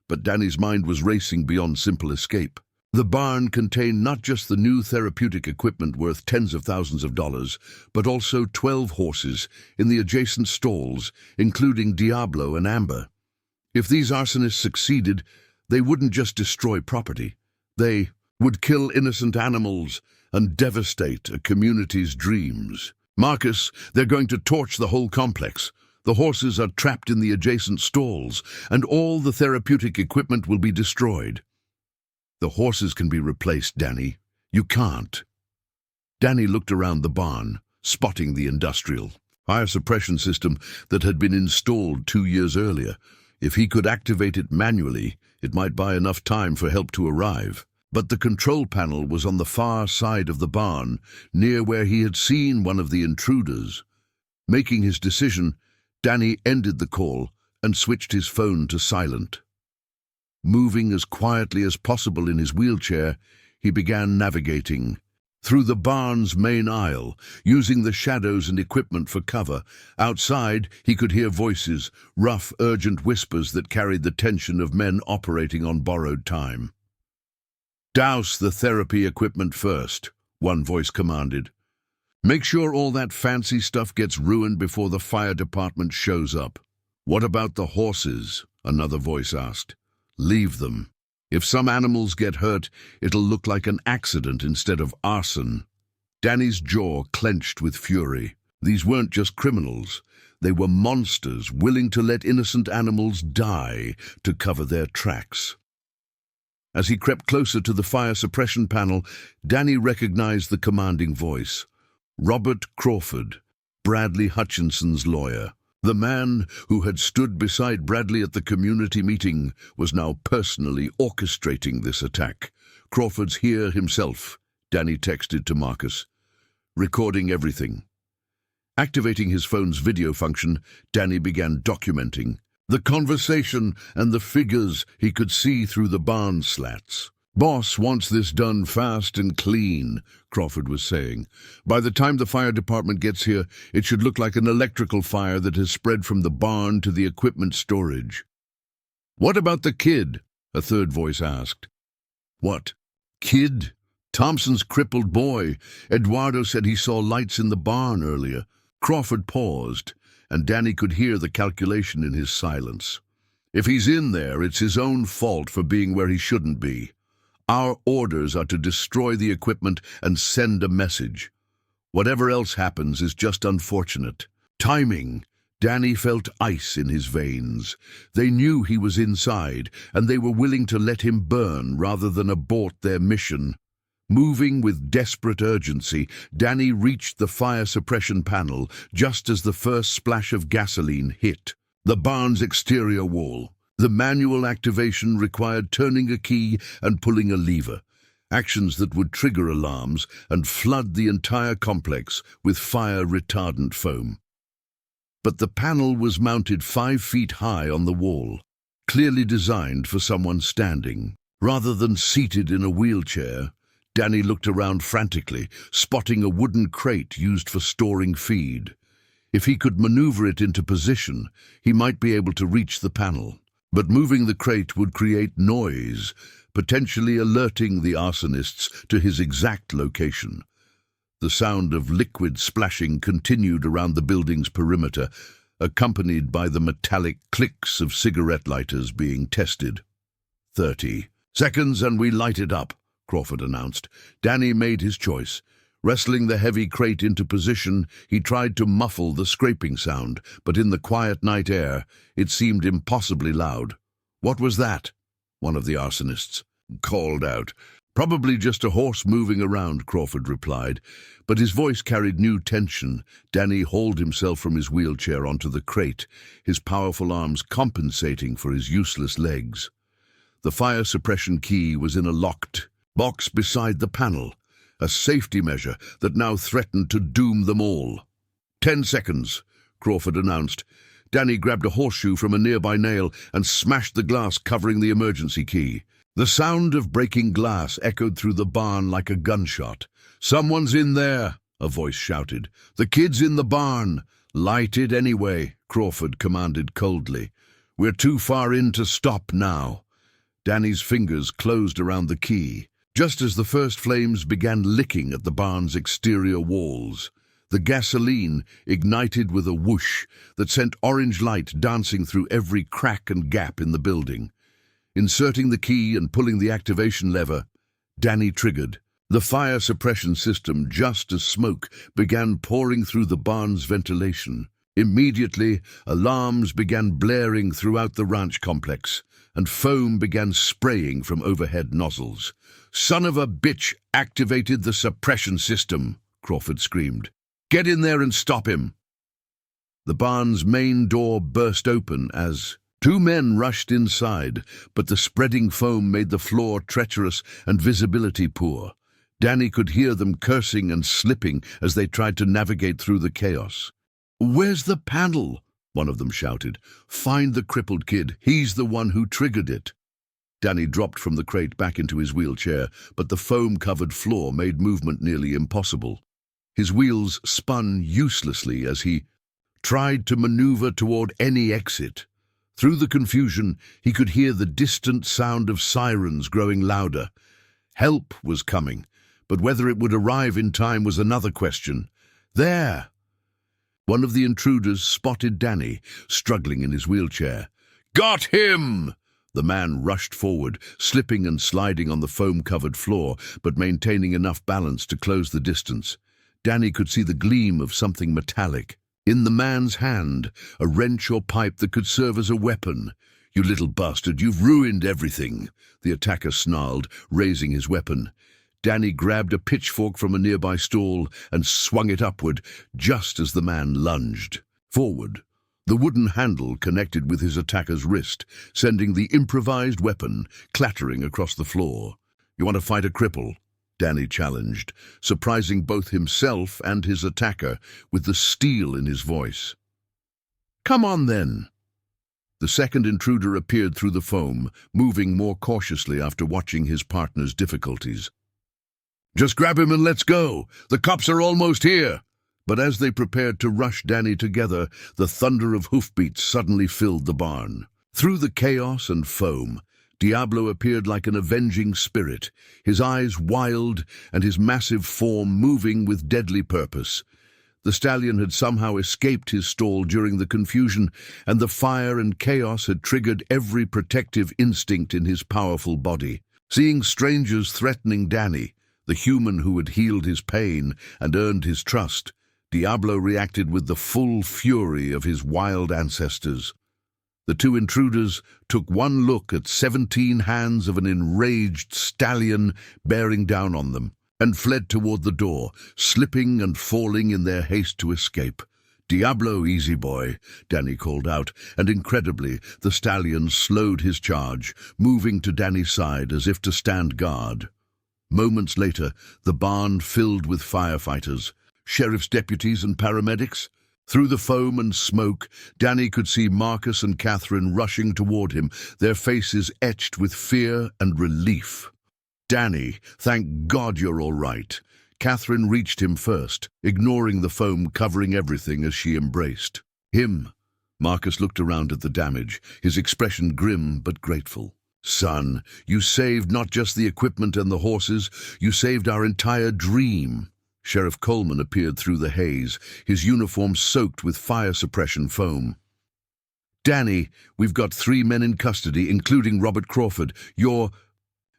But Danny's mind was racing beyond simple escape. The barn contained not just the new therapeutic equipment worth tens of thousands of dollars, but also 12 horses in the adjacent stalls, including Diablo and Amber. If these arsonists succeeded, they wouldn't just destroy property. They would kill innocent animals and devastate a community's dreams. Marcus, they're going to torch the whole complex. The horses are trapped in the adjacent stalls, and all the therapeutic equipment will be destroyed. The horses can be replaced, Danny. You can't. Danny looked around the barn, spotting the industrial fire suppression system that had been installed 2 years earlier. If he could activate it manually, it might buy enough time for help to arrive. But the control panel was on the far side of the barn, near where he had seen one of the intruders. Making his decision, Danny ended the call and switched his phone to silent. Moving as quietly as possible in his wheelchair, he began navigating through the barn's main aisle, using the shadows and equipment for cover. Outside, he could hear voices, rough, urgent whispers that carried the tension of men operating on borrowed time. "Douse the therapy equipment first," one voice commanded. "Make sure all that fancy stuff gets ruined before the fire department shows up." "What about the horses?" another voice asked. "Leave them. If some animals get hurt, it'll look like an accident instead of arson." Danny's jaw clenched with fury. These weren't just criminals. They were monsters willing to let innocent animals die to cover their tracks. As he crept closer to the fire suppression panel, Danny recognized the commanding voice. Robert Crawford, Bradley Hutchinson's lawyer. The man who had stood beside Bradley at the community meeting was now personally orchestrating this attack. "Crawford's here himself," Danny texted to Marcus. "Recording everything." Activating his phone's video function, Danny began documenting the conversation and the figures he could see through the barn slats. "Boss wants this done fast and clean," Crawford was saying. "By the time the fire department gets here, it should look like an electrical fire that has spread from the barn to the equipment storage." "What about the kid?" a third voice asked. "What? Kid? Thompson's crippled boy. Eduardo said he saw lights in the barn earlier." Crawford paused, and Danny could hear the calculation in his silence. "If he's in there, it's his own fault for being where he shouldn't be. Our orders are to destroy the equipment and send a message. Whatever else happens is just unfortunate. Timing." Danny felt ice in his veins. They knew he was inside, and they were willing to let him burn rather than abort their mission. Moving with desperate urgency, Danny reached the fire suppression panel just as the first splash of gasoline hit the barn's exterior wall. The manual activation required turning a key and pulling a lever, actions that would trigger alarms and flood the entire complex with fire-retardant foam. But the panel was mounted 5 feet high on the wall, clearly designed for someone standing. Rather than seated in a wheelchair, Danny looked around frantically, spotting a wooden crate used for storing feed. If he could maneuver it into position, he might be able to reach the panel. But moving the crate would create noise, potentially alerting the arsonists to his exact location. The sound of liquid splashing continued around the building's perimeter, accompanied by the metallic clicks of cigarette lighters being tested. 30 seconds and we light it up," Crawford announced. Danny made his choice. Wrestling the heavy crate into position, he tried to muffle the scraping sound, but in the quiet night air, it seemed impossibly loud. "What was that?" one of the arsonists called out. "Probably just a horse moving around," Crawford replied, but his voice carried new tension. Danny hauled himself from his wheelchair onto the crate, his powerful arms compensating for his useless legs. The fire suppression key was in a locked box beside the panel, a safety measure that now threatened to doom them all. 10 seconds, Crawford announced. Danny grabbed a horseshoe from a nearby nail and smashed the glass covering the emergency key. The sound of breaking glass echoed through the barn like a gunshot. "Someone's in there," a voice shouted. "The kid's in the barn." "Light it anyway," Crawford commanded coldly. "We're too far in to stop now." Danny's fingers closed around the key. Just as the first flames began licking at the barn's exterior walls, the gasoline ignited with a whoosh that sent orange light dancing through every crack and gap in the building. Inserting the key and pulling the activation lever, Danny triggered the fire suppression system just as smoke began pouring through the barn's ventilation. Immediately, alarms began blaring throughout the ranch complex, and foam began spraying from overhead nozzles. "Son of a bitch activated the suppression system," Crawford screamed. "Get in there and stop him." The barn's main door burst open as two men rushed inside, but the spreading foam made the floor treacherous and visibility poor. Danny could hear them cursing and slipping as they tried to navigate through the chaos. "Where's the panel?" one of them shouted. "Find the crippled kid. He's the one who triggered it." Danny dropped from the crate back into his wheelchair, but the foam-covered floor made movement nearly impossible. His wheels spun uselessly as he tried to maneuver toward any exit. Through the confusion, he could hear the distant sound of sirens growing louder. Help was coming, but whether it would arrive in time was another question. There! One of the intruders spotted Danny, struggling in his wheelchair. "Got him!" The man rushed forward, slipping and sliding on the foam-covered floor, but maintaining enough balance to close the distance. Danny could see the gleam of something metallic. In the man's hand, a wrench or pipe that could serve as a weapon. "You little bastard, you've ruined everything," the attacker snarled, raising his weapon. Danny grabbed a pitchfork from a nearby stall and swung it upward, just as the man lunged forward. The wooden handle connected with his attacker's wrist, sending the improvised weapon clattering across the floor. "You want to fight a cripple?" Danny challenged, surprising both himself and his attacker with the steel in his voice. "Come on, then." The second intruder appeared through the foam, moving more cautiously after watching his partner's difficulties. "Just grab him and let's go. The cops are almost here." But as they prepared to rush Danny together, the thunder of hoofbeats suddenly filled the barn. Through the chaos and foam, Diablo appeared like an avenging spirit, his eyes wild and his massive form moving with deadly purpose. The stallion had somehow escaped his stall during the confusion, and the fire and chaos had triggered every protective instinct in his powerful body. Seeing strangers threatening Danny, the human who had healed his pain and earned his trust, Diablo reacted with the full fury of his wild ancestors. The two intruders took one look at 17 hands of an enraged stallion bearing down on them, and fled toward the door, slipping and falling in their haste to escape. "Diablo, easy boy," Danny called out, and incredibly, the stallion slowed his charge, moving to Danny's side as if to stand guard. Moments later, the barn filled with firefighters, sheriff's deputies and paramedics. Through the foam and smoke, Danny could see Marcus and Catherine rushing toward him, their faces etched with fear and relief. "Danny, thank God you're all right." Catherine reached him first, ignoring the foam covering everything as she embraced him. Marcus looked around at the damage, his expression grim but grateful. "Son, you saved not just the equipment and the horses, you saved our entire dream." Sheriff Coleman appeared through the haze, his uniform soaked with fire suppression foam. "Danny, we've got 3 men in custody, including Robert Crawford. Your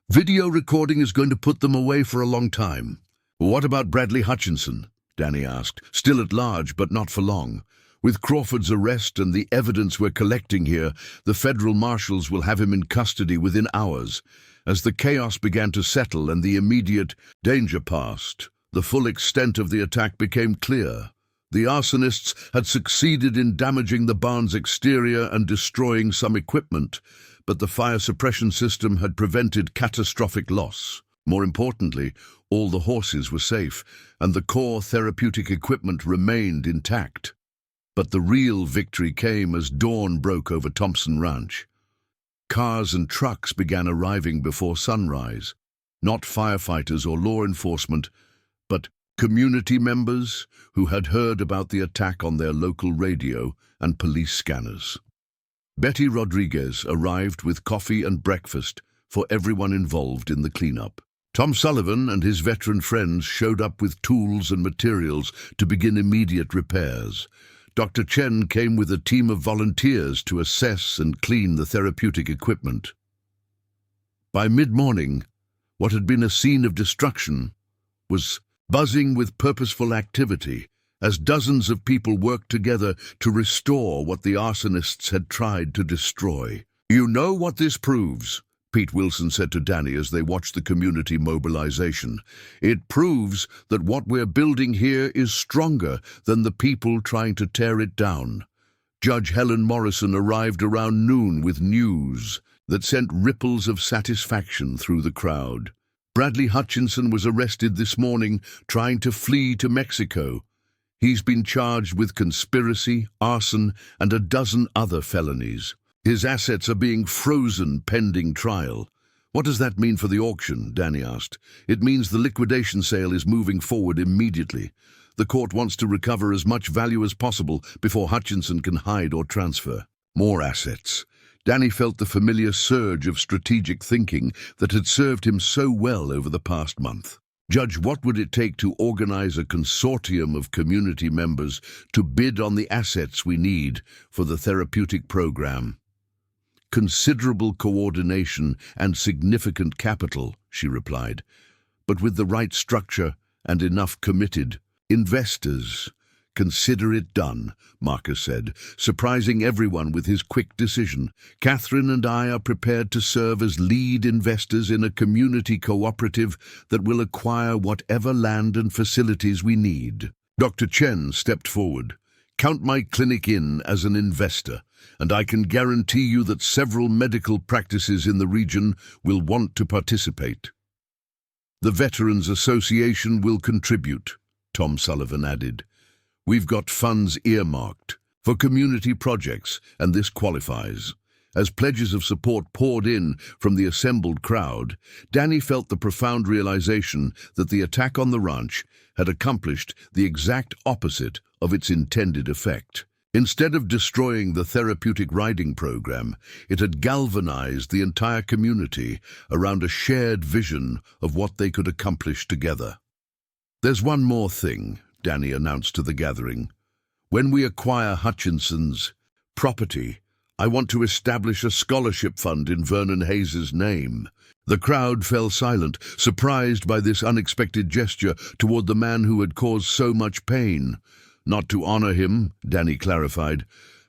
video recording is going to put them away for a long time." "What about Bradley Hutchinson?" Danny asked. "Still at large, but not for long. With Crawford's arrest and the evidence we're collecting here, the federal marshals will have him in custody within hours." As the chaos began to settle and the immediate danger passed, the full extent of the attack became clear. The arsonists had succeeded in damaging the barn's exterior and destroying some equipment, but the fire suppression system had prevented catastrophic loss. More importantly, all the horses were safe, and the core therapeutic equipment remained intact. But the real victory came as dawn broke over Thompson Ranch. Cars and trucks began arriving before sunrise. Not firefighters or law enforcement, but community members who had heard about the attack on their local radio and police scanners. Betty Rodriguez arrived with coffee and breakfast for everyone involved in the cleanup. Tom Sullivan and his veteran friends showed up with tools and materials to begin immediate repairs. Dr. Chen came with a team of volunteers to assess and clean the therapeutic equipment. By mid-morning, what had been a scene of destruction was buzzing with purposeful activity as dozens of people worked together to restore what the arsonists had tried to destroy. "You know what this proves?" Pete Wilson said to Danny as they watched the community mobilization. "It proves that what we're building here is stronger than the people trying to tear it down." Judge Helen Morrison arrived around noon with news that sent ripples of satisfaction through the crowd. Bradley Hutchinson was arrested this morning trying to flee to Mexico. He's been charged with conspiracy, arson, and a dozen other felonies. His assets are being frozen pending trial. "What does that mean for the auction?" Danny asked. "It means the liquidation sale is moving forward immediately. The court wants to recover as much value as possible before Hutchinson can hide or transfer." More assets. Danny felt the familiar surge of strategic thinking that had served him so well over the past month. "Judge, what would it take to organize a consortium of community members to bid on the assets we need for the therapeutic program?" "Considerable coordination and significant capital," she replied, "but with the right structure and enough committed investors." "Consider it done," Marcus said, surprising everyone with his quick decision. "Catherine and I are prepared to serve as lead investors in a community cooperative that will acquire whatever land and facilities we need." Dr. Chen stepped forward. "Count my clinic in as an investor, and I can guarantee you that several medical practices in the region will want to participate." "The Veterans Association will contribute," Tom Sullivan added. "We've got funds earmarked for community projects, and this qualifies." As pledges of support poured in from the assembled crowd, Danny felt the profound realization that the attack on the ranch had accomplished the exact opposite of its intended effect. Instead of destroying the therapeutic riding program, it had galvanized the entire community around a shared vision of what they could accomplish together. "There's one more thing," Danny announced to the gathering. "When we acquire Hutchinson's property, I want to establish a scholarship fund in Vernon Hayes's name." The crowd fell silent, surprised by this unexpected gesture toward the man who had caused so much pain. "Not to honor him," Danny clarified,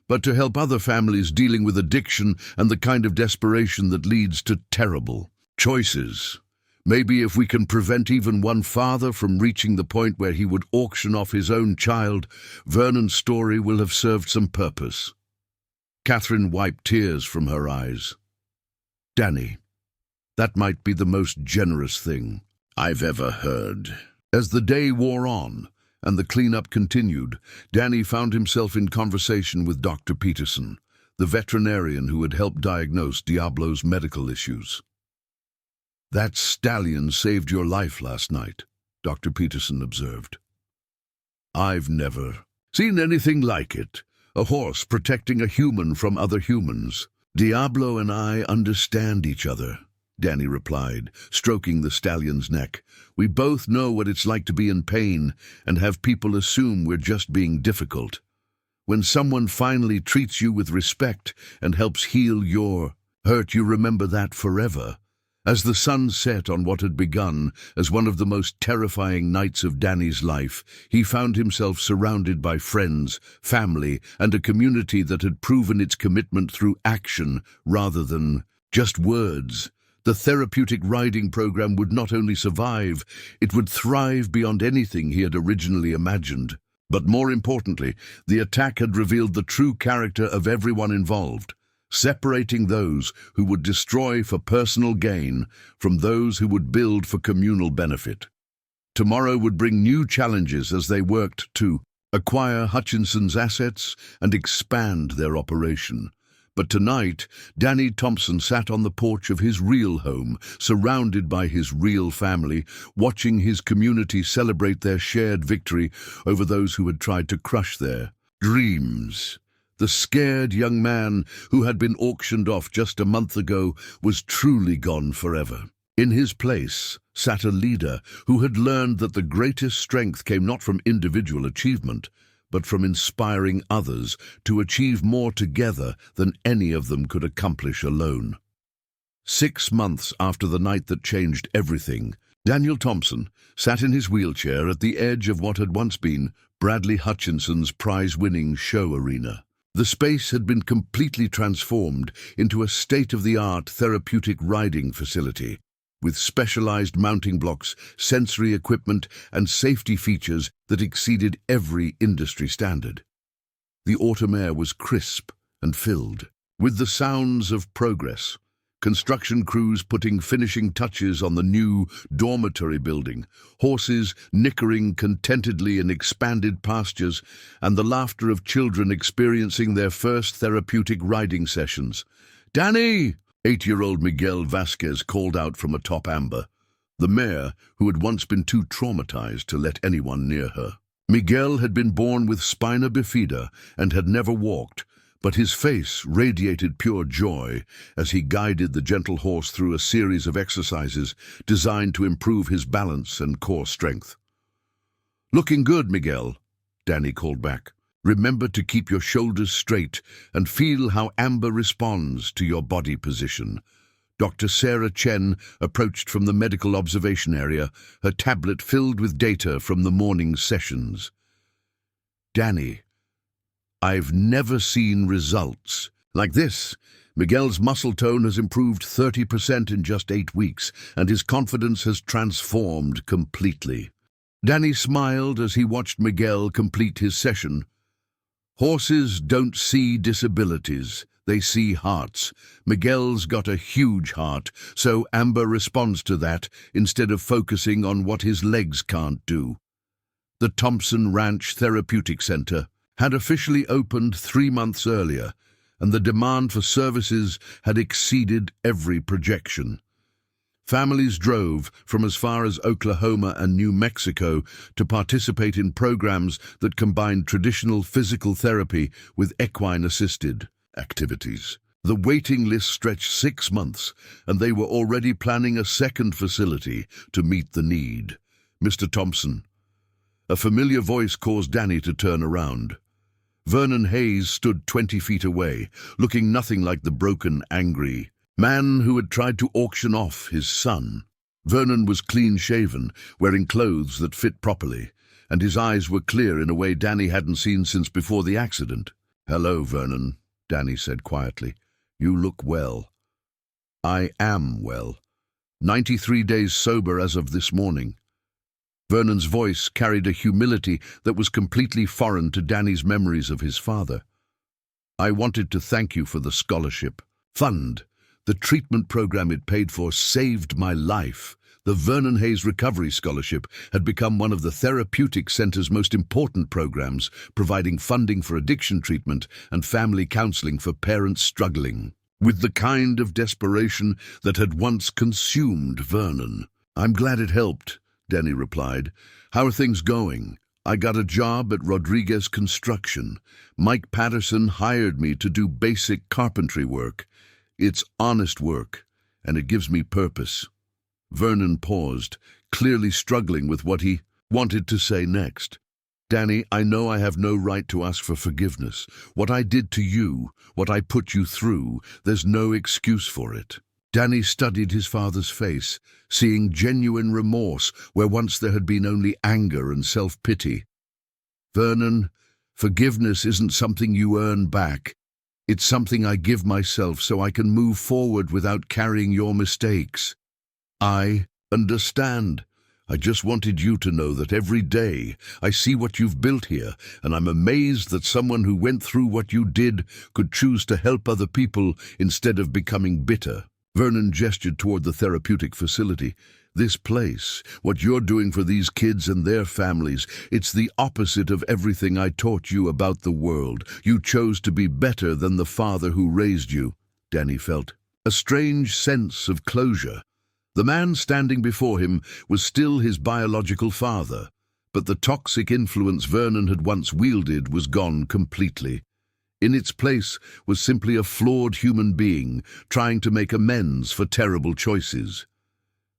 "but to help other families dealing with addiction and the kind of desperation that leads to terrible choices. Maybe if we can prevent even one father from reaching the point where he would auction off his own child, Vernon's story will have served some purpose." Catherine wiped tears from her eyes. "Danny, that might be the most generous thing I've ever heard." As the day wore on and the cleanup continued, Danny found himself in conversation with Dr. Peterson, the veterinarian who had helped diagnose Diablo's medical issues. "That stallion saved your life last night," Dr. Peterson observed. "I've never seen anything like it. A horse protecting a human from other humans." "Diablo and I understand each other," Danny replied, stroking the stallion's neck. "We both know what it's like to be in pain and have people assume we're just being difficult. When someone finally treats you with respect and helps heal your hurt, you remember that forever." As the sun set on what had begun as one of the most terrifying nights of Danny's life, he found himself surrounded by friends, family, and a community that had proven its commitment through action rather than just words. The therapeutic riding program would not only survive, it would thrive beyond anything he had originally imagined. But more importantly, the attack had revealed the true character of everyone involved, separating those who would destroy for personal gain from those who would build for communal benefit. Tomorrow would bring new challenges as they worked to acquire Hutchinson's assets and expand their operation. But tonight, Danny Thompson sat on the porch of his real home, surrounded by his real family, watching his community celebrate their shared victory over those who had tried to crush their dreams. The scared young man who had been auctioned off just a month ago was truly gone forever. In his place, sat a leader who had learned that the greatest strength came not from individual achievement, but from inspiring others to achieve more together than any of them could accomplish alone. 6 months after the night that changed everything, Daniel Thompson sat in his wheelchair at the edge of what had once been Bradley Hutchinson's prize-winning show arena. The space had been completely transformed into a state-of-the-art therapeutic riding facility, with specialized mounting blocks, sensory equipment, and safety features that exceeded every industry standard. The autumn air was crisp and filled with the sounds of progress. Construction crews putting finishing touches on the new dormitory building, horses nickering contentedly in expanded pastures, and the laughter of children experiencing their first therapeutic riding sessions. "Danny!" 8-year-old Miguel Vasquez called out from atop Amber, the mare who had once been too traumatized to let anyone near her. Miguel had been born with spina bifida and had never walked, but his face radiated pure joy as he guided the gentle horse through a series of exercises designed to improve his balance and core strength. "Looking good, Miguel," Danny called back. "Remember to keep your shoulders straight and feel how Amber responds to your body position." Dr. Sarah Chen approached from the medical observation area, her tablet filled with data from the morning sessions. "Danny, I've never seen results like this. Miguel's muscle tone has improved 30% in just 8 weeks, and his confidence has transformed completely." Danny smiled as he watched Miguel complete his session. "Horses don't see disabilities, they see hearts. Miguel's got a huge heart, so Amber responds to that instead of focusing on what his legs can't do." The Thompson Ranch Therapeutic Center had officially opened 3 months earlier, and the demand for services had exceeded every projection. Families drove from as far as Oklahoma and New Mexico to participate in programs that combined traditional physical therapy with equine-assisted activities. The waiting list stretched 6 months, and they were already planning a second facility to meet the need. "Mr. Thompson." A familiar voice caused Danny to turn around. Vernon Hayes stood 20 feet away, looking nothing like the broken, angry man who had tried to auction off his son. Vernon was clean-shaven, wearing clothes that fit properly, and his eyes were clear in a way Danny hadn't seen since before the accident. "Hello, Vernon," Danny said quietly. "You look well." "I am well. 93 days sober as of this morning." Vernon's voice carried a humility that was completely foreign to Danny's memories of his father. "I wanted to thank you for the scholarship fund. The treatment program it paid for saved my life." The Vernon Hayes Recovery Scholarship had become one of the therapeutic center's most important programs, providing funding for addiction treatment and family counseling for parents struggling with the kind of desperation that had once consumed Vernon. "I'm glad it helped," Danny replied. "How are things going?" "I got a job at Rodriguez Construction. Mike Patterson hired me to do basic carpentry work. It's honest work, and it gives me purpose." Vernon paused, clearly struggling with what he wanted to say next. "Danny, I know I have no right to ask for forgiveness. What I did to you, what I put you through, there's no excuse for it." Danny studied his father's face, seeing genuine remorse where once there had been only anger and self-pity. "Vernon, forgiveness isn't something you earn back. It's something I give myself so I can move forward without carrying your mistakes." "I understand. I just wanted you to know that every day I see what you've built here, and I'm amazed that someone who went through what you did could choose to help other people instead of becoming bitter." Vernon gestured toward the therapeutic facility. "This place, what you're doing for these kids and their families, it's the opposite of everything I taught you about the world. You chose to be better than the father who raised you." Danny felt a strange sense of closure. The man standing before him was still his biological father, but the toxic influence Vernon had once wielded was gone completely. In its place was simply a flawed human being trying to make amends for terrible choices.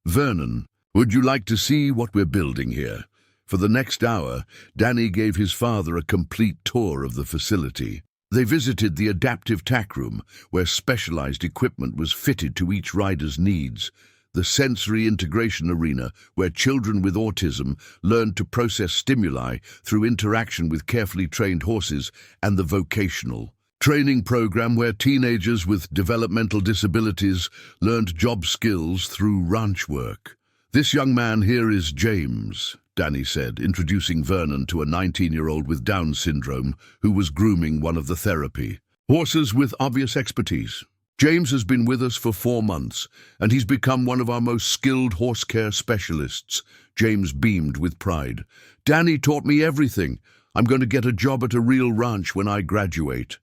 Vernon Would you like to see what we're building here? For the next hour, Danny gave his father a complete tour of the facility. They visited the adaptive tack room, where specialized equipment was fitted to each rider's needs, the sensory integration arena, where children with autism learned to process stimuli through interaction with carefully trained horses, and the vocational training program where teenagers with developmental disabilities learned job skills through ranch work. "This young man here is James," Danny said, introducing Vernon to a 19-year-old with Down syndrome who was grooming one of the therapy horses with obvious expertise. "James has been with us for 4 months, and he's become one of our most skilled horse care specialists." James beamed with pride. "Danny taught me everything. I'm going to get a job at a real ranch when I graduate."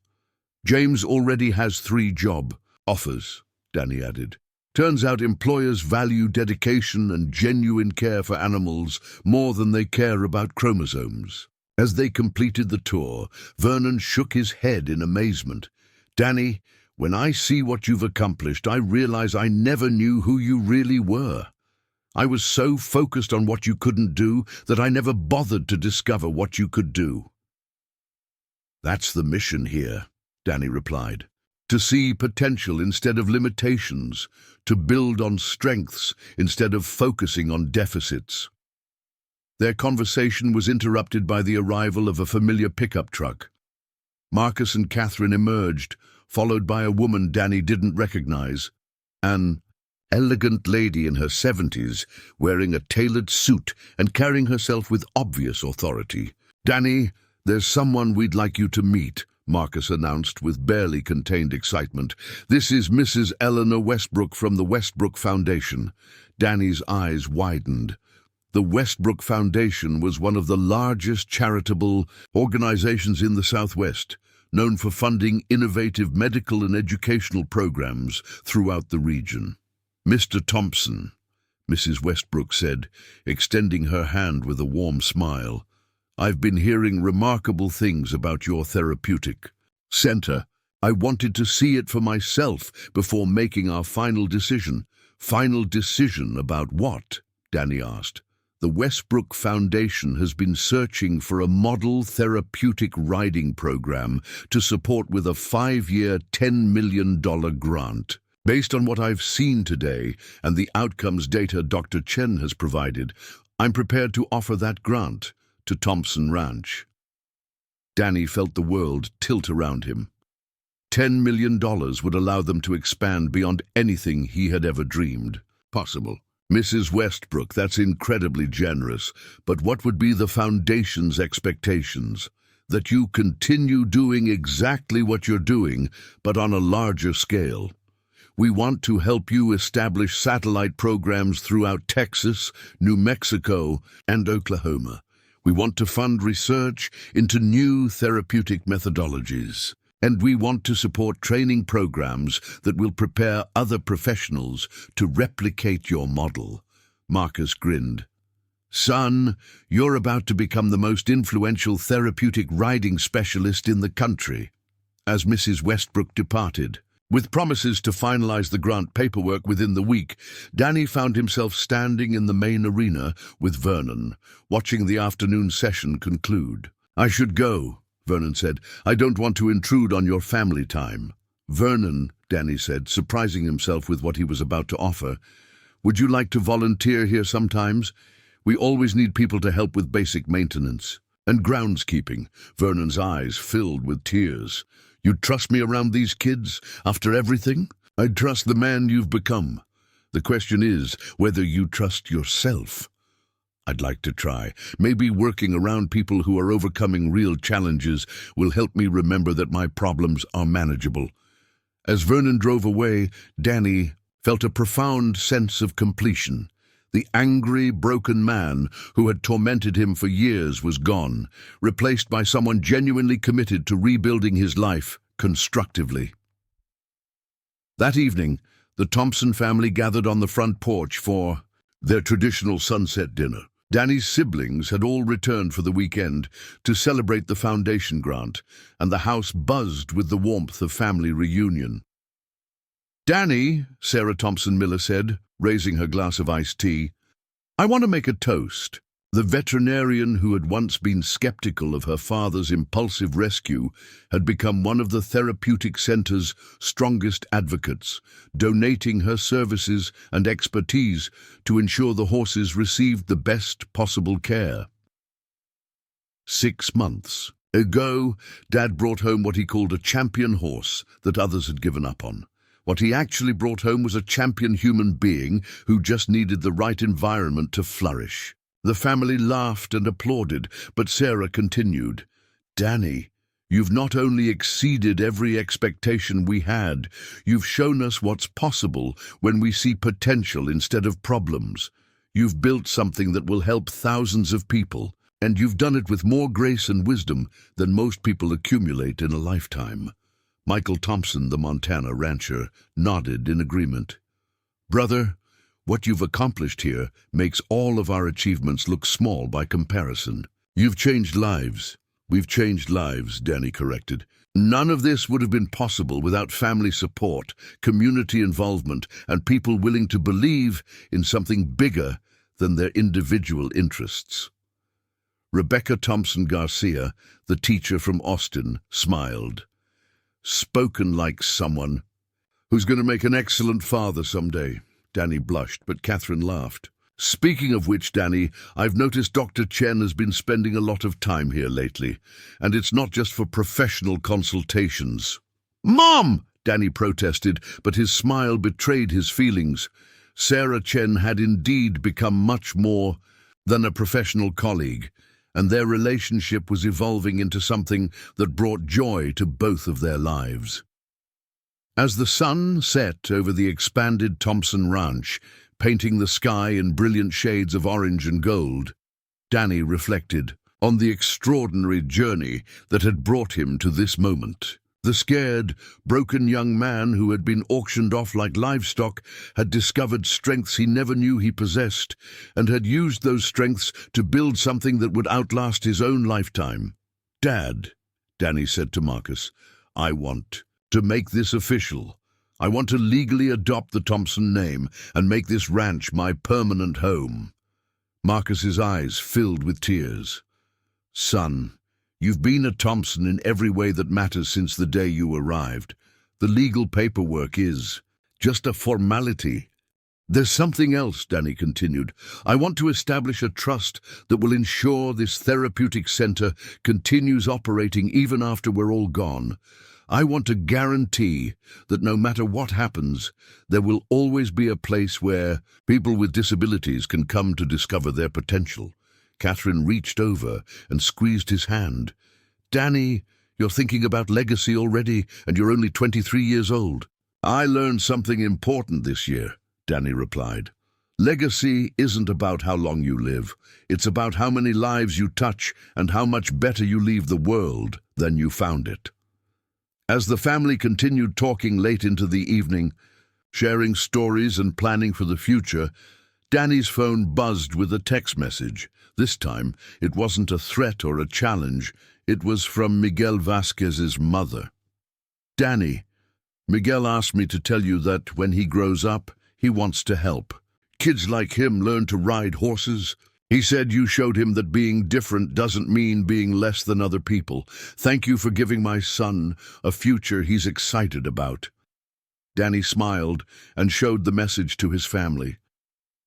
"James already has 3 job offers," Danny added. "Turns out employers value dedication and genuine care for animals more than they care about chromosomes." As they completed the tour, Vernon shook his head in amazement. "Danny, when I see what you've accomplished, I realize I never knew who you really were. I was so focused on what you couldn't do that I never bothered to discover what you could do." "That's the mission here," Danny replied. "To see potential instead of limitations, to build on strengths instead of focusing on deficits." Their conversation was interrupted by the arrival of a familiar pickup truck. Marcus and Catherine emerged, followed by a woman Danny didn't recognize, an elegant lady in her 70s, wearing a tailored suit and carrying herself with obvious authority. "Danny, there's someone we'd like you to meet," Marcus announced with barely contained excitement. "This is Mrs. Eleanor Westbrook from the Westbrook Foundation." Danny's eyes widened. The Westbrook Foundation was one of the largest charitable organizations in the Southwest, known for funding innovative medical and educational programs throughout the region. "Mr. Thompson," Mrs. Westbrook said, extending her hand with a warm smile, "I've been hearing remarkable things about your therapeutic center. I wanted to see it for myself before making our final decision." "Final decision about what?" Danny asked. "The Westbrook Foundation has been searching for a model therapeutic riding program to support with a 5-year, $10 million grant. Based on what I've seen today and the outcomes data Dr. Chen has provided, I'm prepared to offer that grant to Thompson Ranch." Danny felt the world tilt around him. $10 million would allow them to expand beyond anything he had ever dreamed possible. "Mrs. Westbrook, that's incredibly generous, but what would be the Foundation's expectations? That you continue doing exactly what you're doing, but on a larger scale. We want to help you establish satellite programs throughout Texas, New Mexico, and Oklahoma. We want to fund research into new therapeutic methodologies. And we want to support training programs that will prepare other professionals to replicate your model." Marcus grinned. "Son, you're about to become the most influential therapeutic riding specialist in the country." As Mrs. Westbrook departed, with promises to finalize the grant paperwork within the week, Danny found himself standing in the main arena with Vernon, watching the afternoon session conclude. "I should go," Vernon said. "I don't want to intrude on your family time." "Vernon," Danny said, surprising himself with what he was about to offer, "would you like to volunteer here sometimes? We always need people to help with basic maintenance and groundskeeping." Vernon's eyes filled with tears. "You'd trust me around these kids after everything?" "I'd trust the man you've become. The question is whether you trust yourself." "I'd like to try. Maybe working around people who are overcoming real challenges will help me remember that my problems are manageable." As Vernon drove away, Danny felt a profound sense of completion. The angry, broken man who had tormented him for years was gone, replaced by someone genuinely committed to rebuilding his life constructively. That evening, the Thompson family gathered on the front porch for their traditional sunset dinner. Danny's siblings had all returned for the weekend to celebrate the foundation grant, and the house buzzed with the warmth of family reunion. "Danny," Sarah Thompson Miller said, raising her glass of iced tea, I want to make a toast. The veterinarian who had once been skeptical of her father's impulsive rescue had become one of the therapeutic center's strongest advocates, donating her services and expertise to ensure the horses received the best possible care. 6 months ago, Dad brought home what he called a champion horse that others had given up on. What he actually brought home was a champion human being who just needed the right environment to flourish. The family laughed and applauded, but Sarah continued, "Danny, you've not only exceeded every expectation we had, you've shown us what's possible when we see potential instead of problems. You've built something that will help thousands of people, and you've done it with more grace and wisdom than most people accumulate in a lifetime." Michael Thompson, the Montana rancher, nodded in agreement. "Brother, what you've accomplished here makes all of our achievements look small by comparison. You've changed lives." "We've changed lives," Danny corrected. "None of this would have been possible without family support, community involvement, and people willing to believe in something bigger than their individual interests." Rebecca Thompson Garcia, the teacher from Austin, smiled. "Spoken like someone who's going to make an excellent father someday." Danny blushed, but Catherine laughed. "Speaking of which, Danny, I've noticed Dr. Chen has been spending a lot of time here lately, and it's not just for professional consultations." "Mom!" Danny protested, but his smile betrayed his feelings. Sarah Chen had indeed become much more than a professional colleague, and their relationship was evolving into something that brought joy to both of their lives. As the sun set over the expanded Thompson Ranch, painting the sky in brilliant shades of orange and gold, Danny reflected on the extraordinary journey that had brought him to this moment. The scared, broken young man who had been auctioned off like livestock had discovered strengths he never knew he possessed, and had used those strengths to build something that would outlast his own lifetime. "Dad," Danny said to Marcus, "I want to make this official. I want to legally adopt the Thompson name and make this ranch my permanent home." Marcus's eyes filled with tears. "Son, you've been a Thompson in every way that matters since the day you arrived. The legal paperwork is just a formality." "There's something else," Danny continued. "I want to establish a trust that will ensure this therapeutic center continues operating even after we're all gone. I want to guarantee that no matter what happens, there will always be a place where people with disabilities can come to discover their potential." Catherine reached over and squeezed his hand. "Danny, you're thinking about legacy already, and you're only 23 years old." "I learned something important this year," Danny replied. "Legacy isn't about how long you live. It's about how many lives you touch and how much better you leave the world than you found it." As the family continued talking late into the evening, sharing stories and planning for the future, Danny's phone buzzed with a text message. This time, it wasn't a threat or a challenge. It was from Miguel Vasquez's mother. "Danny, Miguel asked me to tell you that when he grows up, he wants to help. Kids like him learn to ride horses. He said you showed him that being different doesn't mean being less than other people. Thank you for giving my son a future he's excited about." Danny smiled and showed the message to his family.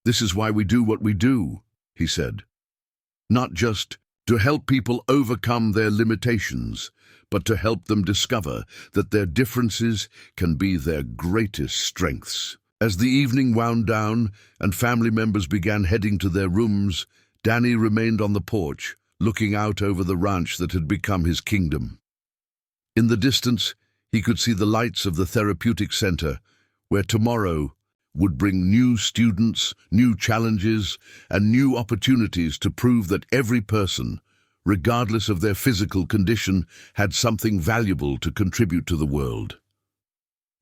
"This is why we do what we do," he said. "Not just to help people overcome their limitations, but to help them discover that their differences can be their greatest strengths." As the evening wound down and family members began heading to their rooms, Danny remained on the porch, looking out over the ranch that had become his kingdom. In the distance, he could see the lights of the therapeutic center, where tomorrow would bring new students, new challenges, and new opportunities to prove that every person, regardless of their physical condition, had something valuable to contribute to the world.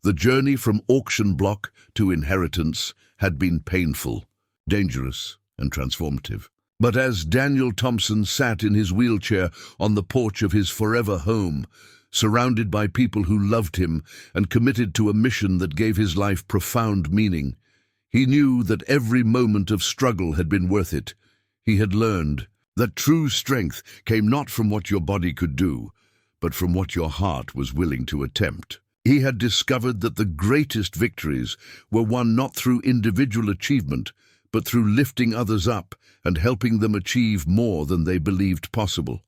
The journey from auction block to inheritance had been painful, dangerous, and transformative. But as Daniel Thompson sat in his wheelchair on the porch of his forever home, surrounded by people who loved him and committed to a mission that gave his life profound meaning, He knew that every moment of struggle had been worth it. He had learned that true strength came not from what your body could do, but from what your heart was willing to attempt. He had discovered that the greatest victories were won not through individual achievement, but through lifting others up and helping them achieve more than they believed possible.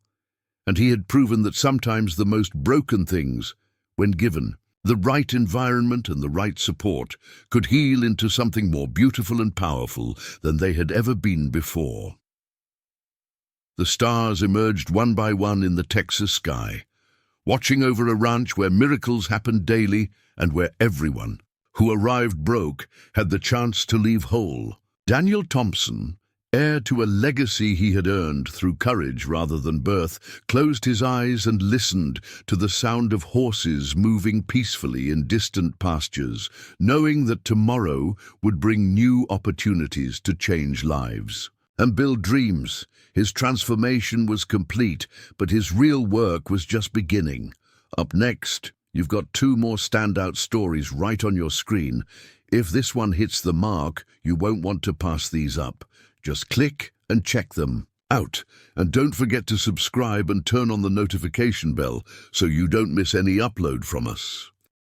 And he had proven that sometimes the most broken things, when given the right environment and the right support, could heal into something more beautiful and powerful than they had ever been before. The stars emerged one by one in the Texas sky, watching over a ranch where miracles happened daily and where everyone who arrived broke had the chance to leave whole. Daniel Thompson, heir to a legacy he had earned through courage rather than birth, closed his eyes and listened to the sound of horses moving peacefully in distant pastures, knowing that tomorrow would bring new opportunities to change lives and build dreams. His transformation was complete, but his real work was just beginning. Up next, you've got two more standout stories right on your screen. If this one hits the mark, you won't want to pass these up. Just click and check them out. And don't forget to subscribe and turn on the notification bell so you don't miss any upload from us.